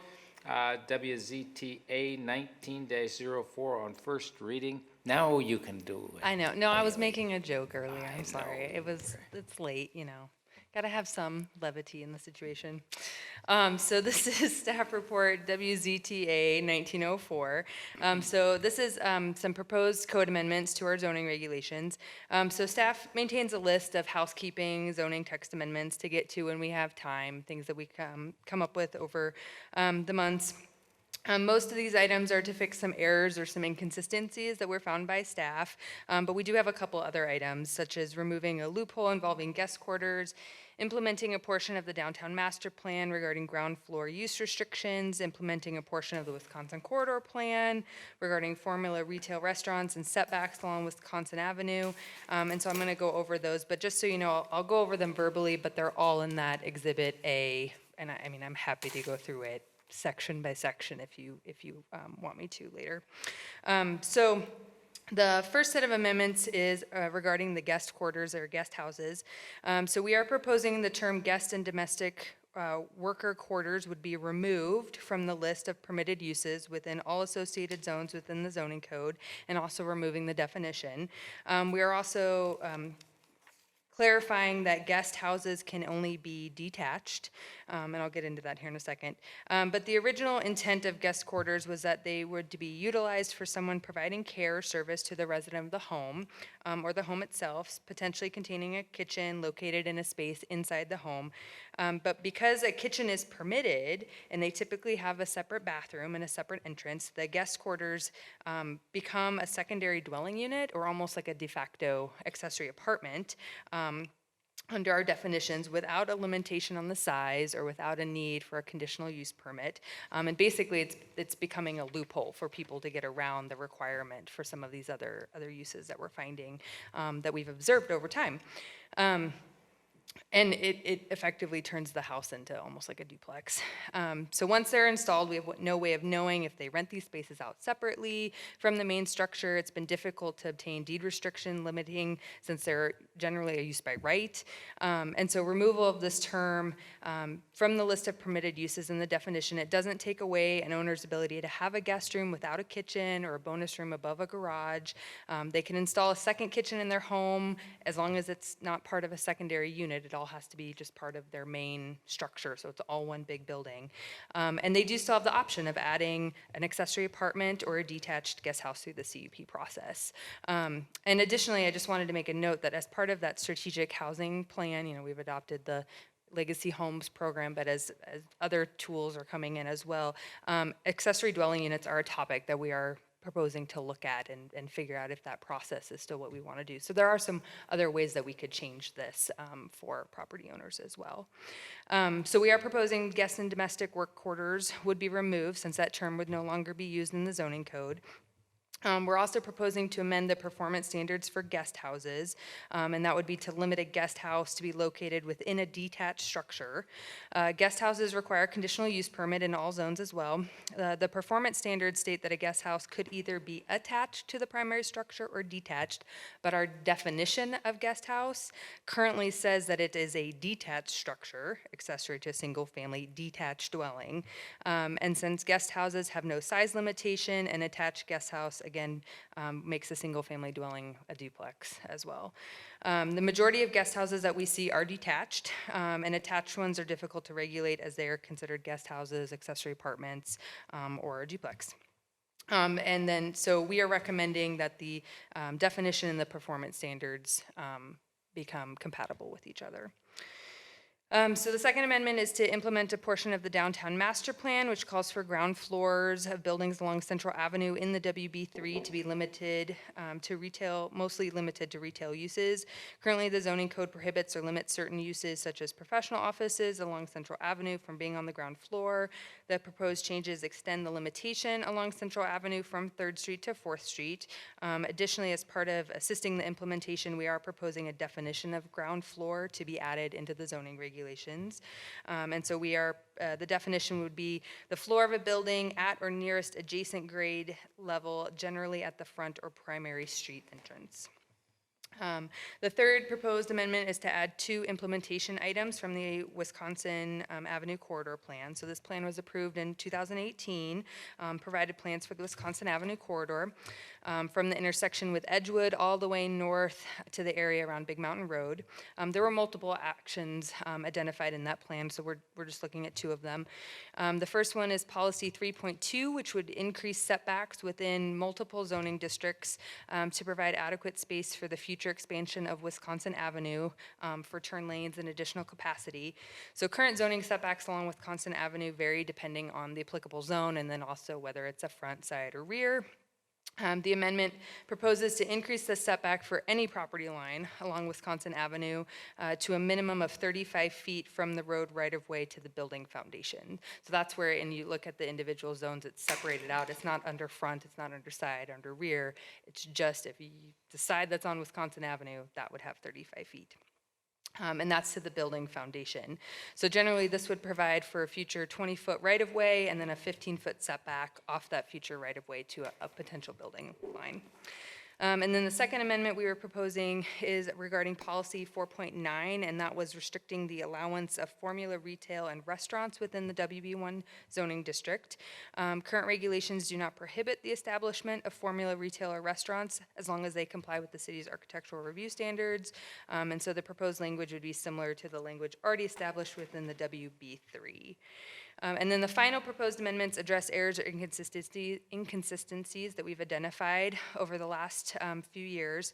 WZTA 19-04 on first reading. Now you can do it. I know. No, I was making a joke earlier. I'm sorry. It's late, you know. Got to have some levity in the situation. So this is staff report WZTA 1904. So this is some proposed code amendments to our zoning regulations. So staff maintains a list of housekeeping zoning text amendments to get to when we have time, things that we come up with over the months. Most of these items are to fix some errors or some inconsistencies that were found by staff, but we do have a couple other items, such as removing a loophole involving guest quarters, implementing a portion of the downtown master plan regarding ground floor use restrictions, implementing a portion of the Wisconsin corridor plan regarding formula retail restaurants and setbacks along Wisconsin Avenue. And so I'm going to go over those, but just so you know, I'll go over them verbally, but they're all in that Exhibit A, and I mean, I'm happy to go through it section by section if you want me to later. So the first set of amendments is regarding the guest quarters or guest houses. So we are proposing the term guest and domestic worker quarters would be removed from the list of permitted uses within all associated zones within the zoning code, and also removing the definition. We are also clarifying that guest houses can only be detached, and I'll get into that here in a second. But the original intent of guest quarters was that they were to be utilized for someone providing care or service to the resident of the home, or the home itself, potentially containing a kitchen located in a space inside the home. But because a kitchen is permitted, and they typically have a separate bathroom and a separate entrance, the guest quarters become a secondary dwelling unit, or almost like a de facto accessory apartment. under our definitions without a limitation on the size or without a need for a conditional use permit. And basically, it's becoming a loophole for people to get around the requirement for some of these other uses that we're finding that we've observed over time. And it effectively turns the house into almost like a duplex. So once they're installed, we have no way of knowing if they rent these spaces out separately from the main structure. It's been difficult to obtain deed restriction limiting since they're generally a use by right. And so removal of this term from the list of permitted uses in the definition, it doesn't take away an owner's ability to have a guest room without a kitchen or a bonus room above a garage. They can install a second kitchen in their home as long as it's not part of a secondary unit. It all has to be just part of their main structure, so it's all one big building. And they do still have the option of adding an accessory apartment or a detached guest house through the CUP process. And additionally, I just wanted to make a note that as part of that strategic housing plan, we've adopted the Legacy Homes program, but as other tools are coming in as well, accessory dwelling units are a topic that we are proposing to look at and figure out if that process is still what we want to do. So there are some other ways that we could change this for property owners as well. So we are proposing guest and domestic work quarters would be removed since that term would no longer be used in the zoning code. We're also proposing to amend the performance standards for guest houses, and that would be to limit a guest house to be located within a detached structure. Guest houses require a conditional use permit in all zones as well. The performance standards state that a guest house could either be attached to the primary structure or detached, but our definition of guest house currently says that it is a detached structure, accessory to a single-family detached dwelling. And since guest houses have no size limitation, an attached guest house, again, makes a single-family dwelling a duplex as well. The majority of guest houses that we see are detached, and attached ones are difficult to regulate as they are considered guest houses, accessory apartments, or a duplex. And then, so we are recommending that the definition and the performance standards become compatible with each other. So the second amendment is to implement a portion of the downtown master plan, which calls for ground floors of buildings along Central Avenue in the WB3 to be limited to retail, mostly limited to retail uses. Currently, the zoning code prohibits or limits certain uses such as professional offices along Central Avenue from being on the ground floor. The proposed changes extend the limitation along Central Avenue from 3rd Street to 4th Street. Additionally, as part of assisting the implementation, we are proposing a definition of ground floor to be added into the zoning regulations. And so we are, the definition would be the floor of a building at or nearest adjacent grade level, generally at the front or primary street entrance. The third proposed amendment is to add 2 implementation items from the Wisconsin Avenue Corridor Plan. So this plan was approved in 2018, provided plans for the Wisconsin Avenue Corridor from the intersection with Edgewood all the way north to the area around Big Mountain Road. There were multiple actions identified in that plan, so we're just looking at 2 of them. The first one is Policy 3.2, which would increase setbacks within multiple zoning districts to provide adequate space for the future expansion of Wisconsin Avenue for turn lanes and additional capacity. So current zoning setbacks along Wisconsin Avenue vary depending on the applicable zone and then also whether it's a front, side, or rear. The amendment proposes to increase the setback for any property line along Wisconsin Avenue to a minimum of 35 feet from the road right-of-way to the building foundation. So that's where, and you look at the individual zones, it's separated out. It's not under front, it's not under side, under rear. It's just if you, the side that's on Wisconsin Avenue, that would have 35 feet. And that's to the building foundation. So generally, this would provide for a future 20-foot right-of-way and then a 15-foot setback off that future right-of-way to a potential building line. And then the second amendment we were proposing is regarding policy 4.9, and that was restricting the allowance of formula retail and restaurants within the WB1 zoning district. Current regulations do not prohibit the establishment of formula retail or restaurants as long as they comply with the city's architectural review standards. And so the proposed language would be similar to the language already established within the WB3. And then the final proposed amendments address errors or inconsistencies that we've identified over the last few years.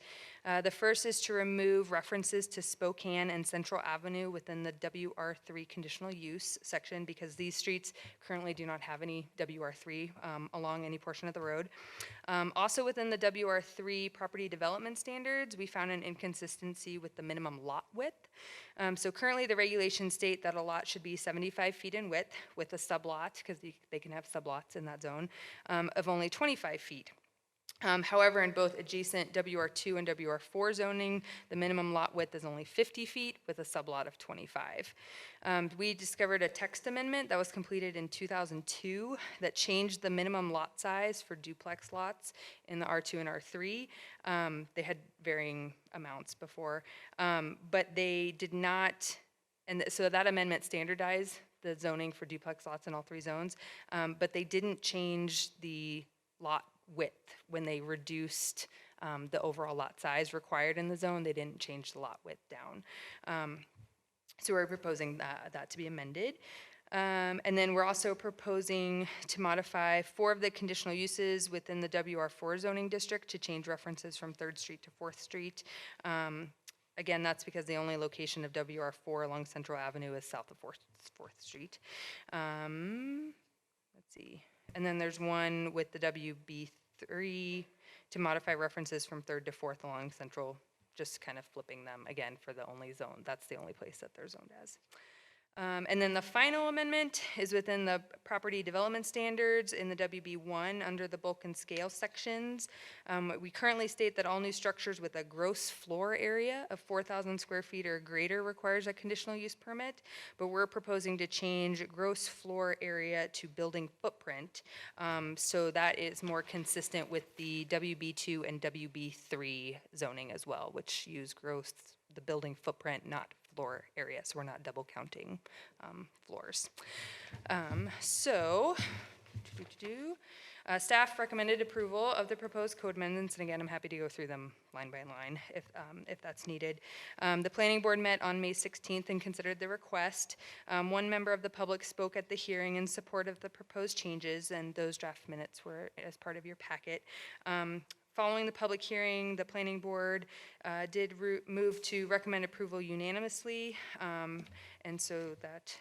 The first is to remove references to Spokane and Central Avenue within the WR3 conditional use section because these streets currently do not have any WR3 along any portion of the road. Also within the WR3 property development standards, we found an inconsistency with the minimum lot width. So currently the regulations state that a lot should be 75 feet in width with a sublot, because they can have sublots in that zone, of only 25 feet. However, in both adjacent WR2 and WR4 zoning, the minimum lot width is only 50 feet with a sublot of 25. We discovered a text amendment that was completed in 2002 that changed the minimum lot size for duplex lots in the R2 and R3. They had varying amounts before, but they did not, and so that amendment standardized the zoning for duplex lots in all three zones, but they didn't change the lot width. When they reduced the overall lot size required in the zone, they didn't change the lot width down. So we're proposing that to be amended. And then we're also proposing to modify 4 of the conditional uses within the WR4 zoning district to change references from 3rd Street to 4th Street. Again, that's because the only location of WR4 along Central Avenue is south of 4th Street. Let's see. And then there's one with the WB3 to modify references from 3rd to 4th along Central, just kind of flipping them again for the only zone. That's the only place that they're zoned as. And then the final amendment is within the property development standards in the WB1 under the bulk and scale sections. We currently state that all new structures with a gross floor area of 4,000 square feet or greater requires a conditional use permit, but we're proposing to change gross floor area to building footprint, so that is more consistent with the WB2 and WB3 zoning as well, which use the building footprint, not floor area, so we're not double counting floors. Staff recommended approval of the proposed code amendments, and again, I'm happy to go through them line by line if that's needed. The planning board met on May 16th and considered the request. One member of the public spoke at the hearing in support of the proposed changes, and those draft minutes were as part of your packet. Following the public hearing, the planning board did move to recommend approval unanimously, and so that,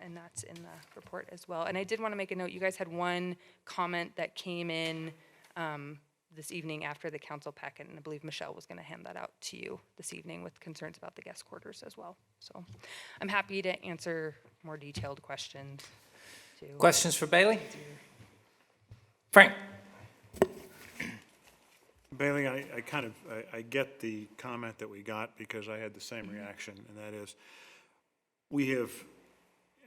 and that's in the report as well. And I did want to make a note, you guys had one comment that came in this evening after the council packet, and I believe Michelle was going to hand that out to you this evening with concerns about the guest quarters as well. So I'm happy to answer more detailed questions too. Questions for Bailey? Frank? Bailey, I get the comment that we got because I had the same reaction, and that is,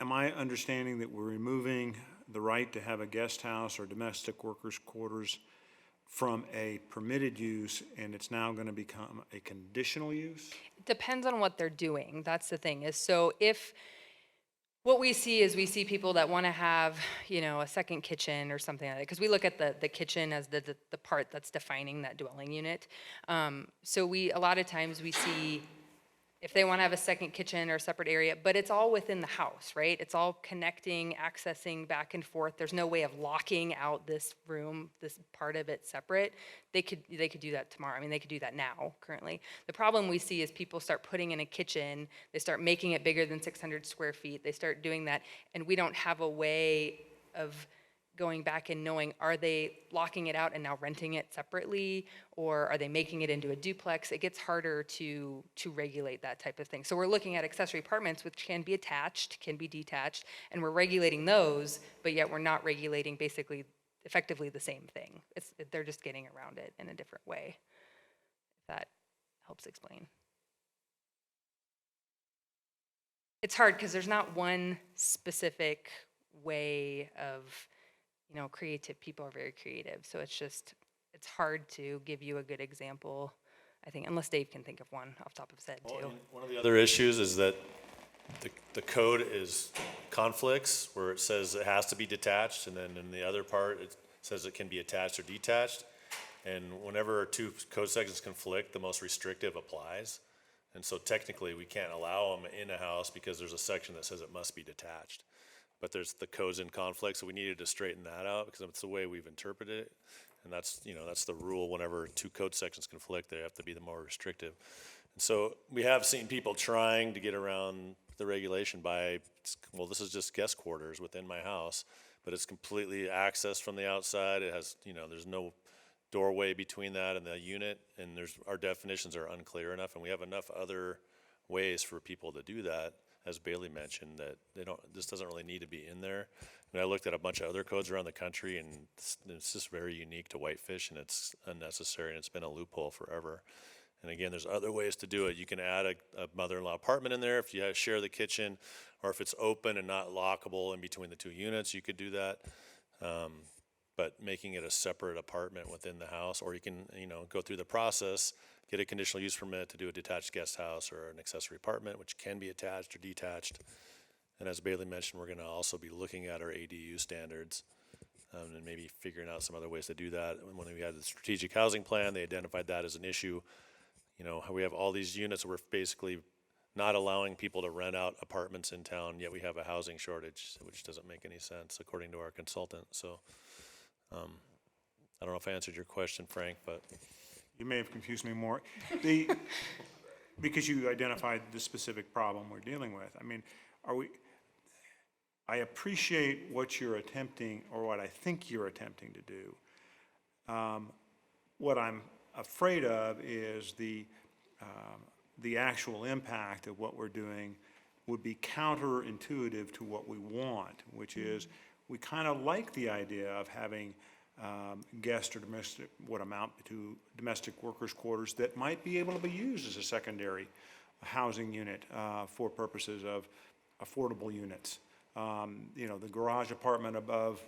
am I understanding that we're removing the right to have a guest house or domestic workers' quarters from a permitted use, and it's now going to become a conditional use? It depends on what they're doing. That's the thing, is so if what we see people that want to have, a second kitchen or something like that, because we look at the kitchen as the part that's defining that dwelling unit. So a lot of times we see if they want to have a second kitchen or a separate area, but it's all within the house, right? It's all connecting, accessing back and forth. There's no way of locking out this room, this part of it separate. They could do that tomorrow. I mean, they could do that now, currently. The problem we see is people start putting in a kitchen, they start making it bigger than 600 square feet, they start doing that, and we don't have a way of going back and knowing, are they locking it out and now renting it separately, or are they making it into a duplex? It gets harder to regulate that type of thing. So we're looking at accessory apartments, which can be attached, can be detached, and we're regulating those, but yet we're not regulating basically effectively the same thing. They're just getting around it in a different way, if that helps explain. It's hard because there's not one specific way of, creative. People are very creative, so it's hard to give you a good example, I think, unless Dave can think of one off the top of his head too. One of the other issues is that the code is conflicts, where it says it has to be detached, and then in the other part it says it can be attached or detached. And whenever two code sections conflict, the most restrictive applies. And so technically we can't allow them in a house because there's a section that says it must be detached. but there's the codes in conflict, so we needed to straighten that out because it's the way we've interpreted it. And that's, that's the rule. Whenever two code sections conflict, they have to be the more restrictive. And so we have seen people trying to get around the regulation by, well, this is just guest quarters within my house, but it's completely accessed from the outside. It has, there's no doorway between that and the unit, and our definitions are unclear enough, and we have enough other ways for people to do that, as Bailey mentioned, that this doesn't really need to be in there. I mean, I looked at a bunch of other codes around the country, and it's just very unique to Whitefish, and it's unnecessary, and it's been a loophole forever. And again, there's other ways to do it. You can add a mother-in-law apartment in there if you share the kitchen, or if it's open and not lockable in between the two units, you could do that. But making it a separate apartment within the house, or you can, go through the process, get a conditional use permit to do a detached guest house or an accessory apartment, which can be attached or detached. And as Bailey mentioned, we're gonna also be looking at our ADU standards, and maybe figuring out some other ways to do that. When we had the strategic housing plan, they identified that as an issue. How we have all these units, we're basically not allowing people to rent out apartments in town, yet we have a housing shortage, which doesn't make any sense according to our consultant. So I don't know if I answered your question, Frank, but. You may have confused me more. Because you identified the specific problem we're dealing with. I mean, I appreciate what you're attempting, or what I think you're attempting to do. What I'm afraid of is the actual impact of what we're doing would be counterintuitive to what we want, which is we kind of like the idea of having guest or domestic, what amount to domestic workers' quarters that might be able to be used as a secondary housing unit for purposes of affordable units. The garage apartment above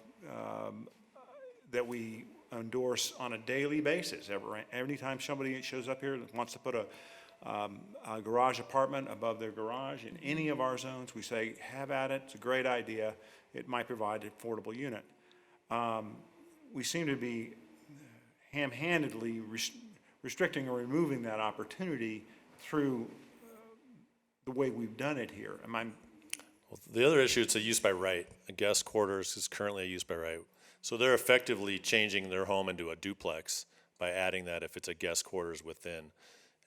that we endorse on a daily basis. Every time somebody shows up here and wants to put a garage apartment above their garage in any of our zones, we say, have at it, it's a great idea. It might provide an affordable unit. We seem to be ham-handedly restricting or removing that opportunity through the way we've done it here. Well, the other issue, it's a use by right. A guest quarters is currently a use by right. So they're effectively changing their home into a duplex by adding that if it's a guest quarters within.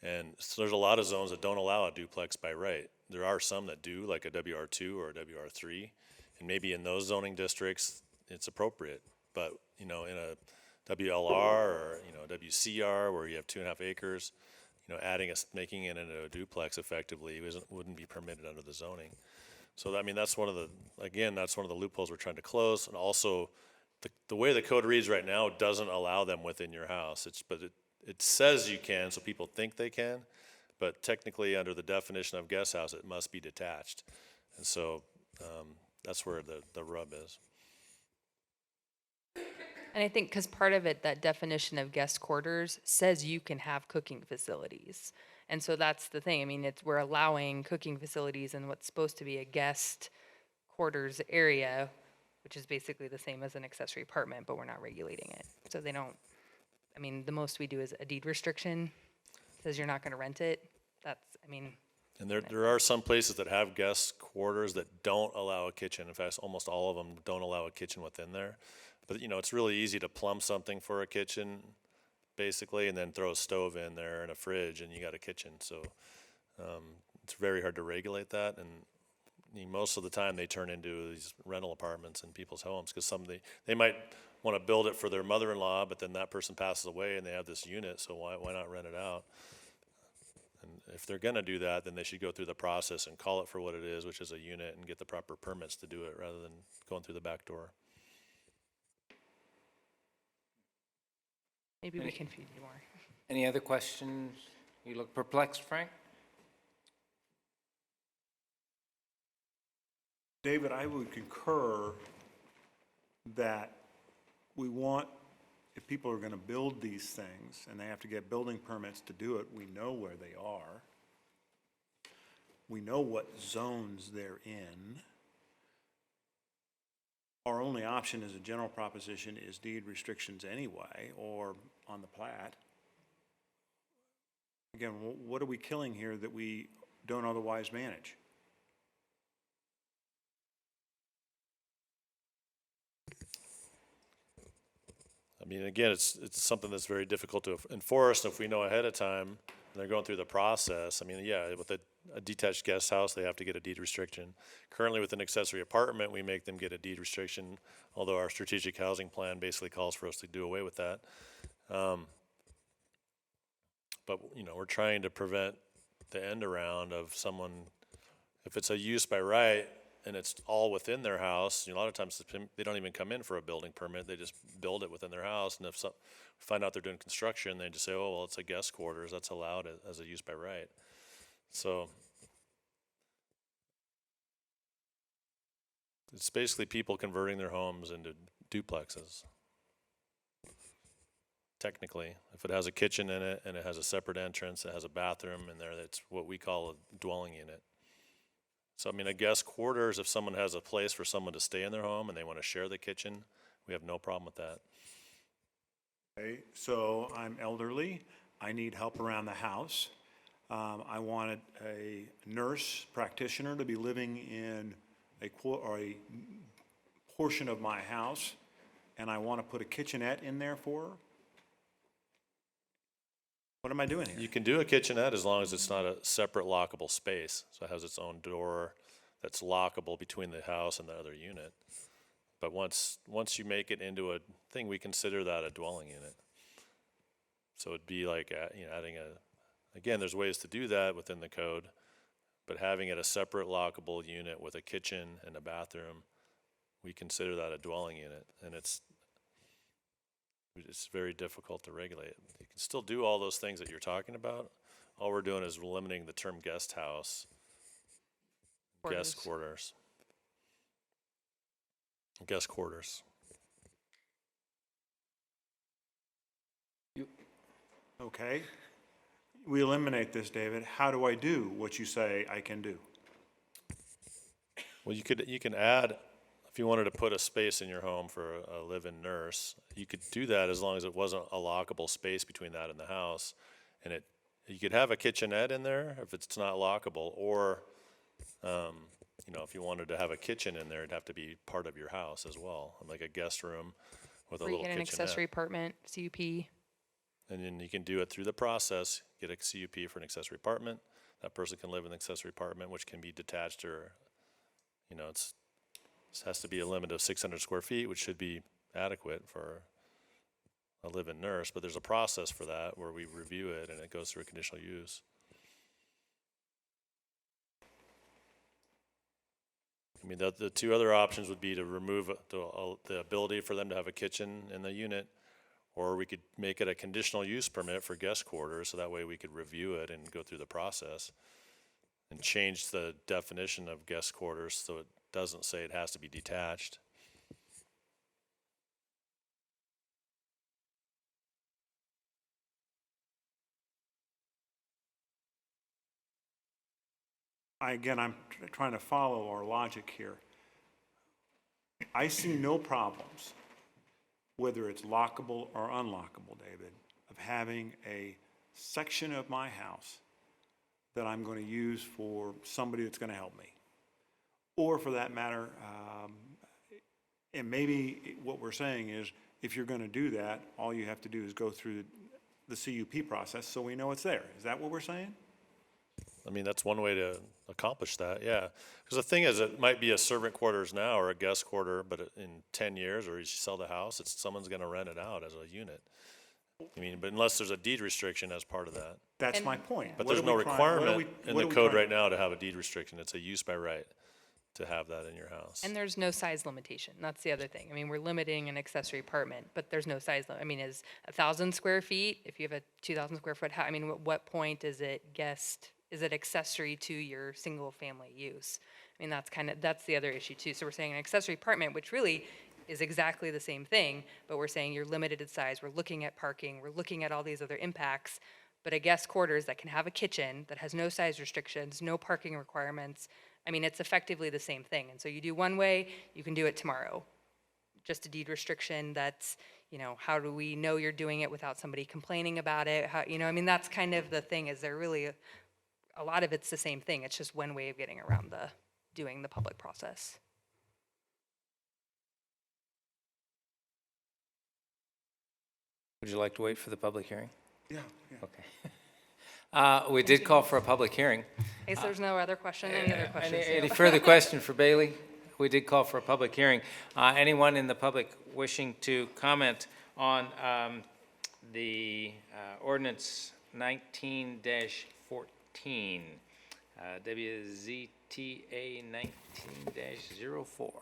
And so there's a lot of zones that don't allow a duplex by right. There are some that do, like a WR2 or a WR3. And maybe in those zoning districts, it's appropriate. But, in a WLR or, WCR where you have 2.5 acres, making it into a duplex effectively wouldn't be permitted under the zoning. So, that's one of the loopholes we're trying to close. And also, the way the code reads right now doesn't allow them within your house. But it says you can, so people think they can. But technically, under the definition of guest house, it must be detached. And so that's where the rub is. And I think because part of it, that definition of guest quarters says you can have cooking facilities. And so that's the thing. We're allowing cooking facilities in what's supposed to be a guest quarters area, which is basically the same as an accessory apartment, but we're not regulating it. So they don't, the most we do is a deed restriction, says you're not going to rent it. And there are some places that have guest quarters that don't allow a kitchen. In fact, almost all of them don't allow a kitchen within there. But, it's really easy to plumb something for a kitchen, basically, and then throw a stove in there and a fridge, and you got a kitchen. So it's very hard to regulate that. And most of the time, they turn into these rental apartments in people's homes because they might want to build it for their mother-in-law, but then that person passes away and they have this unit, so why not rent it out? And if they're going to do that, then they should go through the process and call it for what it is, which is a unit, and get the proper permits to do it rather than going through the back door. Maybe we can feed you more. Any other questions? You look perplexed, Frank? David, I would concur that we want, if people are going to build these things and they have to get building permits to do it, we know where they are. We know what zones they're in. Our only option as a general proposition is deed restrictions anyway, or on the plat. Again, what are we killing here that we don't otherwise manage? mean, again, it's something that's very difficult to enforce. If we know ahead of time, and they're going through the process, I mean, yeah, with a detached guest house, they have to get a deed restriction. Currently, with an accessory apartment, we make them get a deed restriction, although our strategic housing plan basically calls for us to do away with that. But, you know, we're trying to prevent the end around of someone, if it's a use by right and it's all within their house, you know, a lot of times they don't even come in for a building permit, they just build it within their house, and if find out they're doing construction, they just say, oh, well, it's a guest quarters, that's allowed as a use by right. So it's basically people converting their homes into duplexes. Technically, if it has a kitchen in it and it has a separate entrance, it has a bathroom in there, that's what we call a dwelling unit. So, I mean, a guest quarters, if someone has a place for someone to stay in their home and they want to share the kitchen, we have no problem with that. Okay, so I'm elderly, I need help around the house. I wanted a nurse practitioner to be living in a portion of my house, and I want to put a kitchenette in there for her. What am I doing here? You can do a kitchenette as long as it's not a separate lockable space. So it has its own door that's lockable between the house and the other unit. But once you make it into a thing, we consider that a dwelling unit. So it'd be like, you know, adding again, there's ways to do that within the code, but having it a separate lockable unit with a kitchen and a bathroom, we consider that a dwelling unit, and it's very difficult to regulate. You can still do all those things that you're talking about. All we're doing is limiting the term guest house, guest quarters. Guest quarters. Okay, we eliminate this, David. How do I do what you say I can do? Well, you can add, if you wanted to put a space in your home for a live-in nurse, you could do that as long as it wasn't a lockable space between that and the house. And you could have a kitchenette in there if it's not lockable, or you know, if you wanted to have a kitchen in there, it'd have to be part of your house as well, like a guest room with a little kitchenette. An accessory apartment, CUP. And then you can do it through the process, get a CUP for an accessory apartment. That person can live in the accessory apartment, which can be detached, or, you know, it has to be a limit of 600 square feet, which should be adequate for a live-in nurse. But there's a process for that where we review it and it goes through a conditional use. I mean, the two other options would be to remove the ability for them to have a kitchen in the unit, or we could make it a conditional use permit for guest quarters, so that way we could review it and go through the process and change the definition of guest quarters so it doesn't say it has to be detached. I'm trying to follow our logic here. I see no problems, whether it's lockable or unlockable, David, of having a section of my house that I'm going to use for somebody that's going to help me. Or for that matter, and maybe what we're saying is, if you're going to do that, all you have to do is go through the CUP process so we know it's there. Is that what we're saying? I mean, that's one way to accomplish that, yeah. Because the thing is, it might be a servant quarters now or a guest quarter, but in 10 years, or you sell the house, someone's going to rent it out as a unit. I mean, but unless there's a deed restriction as part of that. That's my point. But there's no requirement in the code right now to have a deed restriction. It's a use by right to have that in your house. And there's no size limitation. That's the other thing. I mean, we're limiting an accessory apartment, but there's no size limit. I mean, is 1,000 square feet, if you have a 2,000 square foot house, I mean, at what point is it accessory to your single family use? I mean, that's the other issue too. So we're saying an accessory apartment, which really is exactly the same thing, but we're saying you're limited in size. We're looking at parking. We're looking at all these other impacts. But a guest quarters that can have a kitchen, that has no size restrictions, no parking requirements, I mean, it's effectively the same thing. And so you do one way, you can do it tomorrow. Just a deed restriction, that's, you know, how do we know you're doing it without somebody complaining about it? How, you know, I mean, that's kind of the thing, is there really a lot of it's the same thing. It's just one way of getting around doing the public process. Would you like to wait for the public hearing? Yeah, yeah. Okay. We did call for a public hearing. In case there's no other question, any other questions? Any further question for Bailey? We did call for a public hearing. Anyone in the public wishing to comment on the ordinance 19-14, WZTA 19-04,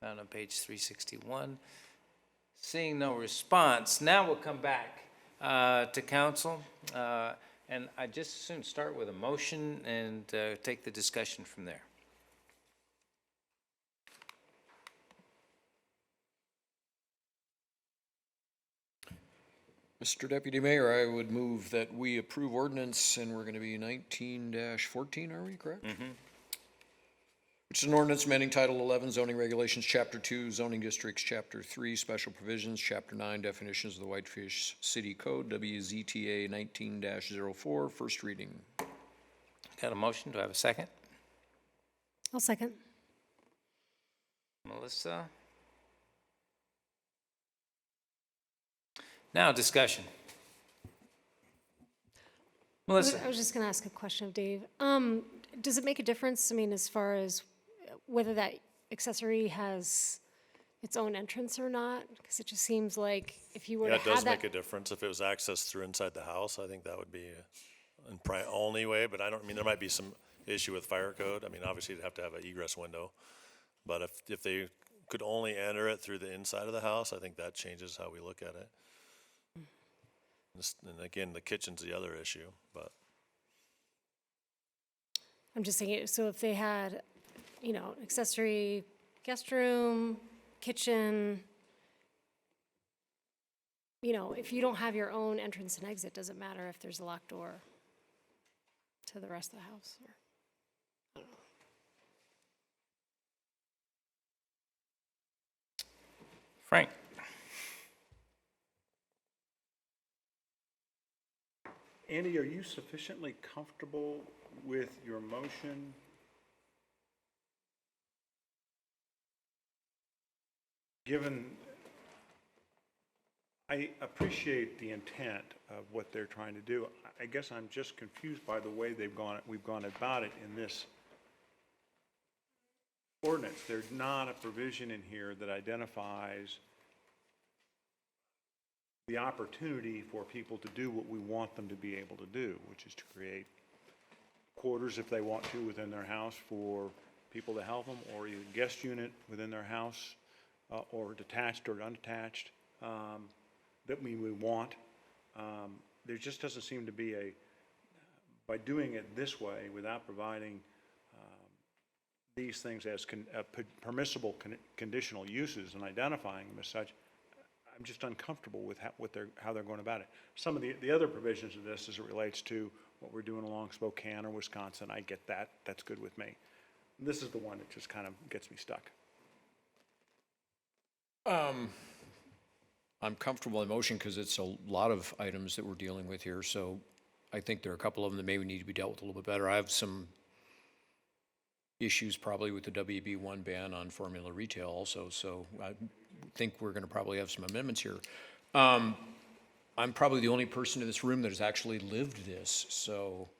found on page 361. Seeing no response, now we'll come back to council. And I just soon start with a motion and take the discussion from there. Mr. Deputy Mayor, I would move that we approve ordinance, and we're going to be 19-14, are we correct? Mm-hmm. Which is an ordinance amending Title 11 zoning regulations, Chapter 2 zoning districts, Chapter 3 special provisions, Chapter 9 definitions of the Whitefish City Code, WZTA 19-04, first reading. Got a motion? Do I have a second? I'll second. Melissa? Now discussion. Melissa? I was just going to ask a question of Dave. Does it make a difference, I mean, as far as whether that accessory has its own entrance or not? Because it just seems like if you were Yeah, to it have does that. make a difference. If it was accessed through inside the house, I think that would be in only way, but I mean, there might be some issue with fire code. I mean, obviously you'd have to have an egress window. But if they could only enter it through the inside of the house, I think that changes how we look at it. And again, the kitchen's the other issue, but. I'm just thinking, so if they had, you know, accessory guest room, kitchen, you know, if you don't have your own entrance and exit, does it matter if there's a locked door to the rest of the house? Or, I don't know. Frank? Andy, are you sufficiently comfortable with your motion? Given, I appreciate the intent of what they're trying to do. I guess I'm just confused by the way we've gone about it in this ordinance. There's not a provision in here that identifies the opportunity for people to do what we want them to be able to do, which is to create quarters if they want to within their house for people to help them, or a guest unit within their house, or detached or unattached, that we would want. There just doesn't seem to be by doing it this way without providing these things as permissible conditional uses and identifying them as such, I'm just uncomfortable with how they're going about it. Some of the other provisions of this as it relates to what we're doing along Spokane or Wisconsin, I get that. That's good with me. This is the one that just kind of gets me stuck. I'm comfortable in motion because it's a lot of items that we're dealing with here, so I think there are a couple of them that maybe need to be dealt with a little bit better. I have some issues probably with the WB1 ban on formula retail also, so I think we're going to probably have some amendments here. I'm probably the only person in this room that has actually lived this, so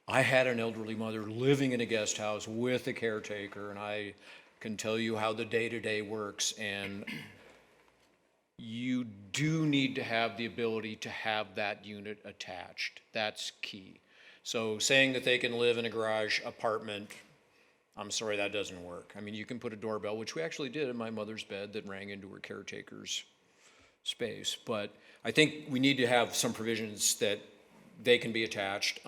I had an elderly mother living in a guest house with a caretaker, and I can tell you how the day-to-day works, and you do need to have the ability to have that unit attached. That's key. So saying that they can live in a garage apartment, I'm sorry, that doesn't work. I mean, you can put a doorbell, which we actually did in my mother's bed that rang into her caretaker's space. But I think we need to have some provisions that they can be attached.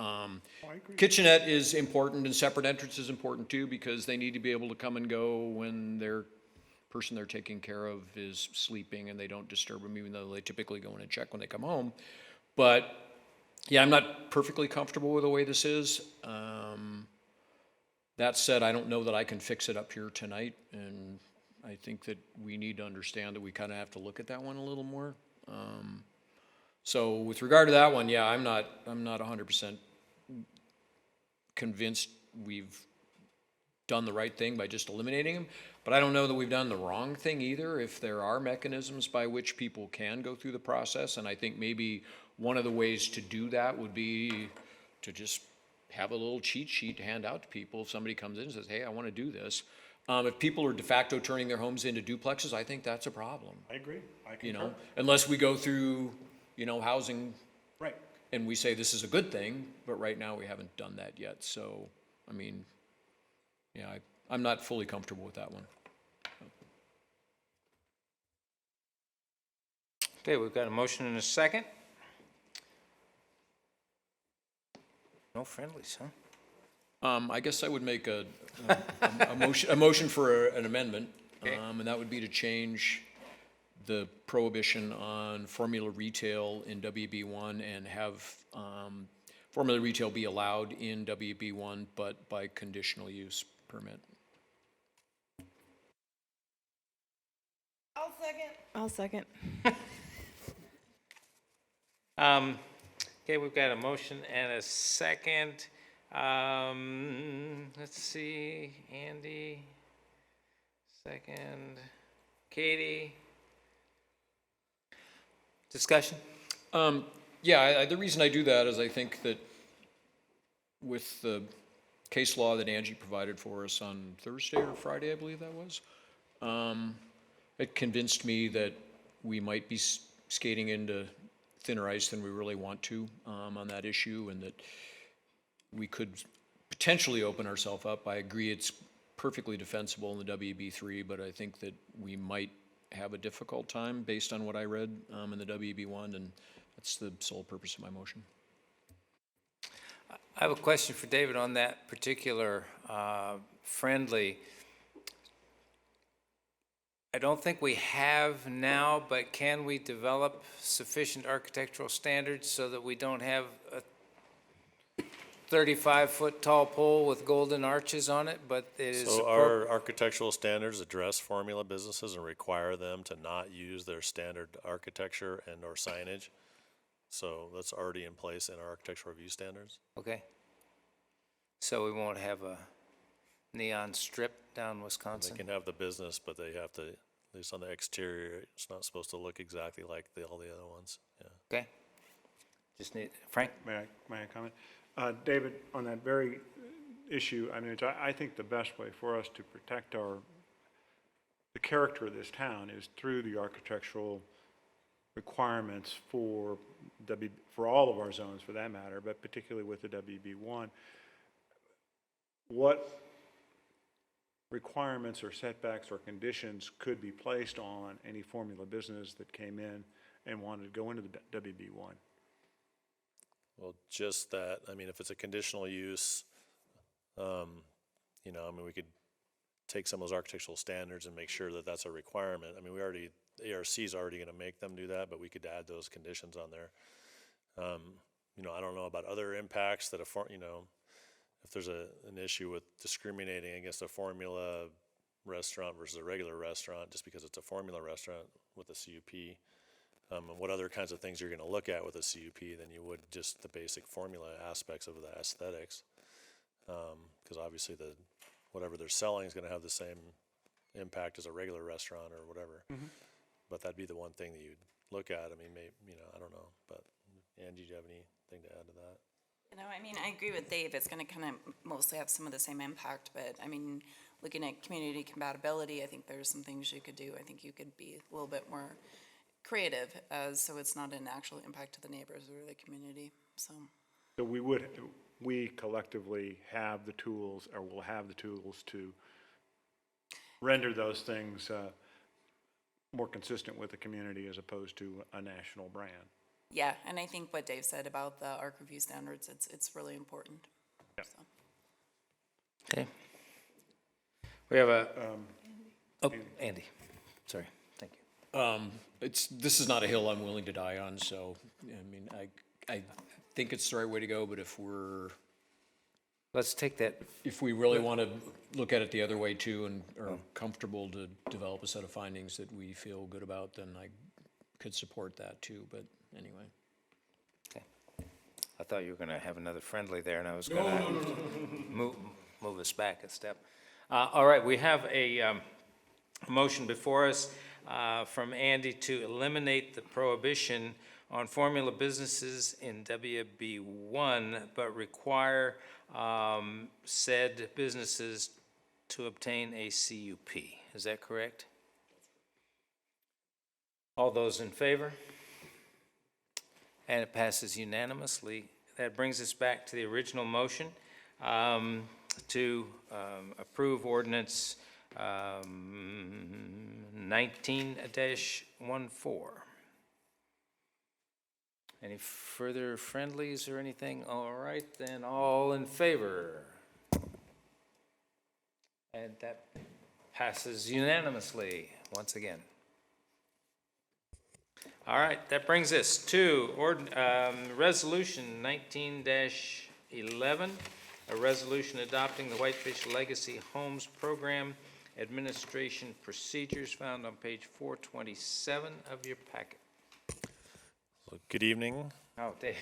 Kitchenette is important, and separate entrance is important too, because they need to be able to come and go when their person they're taking care of is sleeping and they don't disturb them, even though they typically go in and check when they come home. But yeah, I'm not perfectly comfortable with the way this is. That said, I don't know that I can fix it up here tonight, and I think that we need to understand that we kind of have to look at that one a little more. So with regard to that one, yeah, I'm not 100% convinced we've done the right thing by just eliminating them. But I don't know that we've done the wrong thing either, if there are mechanisms by which people can go through the process. And I think maybe one of the ways to do that would be to just have a little cheat sheet to hand out to people. If somebody comes in and says, hey, I want to do this. If people are de facto turning their homes into duplexes, I think that's a problem. I agree. I concur. You know, unless we go through, you know, housing. Right. And we say this is a good thing, but right now we haven't done that yet. So, I mean, yeah, I'm not fully comfortable with that one. Okay, we've got a motion and a second. No friendlies, huh? I guess I would make a motion for an amendment, Okay. and that would be to change the prohibition on formula retail in WB1 and have formula retail be allowed in WB1, but by conditional use permit. I'll second. Okay, we've got a motion and a second. Let's see, Andy, second, Katie. Discussion? Yeah, the reason I do that is I think that with the case law that Angie provided for us on Thursday or Friday, I believe that was, it convinced me that we might be skating into thinner ice than we really want to on that issue, and that we could potentially open ourselves up. I agree it's perfectly defensible in the WB3, but I think that we might have a difficult time based on what I read in the WB1, and that's the sole purpose of my motion. I have a question for David on that particular friendly. I don't think we have now, but can we develop sufficient architectural standards so that we don't have a 35-foot tall pole with golden arches on it, but it is... So our architectural standards address formula businesses and require them to not use their standard architecture and or signage. So that's already in place in our architectural review standards. Okay. So we won't have a neon strip down Wisconsin? They can have the business, but they have to, at least on the exterior, it's not supposed to look exactly like all the other ones, yeah. Okay. Just need, Frank? May I comment? David, on that very issue, I mean, I think the best way for us to protect the character of this town is through the architectural requirements for all of our zones for that matter, but particularly with the WB1. What requirements or setbacks or conditions could be placed on any formula business that came in and wanted to go into the WB1? Well, just that, I mean, if it's a conditional use, you know, I mean, we could take some of those architectural standards and make sure that that's a requirement. I mean, ARC is already going to make them do that, but we could add those conditions on there. You know, I don't know about other impacts that you know, if there's an issue with discriminating against a formula restaurant versus a regular restaurant just because it's a formula restaurant with a CUP, and what other kinds of things you're going to look at with a CUP than you would just the basic formula aspects of the aesthetics. Because obviously whatever they're selling is going to have the same impact as a regular restaurant or whatever. Mm-hmm. But that'd be the one thing that you'd look at. I mean, you know, I don't know. But Angie, do you have anything to add to that? You know, I mean, I agree with Dave. It's going to kind of mostly have some of the same impact. But I mean, looking at community compatibility, I think there's some things you could do. I think you could be a little bit more creative, so it's not an actual impact to the neighbors or the community. So we collectively have the tools, or will have the tools to render those things more consistent with the community as opposed to a national brand. yeah, and I think what Dave said about the ARC review standards, it's really important. Yeah. So. Okay. We have a, Andy, sorry, thank you. This is not a hill I'm willing to die on, so, I mean, I think it's the right way to go, but if let's take that. If we really want to look at it the other way too and are comfortable to develop a set of findings that we feel good about, then I could support that too, but anyway. Okay. I thought you were going to have another friendly there, and I was going to move us back a step. All right, we have a motion before us from Andy to eliminate the prohibition on formula businesses in WB1, but require said businesses to obtain a CUP. Is that correct? All those in favor? And it passes unanimously. That brings us back to the original motion to approve ordinance 19-14. Any further friendlies or anything? All right, then all in favor? And that passes unanimously once again. All right, that brings us to Resolution 19-11, a resolution adopting the Whitefish Legacy Homes Program Administration Procedures found on page 427 of your packet. So, good evening. Oh, Dave.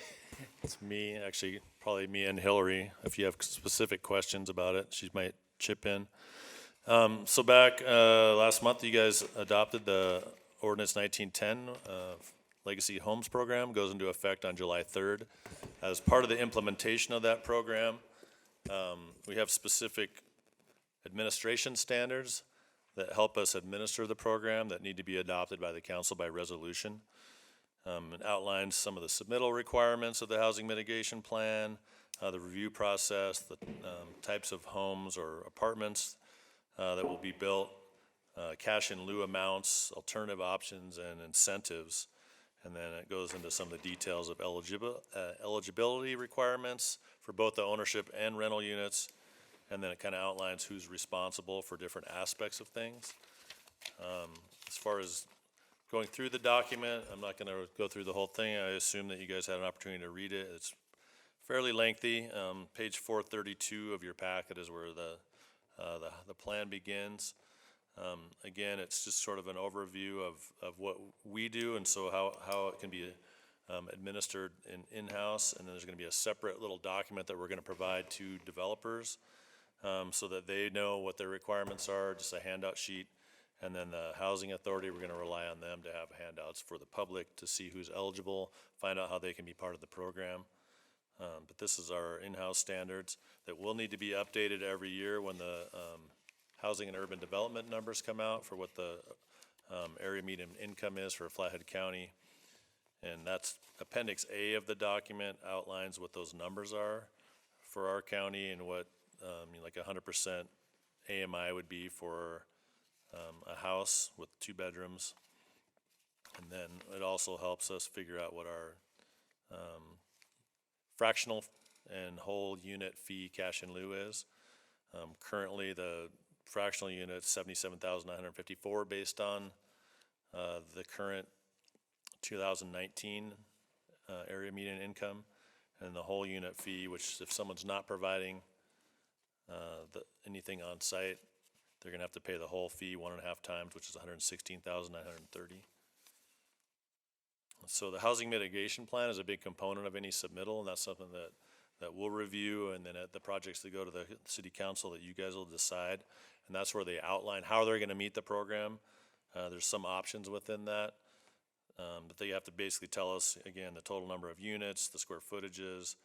It's me, actually, probably me and Hillary. If you have specific questions about it, she might chip in. So back last month, you guys adopted the Ordinance 1910 Legacy Homes Program. Goes into effect on July 3rd. As part of the implementation of that program, we have specific administration standards that help us administer the program that need to be adopted by the council by resolution. It outlines some of the submittal requirements of the housing mitigation plan, the review process, the types of homes or apartments that will be built, cash in lieu amounts, alternative options, and incentives. And then it goes into some of the details of eligibility requirements for both the ownership and rental units. And then it kind of outlines who's responsible for different aspects of things. As far as going through the document, I'm not going to go through the whole thing. I assume that you guys had an opportunity to read it. It's fairly lengthy. Page 432 of your packet is where the plan begins. Again, it's just sort of an overview of what we do, and so how it can be administered in-house. And then there's going to be a separate little document that we're going to provide to developers so that they know what their requirements are, just a handout sheet. And then the Housing Authority, we're going to rely on them to have handouts for the public to see who's eligible, find out how they can be part of the program. But this is our in-house standards that will need to be updated every year when the housing and urban development numbers come out for what the area median income is for Flathead County. And that's Appendix A of the document outlines what those numbers are for our county and what like 100% AMI would be for a house with 2 bedrooms. And then it also helps us figure out what our fractional and whole unit fee cash in lieu is. Currently, the fractional unit is $77,954 based on the current 2019 area median income, and the whole unit fee, which if someone's not providing anything on site, they're going to have to pay the whole fee 1.5 times, which is $116,930. So the housing mitigation plan is a big component of any submittal, and that's something that we'll review, and then at the projects that go to the city council that you guys will decide. And that's where they outline how they're going to meet the program. There's some options within that, but they have to basically tell us, again, the total number of units, the square footages,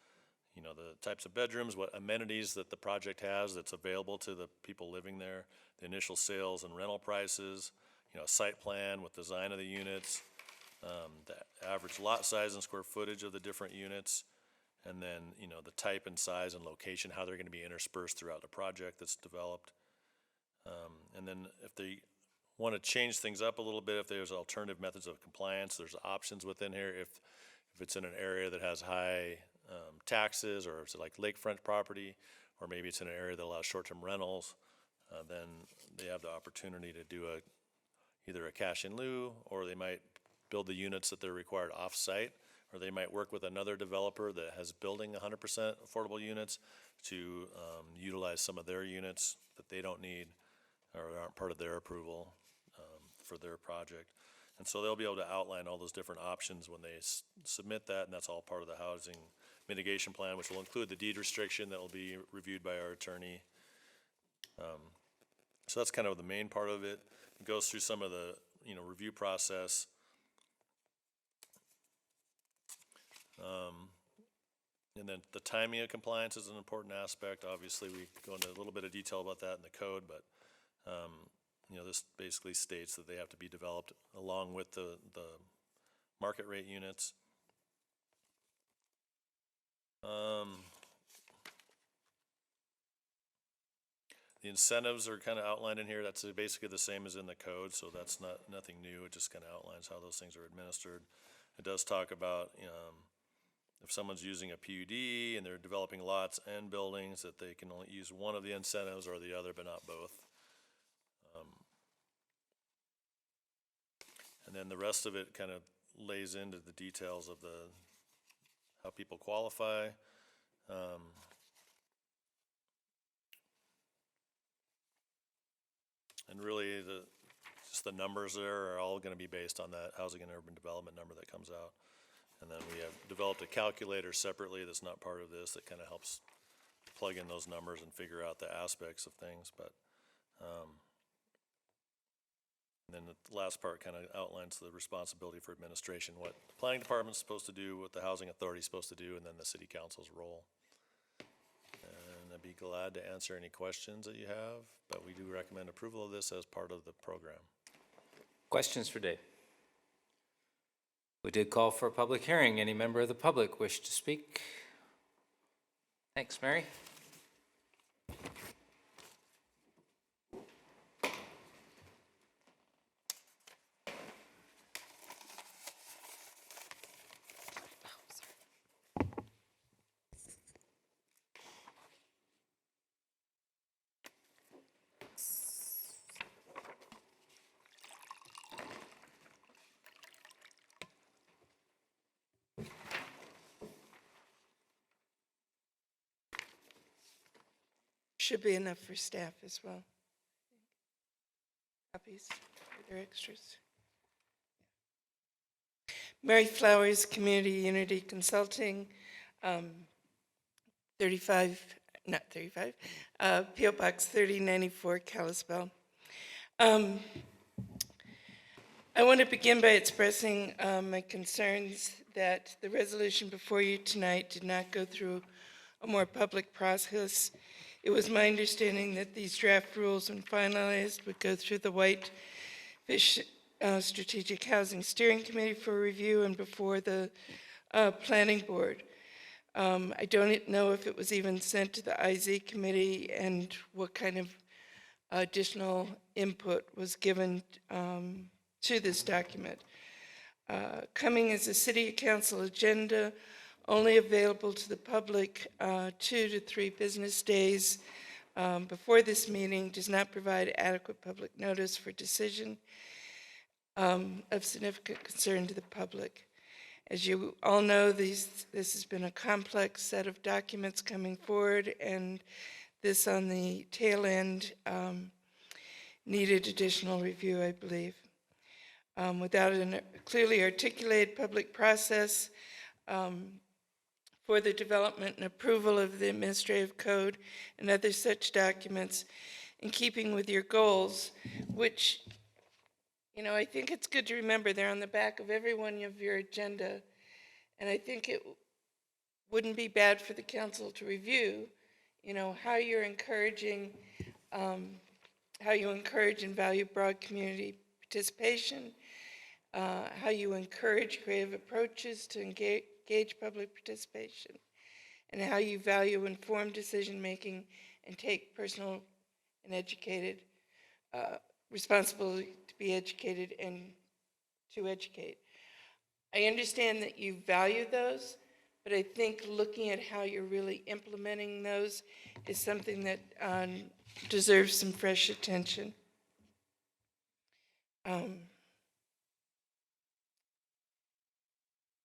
you know, the types of bedrooms, what amenities that the project has that's available to the people living there, the initial sales and rental prices, you know, site plan with design of the units, the average lot size and square footage of the different units, and then, you know, the type and size and location, how they're going to be interspersed throughout the project that's developed. And then if they want to change things up a little bit, if there's alternative methods of compliance, there's options within here. If it's in an area that has high taxes, or it's like lakefront property, or maybe it's in an area that allows short-term rentals, then they have the opportunity to do either a cash in lieu, or they might build the units that they're required off-site, or they might work with another developer that has building 100% affordable units to utilize some of their units that they don't need or aren't part of their approval for their project. And so they'll be able to outline all those different options when they submit that, and that's all part of the housing mitigation plan, which will include the deed restriction that will be reviewed by our attorney. So that's kind of the main part of it. It goes through some of the, review process. And then the timing of compliance is an important aspect. Obviously, we go into a little bit of detail about that in the code, but, this basically states that they have to be developed along with the market rate units. The incentives are kind of outlined in here. That's basically the same as in the code, so that's nothing new. It just kind of outlines how those things are administered. It does talk about, if someone's using a PUD and they're developing lots and buildings, that they can only use one of the incentives or the other, but not both. And then the rest of it kind of lays into the details of how people qualify. And really, just the numbers there are all going to be based on that housing and urban development number that comes out. And then we have developed a calculator separately that's not part of this that kind of helps plug in those numbers and figure out the aspects of things. But and then the last part kind of outlines the responsibility for administration, what the planning department's supposed to do, what the housing authority's supposed to do, and then the city council's role. And I'd be glad to answer any questions that you have, but we do recommend approval of this as part of the program. Questions for Dave? We did call for a public hearing. Any member of the public wish to speak? Thanks, Mary. Should be enough for staff as well. Copies, are there extras? Mary Flowers, Community Unity Consulting, 35, P.O. Box 3094, Kalispell. I want to begin by expressing my concerns that the resolution before you tonight did not go through a more public process. It was my understanding that these draft rules, when finalized, would go through the Whitefish Strategic Housing Steering Committee for review and before the Planning Board. I don't know if it was even sent to the IZ committee and what kind of additional input was given to this document. Coming as a city council agenda, only available to the public 2 to 3 business days before this meeting, does not provide adequate public notice for decision of significant concern to the public. As you all know, this has been a complex set of documents coming forward, and this on the tail end needed additional review, I believe. Without a clearly articulated public process for the development and approval of the administrative code and other such documents in keeping with your goals, which, I think it's good to remember they're on the back of every one of your agenda, and I think it wouldn't be bad for the council to review, how you're encouraging, how you encourage and value broad community participation, how you encourage creative approaches to engage public participation, and how you value informed decision-making and take personal and educated responsibility to be educated and to educate. I understand that you value those, but I think looking at how you're really implementing those is something that deserves some fresh attention.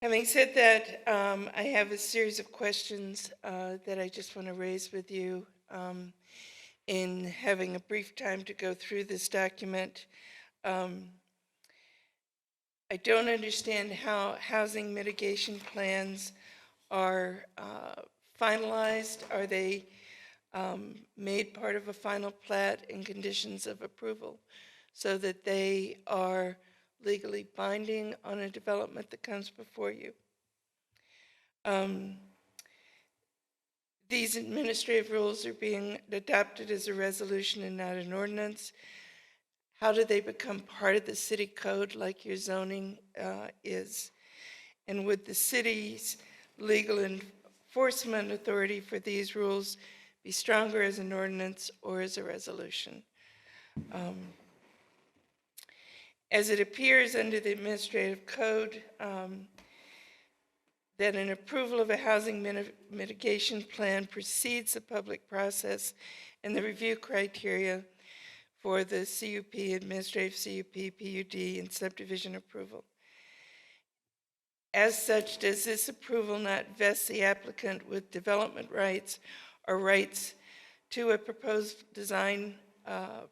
Having said that, I have a series of questions that I just want to raise with you in having a brief time to go through this document. I don't understand how housing mitigation plans are finalized. Are they made part of a final plat and conditions of approval so that they are legally binding on a development that comes before you. These administrative rules are being adopted as a resolution and not an ordinance. How do they become part of the city code like your zoning is? And would the city's legal enforcement authority for these rules be stronger as an ordinance or as a resolution? As it appears under the administrative code, that an approval of a housing mitigation plan precedes the public process and the review criteria for the CUP, administrative CUP, PUD, and subdivision approval. As such, does this approval not vest the applicant with development rights or rights to a proposed design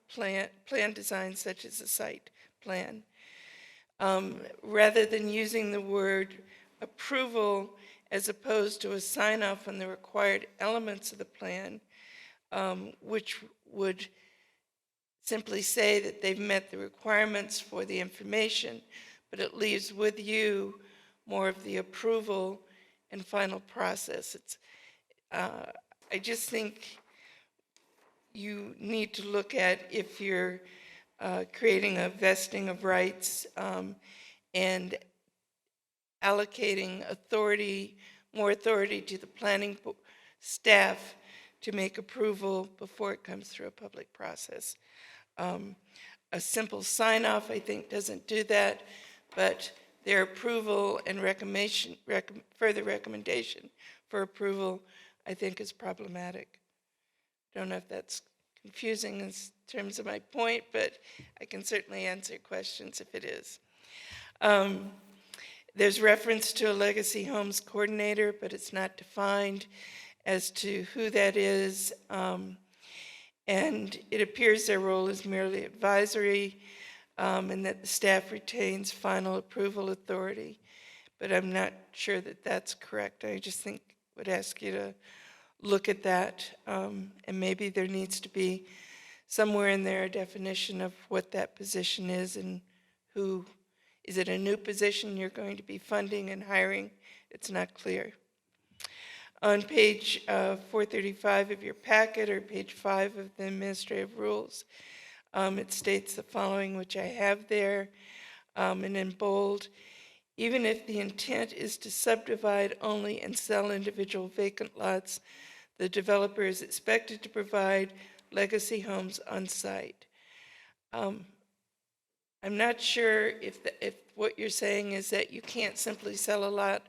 plan design such as a site plan? Rather than using the word approval as opposed to a sign-off on the required elements of the plan, which would simply say that they've met the requirements for the information, but it leaves with you more of the approval and final process. I just think you need to look at if you're creating a vesting of rights and allocating authority, more authority to the planning staff to make approval before it comes through a public process. A simple sign-off, I think, doesn't do that, but their approval and further recommendation for approval, I think, is problematic. Don't know if that's confusing in terms of my point, but I can certainly answer questions if it is. There's reference to a legacy homes coordinator, but it's not defined as to who that is. And it appears their role is merely advisory, and that the staff retains final approval authority. But I'm not sure that that's correct. I just would ask you to look at that, and maybe there needs to be somewhere in there a definition of what that position is and who. Is it a new position you're going to be funding and hiring? It's not clear. On page 435 of your packet, or page 5 of the administrative rules, it states the following, which I have there, and in bold: even if the intent is to subdivide only and sell individual vacant lots, the developer is expected to provide legacy homes on site. I'm not sure if what you're saying is that you can't simply sell a lot.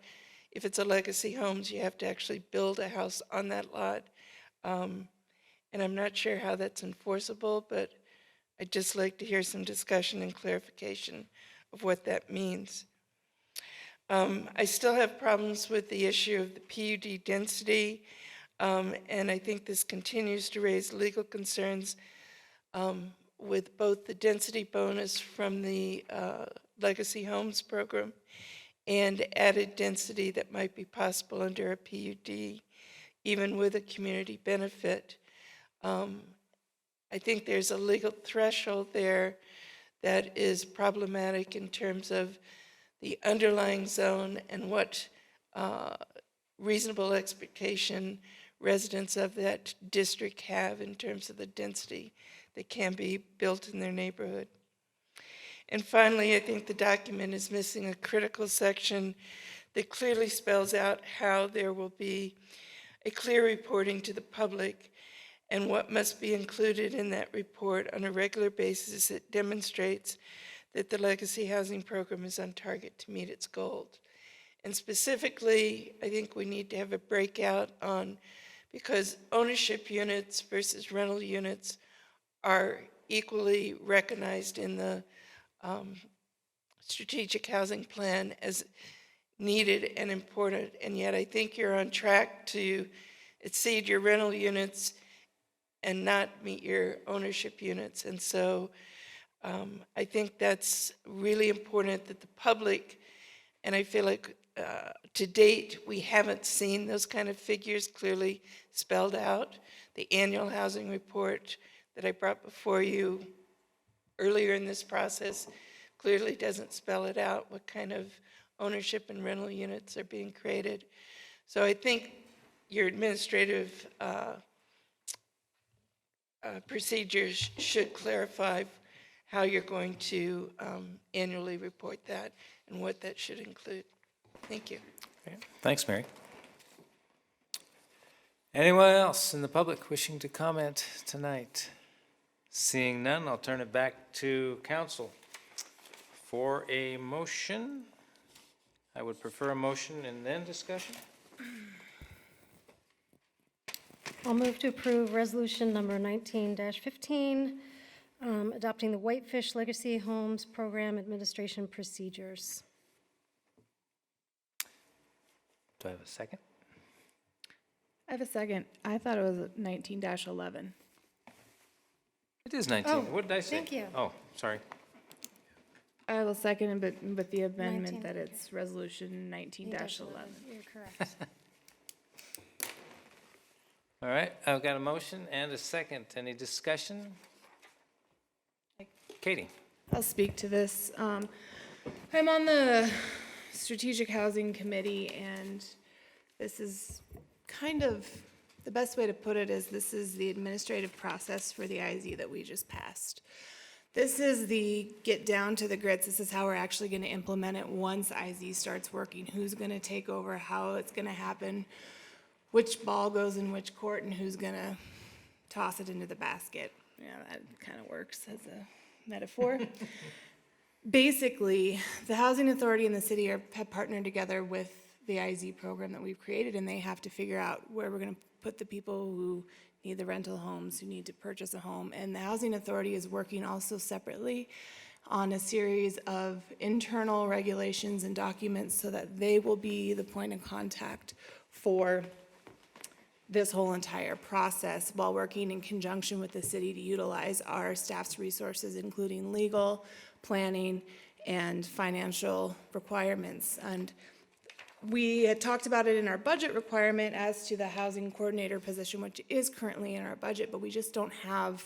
If it's a legacy homes, you have to actually build a house on that lot. And I'm not sure how that's enforceable, but I'd just like to hear some discussion and clarification of what that means. I still have problems with the issue of the PUD density, and I think this continues to raise legal concerns with both the density bonus from the Legacy Homes program and added density that might be possible under a PUD, even with a community benefit. I think there's a legal threshold there that is problematic in terms of the underlying zone and what reasonable expectation residents of that district have in terms of the density that can be built in their neighborhood. And finally, I think the document is missing a critical section that clearly spells out how there will be a clear reporting to the public and what must be included in that report on a regular basis that demonstrates that the Legacy Housing Program is on target to meet its goals. And specifically, I think we need to have a breakout on, because ownership units versus rental units are equally recognized in the strategic housing plan as needed and important, and yet I think you're on track to exceed your rental units and not meet your ownership units. And so I think that's really important that the public, and I feel like to date, we haven't seen those kind of figures clearly spelled out. The annual housing report that I brought before you earlier in this process clearly doesn't spell it out, what kind of ownership and rental units are being created. So I think your administrative procedures should clarify how you're going to annually report that and what that should include. Thank you. Thanks, Mary. Anyone else in the public wishing to comment tonight? Seeing none, I'll turn it back to council for a motion. I would prefer a motion and then discussion. I'll move to approve resolution number 19-15, adopting the Whitefish Legacy Homes Program Administration Procedures. Do I have a second? I have a second. I thought it was 19-11. It is 19. Oh, What did I say? thank you. Oh, sorry. I will second, but the amendment 19. that it's resolution 19-11. You're correct. All right, I've got a motion and a second. Any discussion? Katie? I'll speak to this. I'm on the Strategic Housing Committee, and this is kind of, the best way to put it is this is the administrative process for the IZ that we just passed. This is the get down to the grits. This is how we're actually going to implement it once IZ starts working. Who's going to take over, how it's going to happen, which ball goes in which court, and who's going to toss it into the basket. Yeah, that kind of works as a metaphor. Basically, the Housing Authority and the city have partnered together with the IZ program that we've created, and they have to figure out where we're going to put the people who need the rental homes, who need to purchase a home. And the Housing Authority is working also separately on a series of internal regulations and documents so that they will be the point of contact for this whole entire process, while working in conjunction with the city to utilize our staff's resources, including legal, planning, and financial requirements. And we had talked about it in our budget requirement as to the housing coordinator position, which is currently in our budget, but we just don't have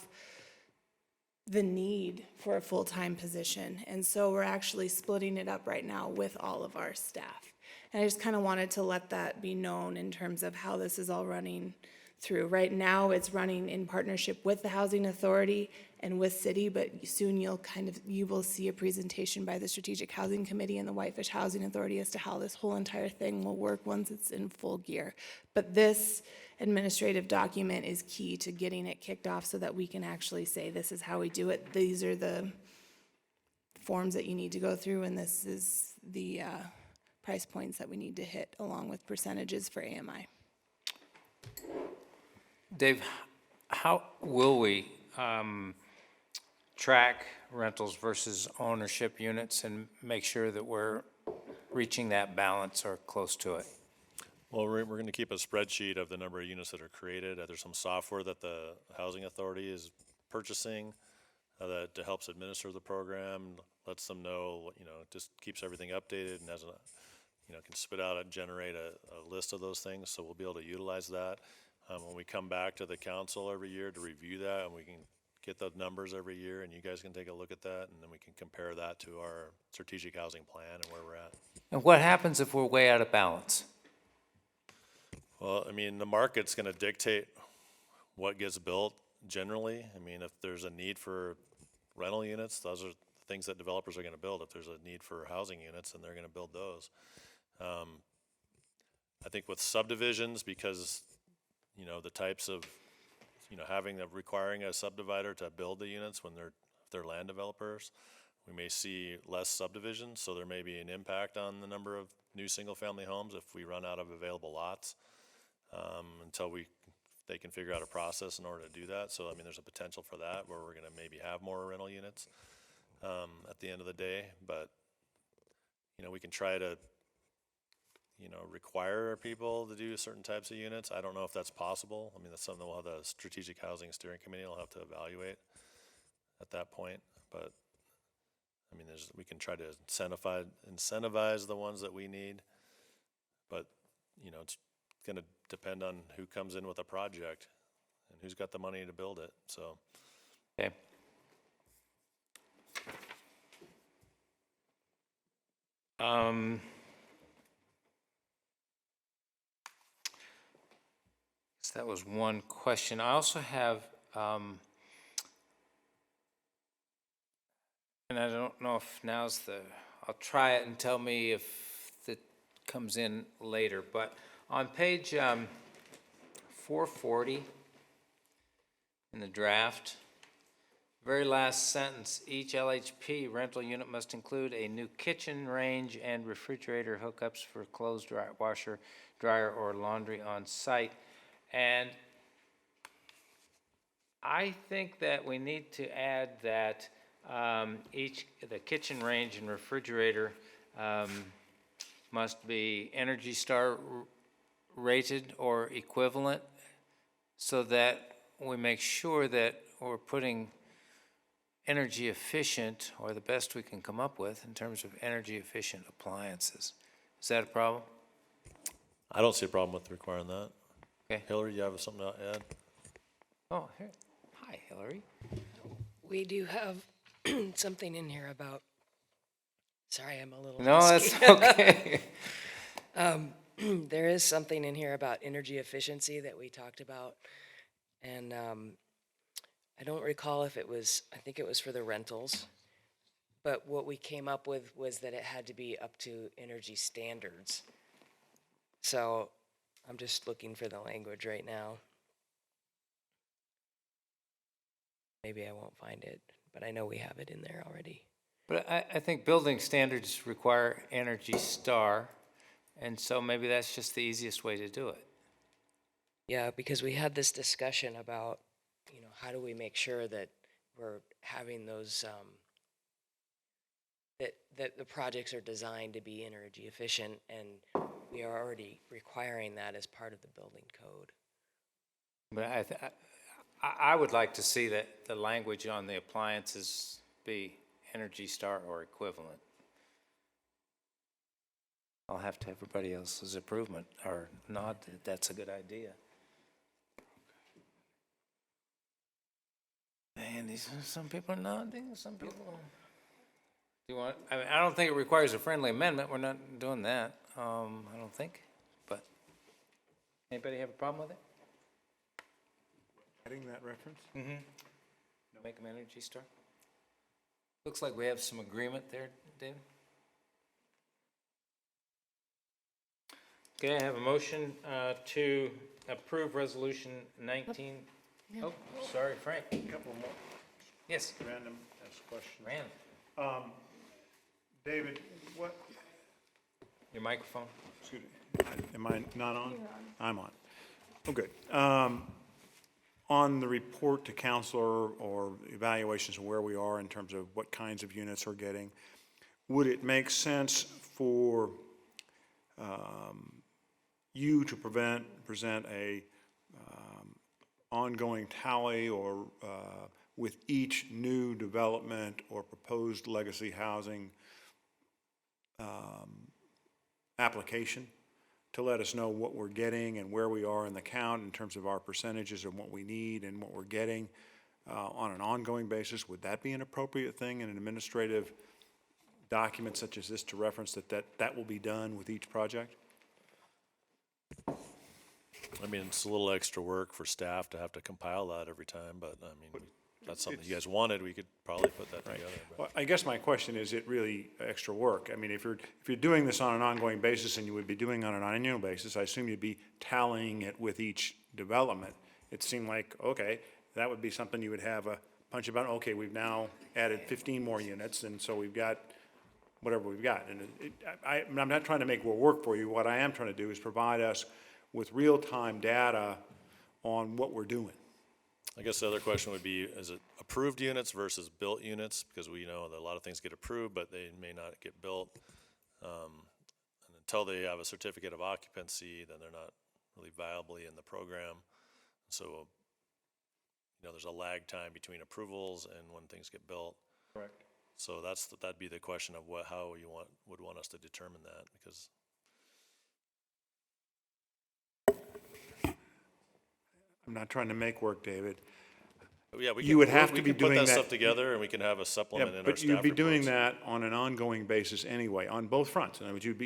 the need for a full-time position. And so we're actually splitting it up right now with all of our staff. And I just kind of wanted to let that be known in terms of how this is all running through. Right now, it's running in partnership with the Housing Authority and with city, but soon you will see a presentation by the Strategic Housing Committee and the Whitefish Housing Authority as to how this whole entire thing will work once it's in full gear. But this administrative document is key to getting it kicked off so that we can actually say, this is how we do it. These are the forms that you need to go through, and this is the price points that we need to hit, along with percentages for AMI. Dave, how will we track rentals versus ownership units and make sure that we're reaching that balance or close to it? Well, we're going to keep a spreadsheet of the number of units that are created. There's some software that the Housing Authority is purchasing that helps administer the program, lets them know, just keeps everything updated and has a, can spit out and generate a list of those things. So we'll be able to utilize that. When we come back to the council every year to review that, and we can get the numbers every year, and you guys can take a look at that, and then we can compare that to our strategic housing plan and where we're at. And what happens if we're way out of balance? Well, the market's going to dictate what gets built generally. If there's a need for rental units, those are the things that developers are going to build. If there's a need for housing units, then they're going to build those. I think with subdivisions, because the types of, requiring a subdivider to build the units when they're land developers, we may see less subdivisions, so there may be an impact on the number of new single-family homes if we run out of available lots until they can figure out a process in order to do that. So, there's a potential for that where we're going to maybe have more rental units at the end of the day, but, we can try to require people to do certain types of units. I don't know if that's possible. That's something we'll have the Strategic Housing Steering Committee will have to evaluate at that point. But, we can try to incentivize the ones that we need But, you know, it's gonna depend on who comes in with a project and who's got the money to build it, so. Okay. So that was one question. I also have, and I don't know if now's I'll try it and tell me if it comes in later, but on page 440 in the draft, very last sentence, each LHP rental unit must include a new kitchen, range, and refrigerator hookups for clothes washer, dryer, or laundry on site. And I think that we need to add that the kitchen, range, and refrigerator must be Energy Star rated or equivalent, so that we make sure that we're putting energy efficient, or the best we can come up with in terms of energy efficient appliances. Is that a problem? I don't see a problem with requiring that. Okay. Hillary, you have something to add? Oh, here. Hi, Hillary. We do have something in here about, sorry, I'm a little No, husky. that's okay. There is something in here about energy efficiency that we talked about. And I don't recall if it was, I think it was for the rentals. But what we came up with was that it had to be up to energy standards. So I'm just looking for the language right now. Maybe I won't find it, but I know we have it in there already. But I think building standards require Energy Star, and so maybe that's just the easiest way to do it. Yeah, because we had this discussion about, you know, how do we make sure that we're having those, that the projects are designed to be energy efficient, and we are already requiring that as part of the building code. But I would like to see that the language on the appliances be Energy Star or equivalent. I'll have to have everybody else's approval or nod that that's a good idea. And some people are nodding, some people. Do you want? I mean, I don't think it requires a friendly amendment. We're not doing that. I don't think. But anybody have a problem with it? Adding that reference? Mm-hmm. Make them Energy Star. Looks like we have some agreement there, David. Okay, I have a motion to approve resolution 19. Oh, sorry, Frank. A couple more. Yes. Random as questions. Random. David, what? Your microphone. Excuse me. Am I not on? You're on. I'm on. Oh, good. On the report to council or evaluations of where we are in terms of what kinds of units we're getting, would it make sense for you to present a ongoing tally or with each new development or proposed legacy housing application, to let us know what we're getting and where we are in the count in terms of our percentages and what we need and what we're getting on an ongoing basis? Would that be an appropriate thing in an administrative document such as this to reference that will be done with each project? I mean, it's a little extra work for staff to have to compile that every time, but I mean, that's something you guys wanted, we could probably put that together. But. Well, I guess my question is, it really extra work? I mean, if you're doing this on an ongoing basis, and you would be doing on an annual basis, I assume you'd be tallying it with each development. It seemed like, okay, that would be something you would have a punch about. Okay, we've now added 15 more units, and so we've got whatever we've got. And I'm not trying to make more work for you. What I am trying to do is provide us with real-time data on what we're doing. I guess the other question would be, is it approved units versus built units? Because we know that a lot of things get approved, but they may not get built. And until they have a certificate of occupancy, then they're not really viably in the program. So, you know, there's a lag time between approvals and when things get built. Correct. So that'd be the question of how you would want us to determine that, because I'm not trying to make work, David. Yeah, we You can, would have we to be can put doing that that. stuff together and we can have a supplement in our But staff you'd be doing reports. that on an ongoing basis anyway, on both fronts. In other words, you'd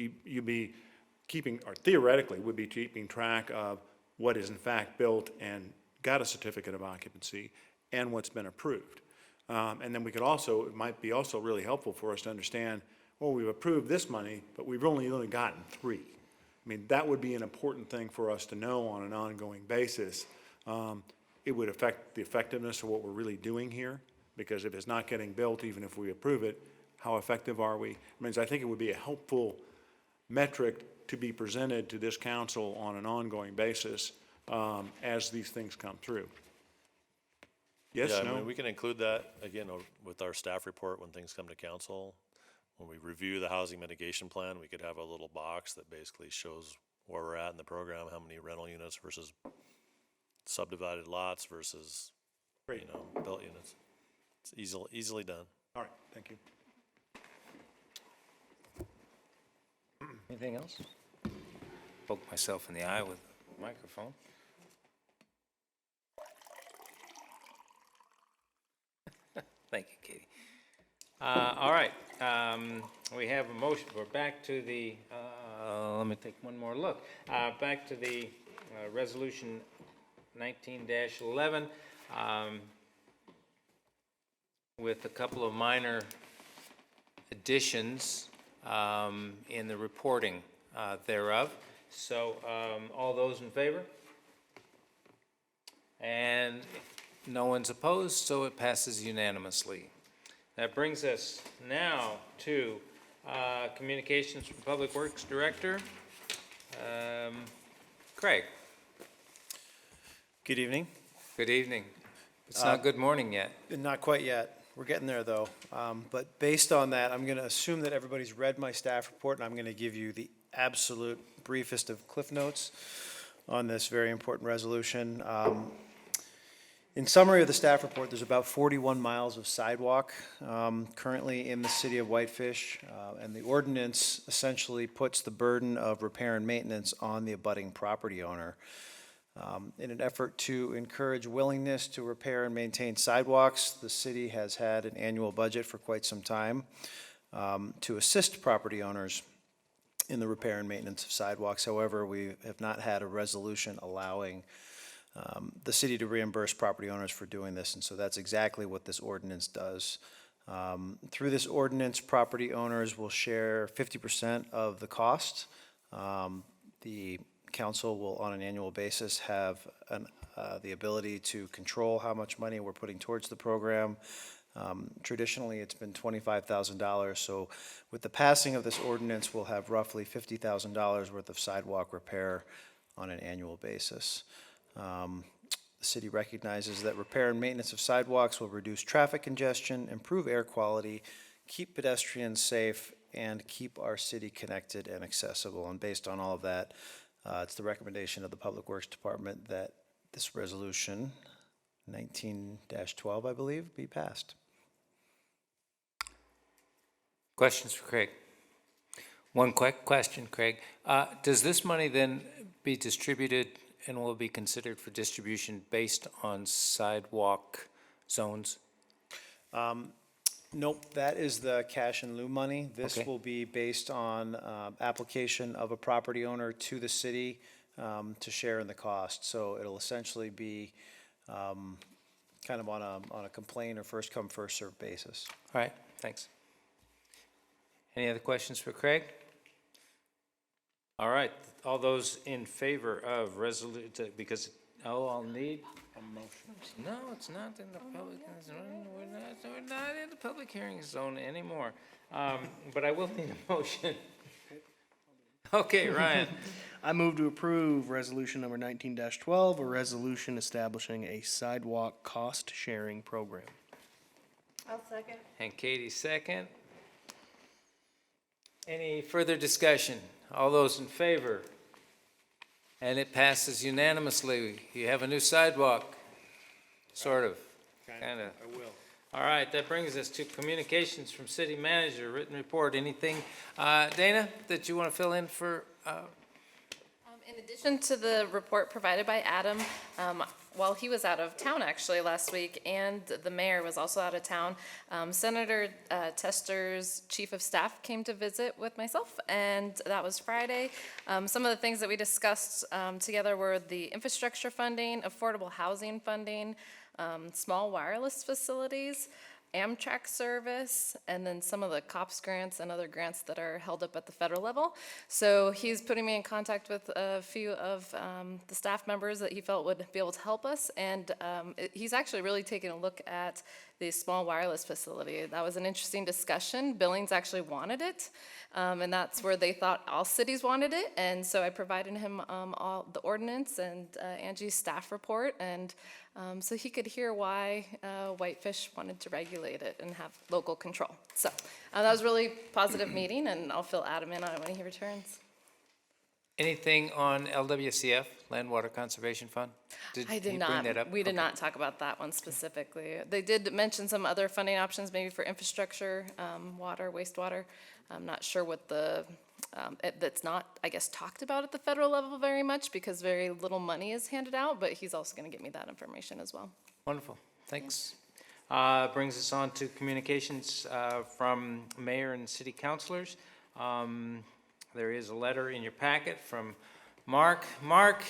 be keeping, or theoretically, would be keeping track of what is in fact built and got a certificate of occupancy and what's been approved. And then we could also, it might be also really helpful for us to understand, well, we've approved this money, but we've only gotten 3. I mean, that would be an important thing for us to know on an ongoing basis. It would affect the effectiveness of what we're really doing here, because if it's not getting built, even if we approve it, how effective are we? I mean, I think it would be a helpful metric to be presented to this council on an ongoing basis as these things come through. Yes, Yeah, I no? mean, we can include that, again, with our staff report when things come to council. When we review the housing mitigation plan, we could have a little box that basically shows where we're at in the program, how many rental units versus subdivided lots versus, Great. you know, built units. It's easily done. All right, thank you. Anything else? Poke myself in the eye with a microphone. Thank you, Katie. All right, we have a motion. We're back to the, let me take one more look. Back to the resolution 19-11 with a couple of minor additions in the reporting thereof. So all those in favor? And no one's opposed, so it passes unanimously. That brings us now to communications from Public Works Director, Craig. Good evening. Good evening. It's not good morning yet. Not quite yet. We're getting there, though. But based on that, I'm going to assume that everybody's read my staff report, and I'm going to give you the absolute briefest of cliff notes on this very important resolution. In summary of the staff report, there's about 41 miles of sidewalk currently in the city of Whitefish, and the ordinance essentially puts the burden of repair and maintenance on the abutting property owner. In an effort to encourage willingness to repair and maintain sidewalks, the city has had an annual budget for quite some time to assist property owners in the repair and maintenance of sidewalks. However, we have not had a resolution allowing the city to reimburse property owners for doing this, and so that's exactly what this ordinance does. Through this ordinance, property owners will share 50% of the cost. The council will, on an annual basis, have the ability to control how much money we're putting towards the program. Traditionally, it's been $25,000, so with the passing of this ordinance, we'll have roughly $50,000 worth of sidewalk repair on an annual basis. The city recognizes that repair and maintenance of sidewalks will reduce traffic congestion, improve air quality, keep pedestrians safe, and keep our city connected and accessible. And based on all of that, it's the recommendation of the Public Works Department that this resolution, 19-12, I believe, be passed. Questions for Craig? One quick question, Craig. Does this money then be distributed and will be considered for distribution based on sidewalk zones? Nope, that is the cash in lieu money. This Okay. will be based on application of a property owner to the city to share in the cost. So it'll essentially be kind of on a complaint or first come, first served basis. All right, thanks. Any other questions for Craig? All right, all those in favor of resolution, because, I'll need a motion. No, it's not in the public, we're not in the public hearing zone anymore. But I will need a motion. Okay, Ryan. I move to approve resolution number 19-12, a resolution establishing a sidewalk cost sharing program. I'll second. And Katie second. Any further discussion? All those in favor? And it passes unanimously. You have a new sidewalk, sort of, kind of. I will. All right, that brings us to communications from city manager, written report. Anything, Dana, that you want to fill in for? In addition to the report provided by Adam, while he was out of town actually last week, and the mayor was also out of town, Senator Tester's chief of staff came to visit with myself, and that was Friday. Some of the things that we discussed together were the infrastructure funding, affordable housing funding, small wireless facilities, Amtrak service, and then some of the COPS grants and other grants that are held up at the federal level. So he's putting me in contact with a few of the staff members that he felt would be able to help us, and he's actually really taking a look at the small wireless facility. That was an interesting discussion. Billings actually wanted it, and that's where they thought all cities wanted it, and so I provided him all the ordinance and Angie's staff report, and so he could hear why Whitefish wanted to regulate it and have local control. So that was a really positive meeting, and I'll fill Adam in on it when he returns. Anything on LWCF, Land Water Conservation Fund? I did he not. bring that up? We did Okay. not talk about that one specifically. They did mention some other funding options, maybe for infrastructure, water, wastewater. I'm not sure what that's not, I guess, talked about at the federal level very much because very little money is handed out, but he's also going to get me that information as well. Wonderful, thanks. Brings us on to communications from mayor and city councilors. There is a letter in your packet from Mark. Mark,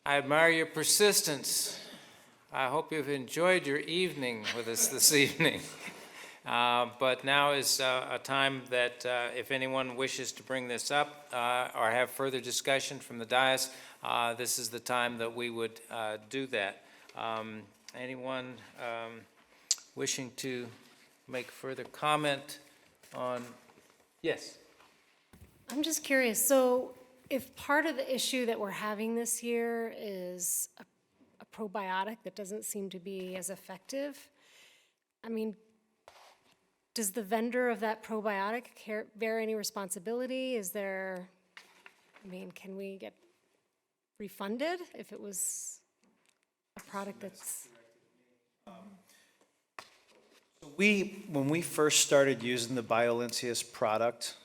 I admire your persistence. I hope you've enjoyed your evening with us this evening. But now is a time that if anyone wishes to bring this up or have further discussion from the dais, this is the time that we would do that. Anyone wishing to make further comment on, yes? I'm just curious, so if part of the issue that we're having this year is a probiotic that doesn't seem to be as effective, I mean, does the vendor of that probiotic bear any responsibility? Is there, I mean, can we get refunded if it was a product that's? When we first started using the BioLincius product,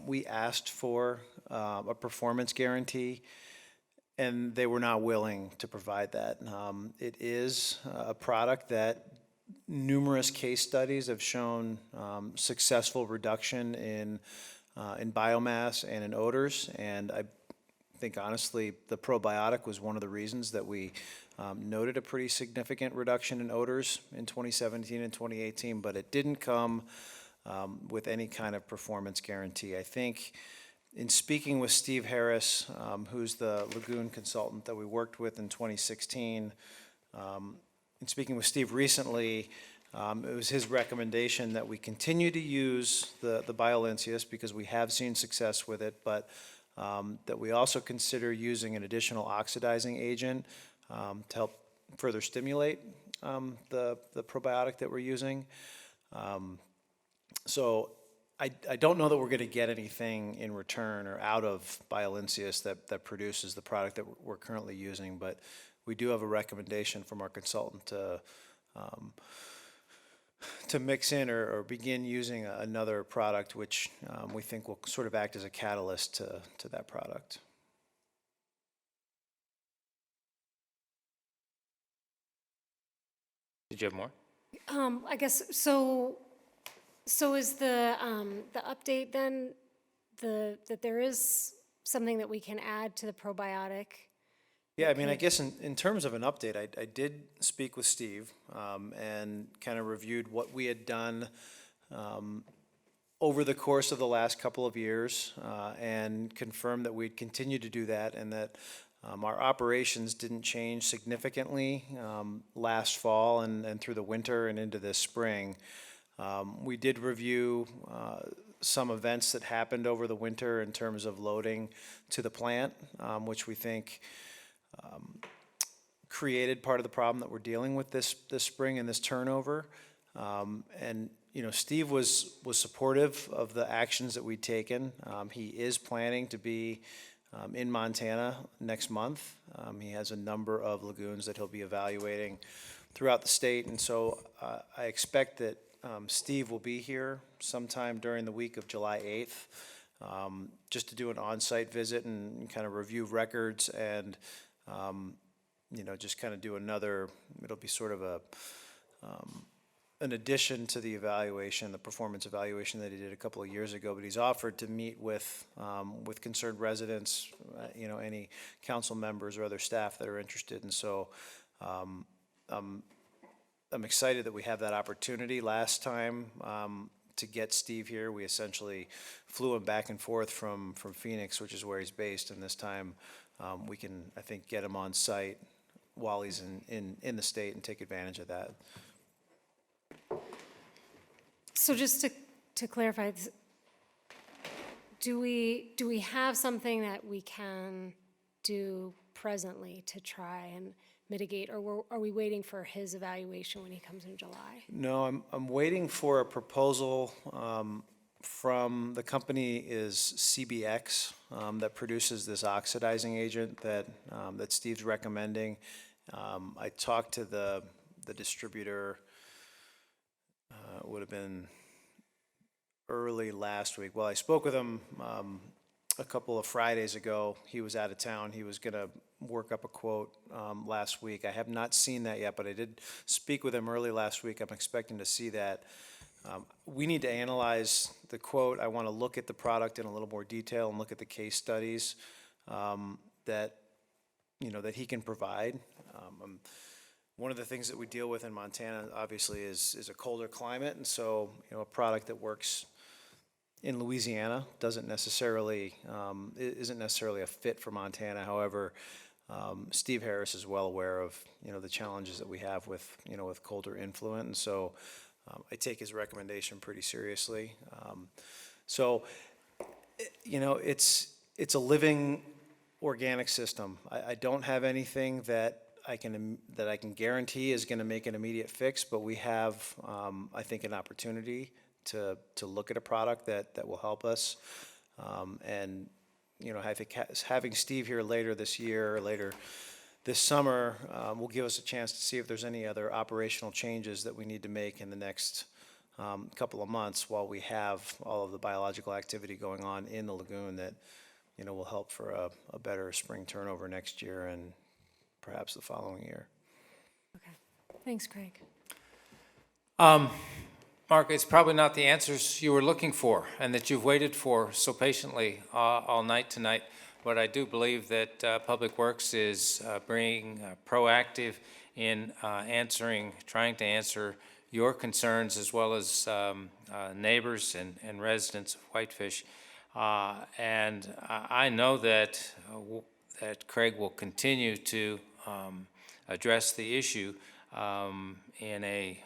we asked for a performance guarantee, and they were not willing to provide that. It is a product that numerous case studies have shown successful reduction in biomass and in odors, and I think honestly the probiotic was one of the reasons that we noted a pretty significant reduction in odors in 2017 and 2018, but it didn't come with any kind of performance guarantee. I think in speaking with Steve Harris, who's the lagoon consultant that we worked with in 2016, in speaking with Steve recently, it was his recommendation that we continue to use the BioLincius because we have seen success with it, but that we also consider using an additional oxidizing agent to help further stimulate the probiotic that we're using. So I don't know that we're going to get anything in return or out of BioLincius that produces the product that we're currently using, but we do have a recommendation from our consultant to mix in or begin using another product, which we think will sort of act as a catalyst to that product. Did you have more? I guess, so is the update then, that there is something that we can add to the probiotic? Yeah, I mean, I guess in terms of an update, I did speak with Steve and kind of reviewed what we had done over the course of the last couple of years and confirmed that we'd continue to do that and that our operations didn't change significantly last fall and through the winter and into this spring. We did review some events that happened over the winter in terms of loading to the plant, which we think created part of the problem that we're dealing with this spring and this turnover. And you know, Steve was supportive of the actions that we'd taken. He is planning to be in Montana next month. He has a number of lagoons that he'll be evaluating throughout the state, and so I expect that Steve will be here sometime during the week of July 8th, just to do an on-site visit and kind of review records and just kind of do another, it'll be sort of an addition to the evaluation, the performance evaluation that he did a couple of years ago, but he's offered to meet with concerned residents, any council members or other staff that are interested. And so I'm excited that we have that opportunity. Last time, to get Steve here, we essentially flew him back and forth from Phoenix, which is where he's based, and this time we can, I think, get him on site while he's in the state and take advantage of that. So just to clarify, do we have something that we can do presently to try and mitigate, or are we waiting for his evaluation when he comes in July? No, I'm waiting for a proposal from, the company is CBX, that produces this oxidizing agent that Steve's recommending. I talked to the distributor, it would have been early last week. Well, I spoke with him a couple of Fridays ago. He was out of town. He was going to work up a quote last week. I have not seen that yet, but I did speak with him early last week. I'm expecting to see that. We need to analyze the quote. I want to look at the product in a little more detail and look at the case studies that he can provide. One of the things that we deal with in Montana, obviously, is a colder climate, and so a product that works in Louisiana isn't necessarily a fit for Montana. However, Steve Harris is well aware of the challenges that we have with colder influent, and so I take his recommendation pretty seriously. It's a living organic system. I don't have anything that I can guarantee is going to make an immediate fix, but we have, I think, an opportunity to look at a product that will help us. And I think having Steve here later this year, later this summer, will give us a chance to see if there's any other operational changes that we need to make in the next couple of months while we have all of the biological activity going on in the lagoon that will help for a better spring turnover next year and perhaps the following year. Okay, thanks, Craig. Mark, it's probably not the answers you were looking for and that you've waited for so patiently all night tonight, but I do believe that Public Works is being proactive in trying to answer your concerns as well as neighbors and residents of Whitefish. And I know that Craig will continue to address the issue in a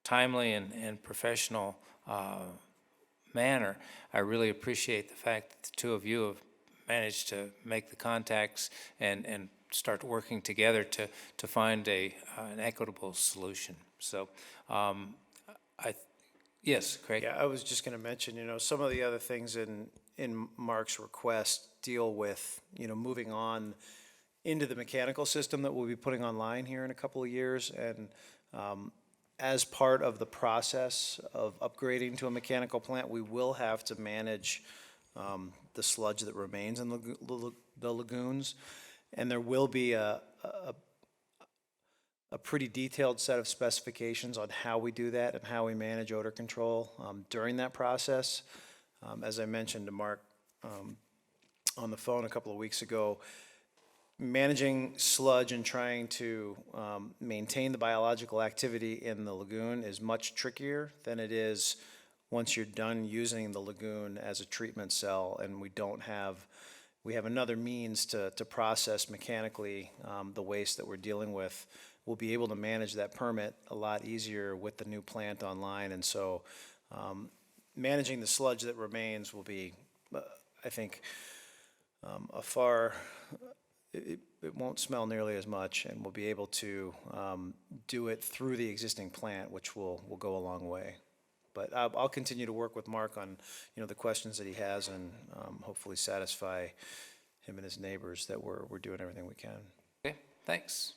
timely and professional manner. I really appreciate the fact that the two of you have managed to make the contacts and start working together to find an equitable solution. So, yes, Craig? Yeah, I was just going to mention, some of the other things in Mark's request deal with, moving on into the mechanical system that we'll be putting online here in a couple of years. And as part of the process of upgrading to a mechanical plant, we will have to manage the sludge that remains in the lagoons. And there will be a pretty detailed set of specifications on how we do that and how we manage odor control during that process. As I mentioned to Mark on the phone a couple of weeks ago, managing sludge and trying to maintain the biological activity in the lagoon is much trickier than it is once you're done using the lagoon as a treatment cell, and we have another means to process mechanically the waste that we're dealing with. We'll be able to manage that permit a lot easier with the new plant online, and so managing the sludge that remains will be, I think, it won't smell nearly as much, and we'll be able to do it through the existing plant, which will go a long way. But I'll continue to work with Mark on the questions that he has, and hopefully satisfy him and his neighbors that we're doing everything we can. Okay, thanks.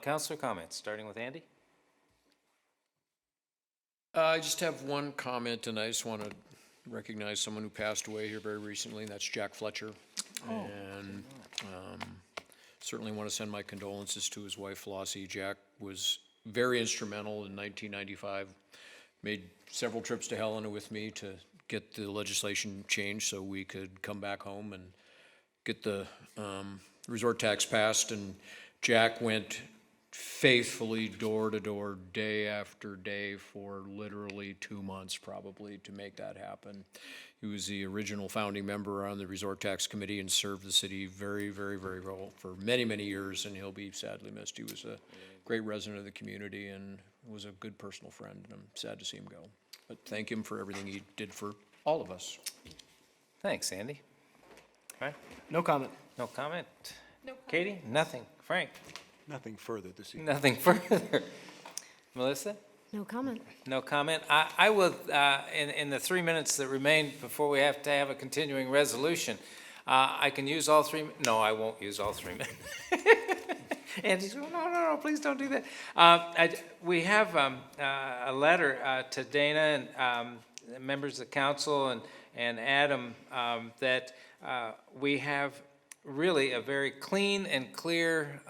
Councilor comments, starting with Andy. I just have one comment, and I just want to recognize someone who passed away here very recently, and that's Jack Fletcher. And certainly want to send my condolences to his wife Flossie. Jack was very instrumental in 1995, made several trips to Helena with me to get the legislation changed so we could come back home and get the resort tax passed. And Jack went faithfully door to door, day after day, for literally 2 months probably to make that happen. He was the original founding member on the Resort Tax Committee and served the city very, very, very well for many, many years, and he'll be sadly missed. He was a great resident of the community and was a good personal friend, and I'm sad to see him go. But thank him for everything he did for all of us. Thanks, Andy. Right? No comment. No comment? Katie? Nothing. Frank? Nothing further this evening. Nothing further. Melissa? No comment. No comment. I will, in the 3 minutes that remain before we have to have a continuing resolution, I can use all 3, no, I won't use all 3 minutes. Andy's, no, please don't do that. We have a letter to Dana and members of the council and Adam that we have really a very clean and clear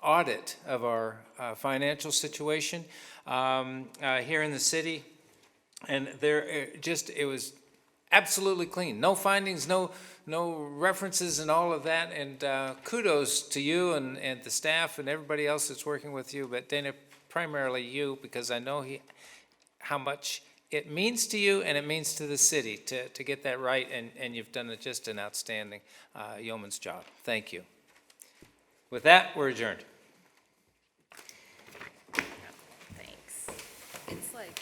audit of our financial situation here in the city. And there, it was absolutely clean. No findings, no references and all of that. And kudos to you and the staff and everybody else that's working with you, but Dana, primarily you, because I know how much it means to you and it means to the city to get that right, and you've done just an outstanding yeoman's job. Thank you. With that, we're adjourned. Thanks. It's like